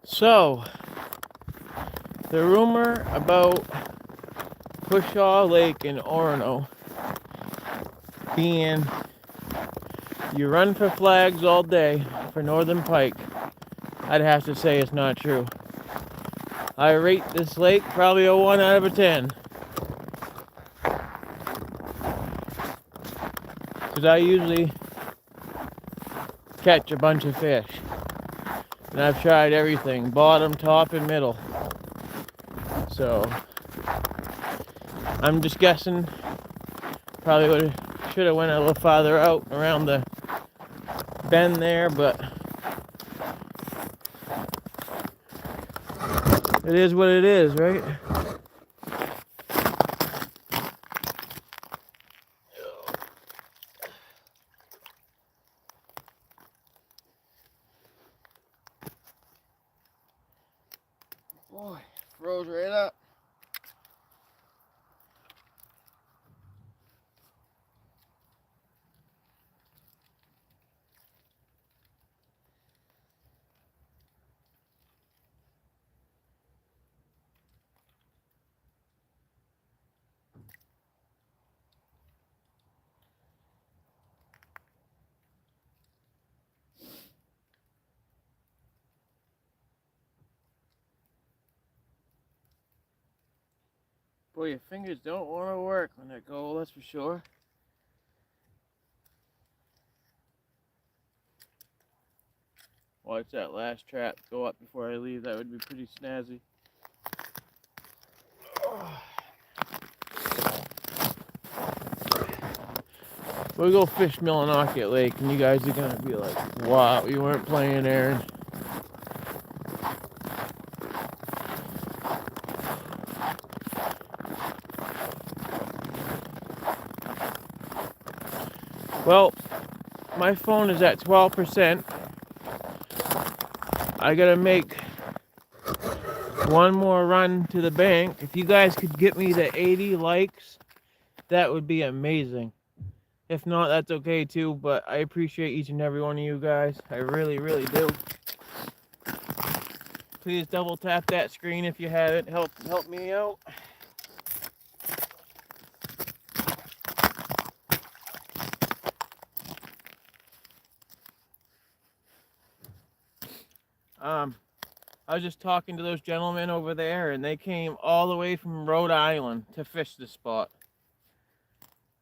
So, the rumor about Pushaw Lake in Orono being you run for flags all day for northern pike, I'd have to say it's not true. I rate this lake probably a 1 out of a 10. Because I usually catch a bunch of fish. And I've tried everything, bottom, top, and middle. So, I'm just guessing, probably should have went a little farther out around the bend there, but It is what it is, right? Boy, froze right up. Boy, your fingers don't want to work when they're cold, that's for sure. Watch that last trap go up before I leave. That would be pretty snazzy. We'll go fish Millinocket Lake, and you guys are gonna be like, wow, you weren't playing, Aaron. Well, my phone is at 12%. I gotta make one more run to the bank. If you guys could get me to 80 likes, that would be amazing. If not, that's okay too, but I appreciate each and every one of you guys. I really, really do. Please double tap that screen if you haven't. Help me out. I was just talking to those gentlemen over there, and they came all the way from Rhode Island to fish the spot.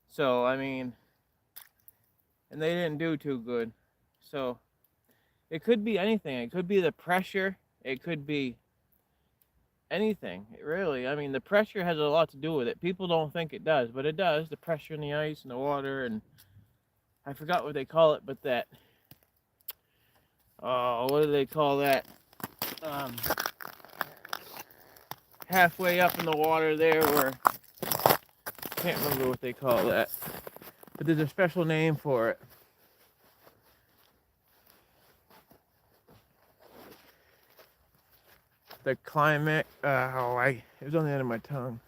So, I mean, and they didn't do too good. So, it could be anything. It could be the pressure. It could be anything, really. I mean, the pressure has a lot to do with it. People don't think it does, but it does. The pressure in the ice and the water, and I forgot what they call it, but that, oh, what do they call that? Halfway up in the water there where, I can't remember what they call that, but there's a special name for it. The climate, it was on the end of my tongue.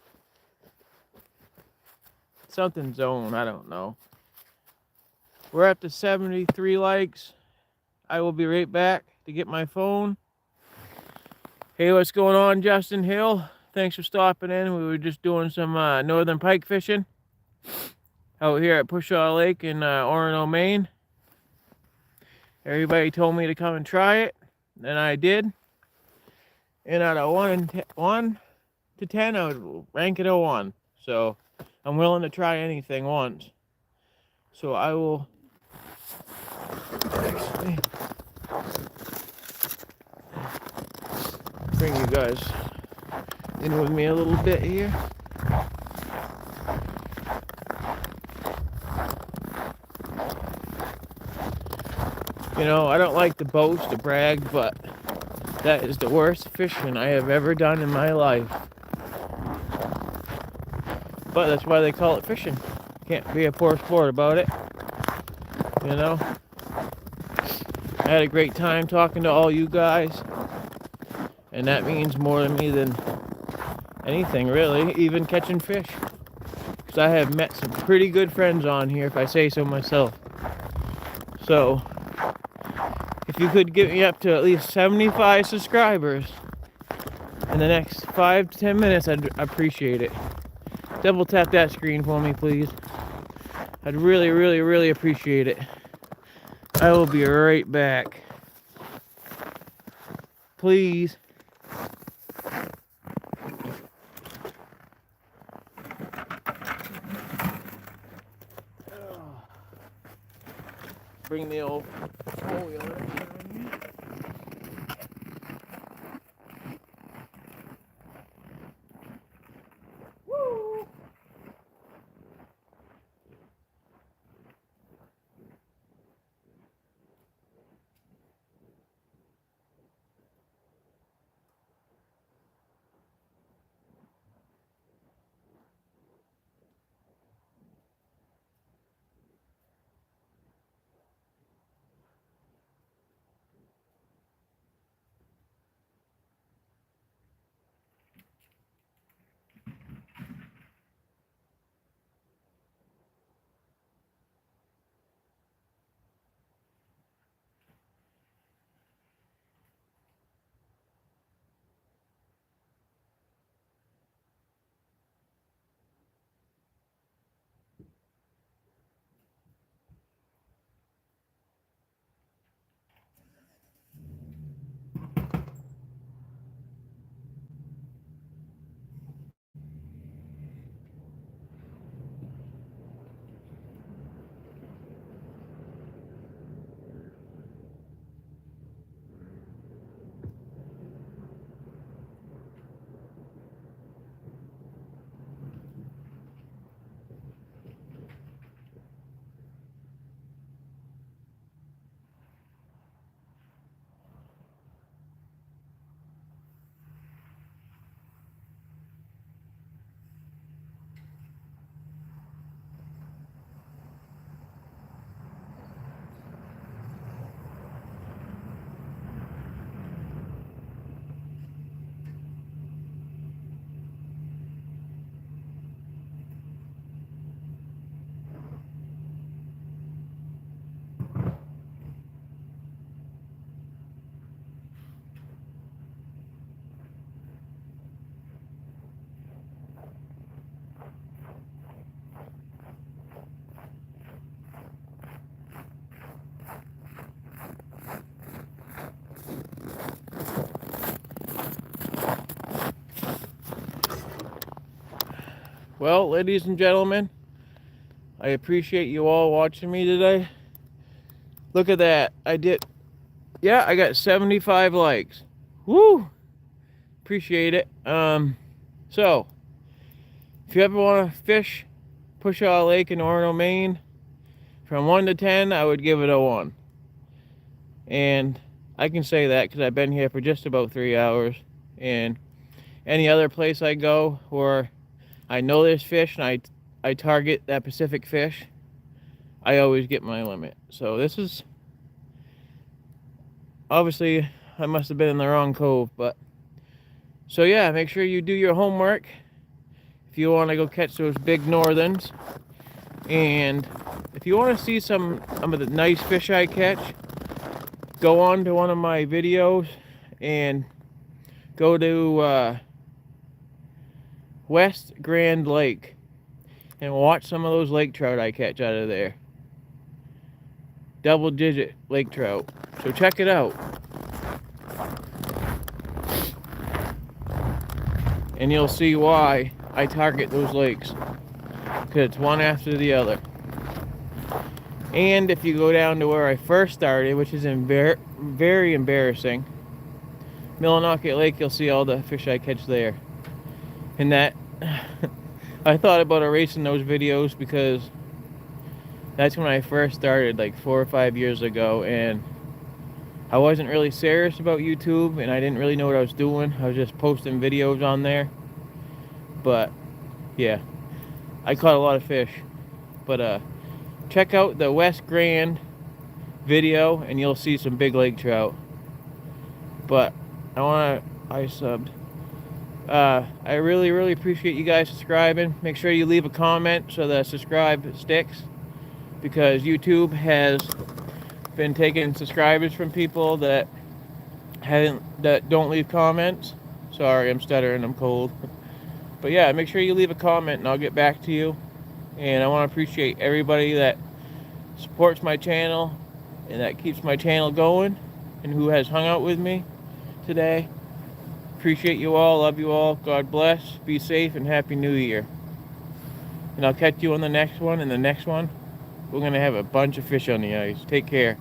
Something zone, I don't know. We're up to 73 likes. I will be right back to get my phone. Hey, what's going on, Justin Hill? Thanks for stopping in. We were just doing some northern pike fishing out here at Pushaw Lake in Orono, Maine. Everybody told me to come and try it, and I did. And out of 1 to 10, I would rank it a 1. So I'm willing to try anything once. So I will actually bring you guys in with me a little bit here. You know, I don't like to boast or brag, but that is the worst fishing I have ever done in my life. But that's why they call it fishing. Can't be a poor sport about it. You know? I had a great time talking to all you guys. And that means more to me than anything, really. Even catching fish. Because I have met some pretty good friends on here, if I say so myself. So, if you could get me up to at least 75 subscribers in the next 5 to 10 minutes, I'd appreciate it. Double tap that screen for me, please. I'd really, really, really appreciate it. I will be right back. Please. Bring the old folio down here. Woo! Well, ladies and gentlemen, I appreciate you all watching me today. Look at that. I got 75 likes. Woo! Appreciate it. So, if you ever want to fish Pushaw Lake in Orono, Maine, from 1 to 10, I would give it a 1. And I can say that because I've been here for just about 3 hours. And any other place I go where I know there's fish and I target that Pacific fish, I always get my limit. So this is, obviously, I must have been in the wrong cove, but, so yeah, make sure you do your homework if you want to go catch those big northerns. And if you want to see some of the nice fish I catch, go on to one of my videos and go to West Grand Lake and watch some of those lake trout I catch out of there. Double-digit lake trout. So check it out. And you'll see why I target those lakes. Because it's one after the other. And if you go down to where I first started, which is very embarrassing, Millinocket Lake, you'll see all the fish I catch there. And that, I thought about erasing those videos because that's when I first started, like 4 or 5 years ago, and I wasn't really serious about YouTube, and I didn't really know what I was doing. I was just posting videos on there. But yeah, I caught a lot of fish. But check out the West Grand video and you'll see some big lake trout. But I subbed. I really appreciate you guys subscribing. Make sure you leave a comment so the subscribe sticks, because YouTube has been taking subscribers from people that don't leave comments. Sorry, I'm stuttering, I'm cold. But yeah, make sure you leave a comment and I'll get back to you. And I want to appreciate everybody that supports my channel and that keeps my channel going and who has hung out with me today. Appreciate you all, love you all, God bless, be safe, and Happy New Year. And I'll catch you on the next one, and the next one, we're going to have a bunch of fish on the ice. Take care.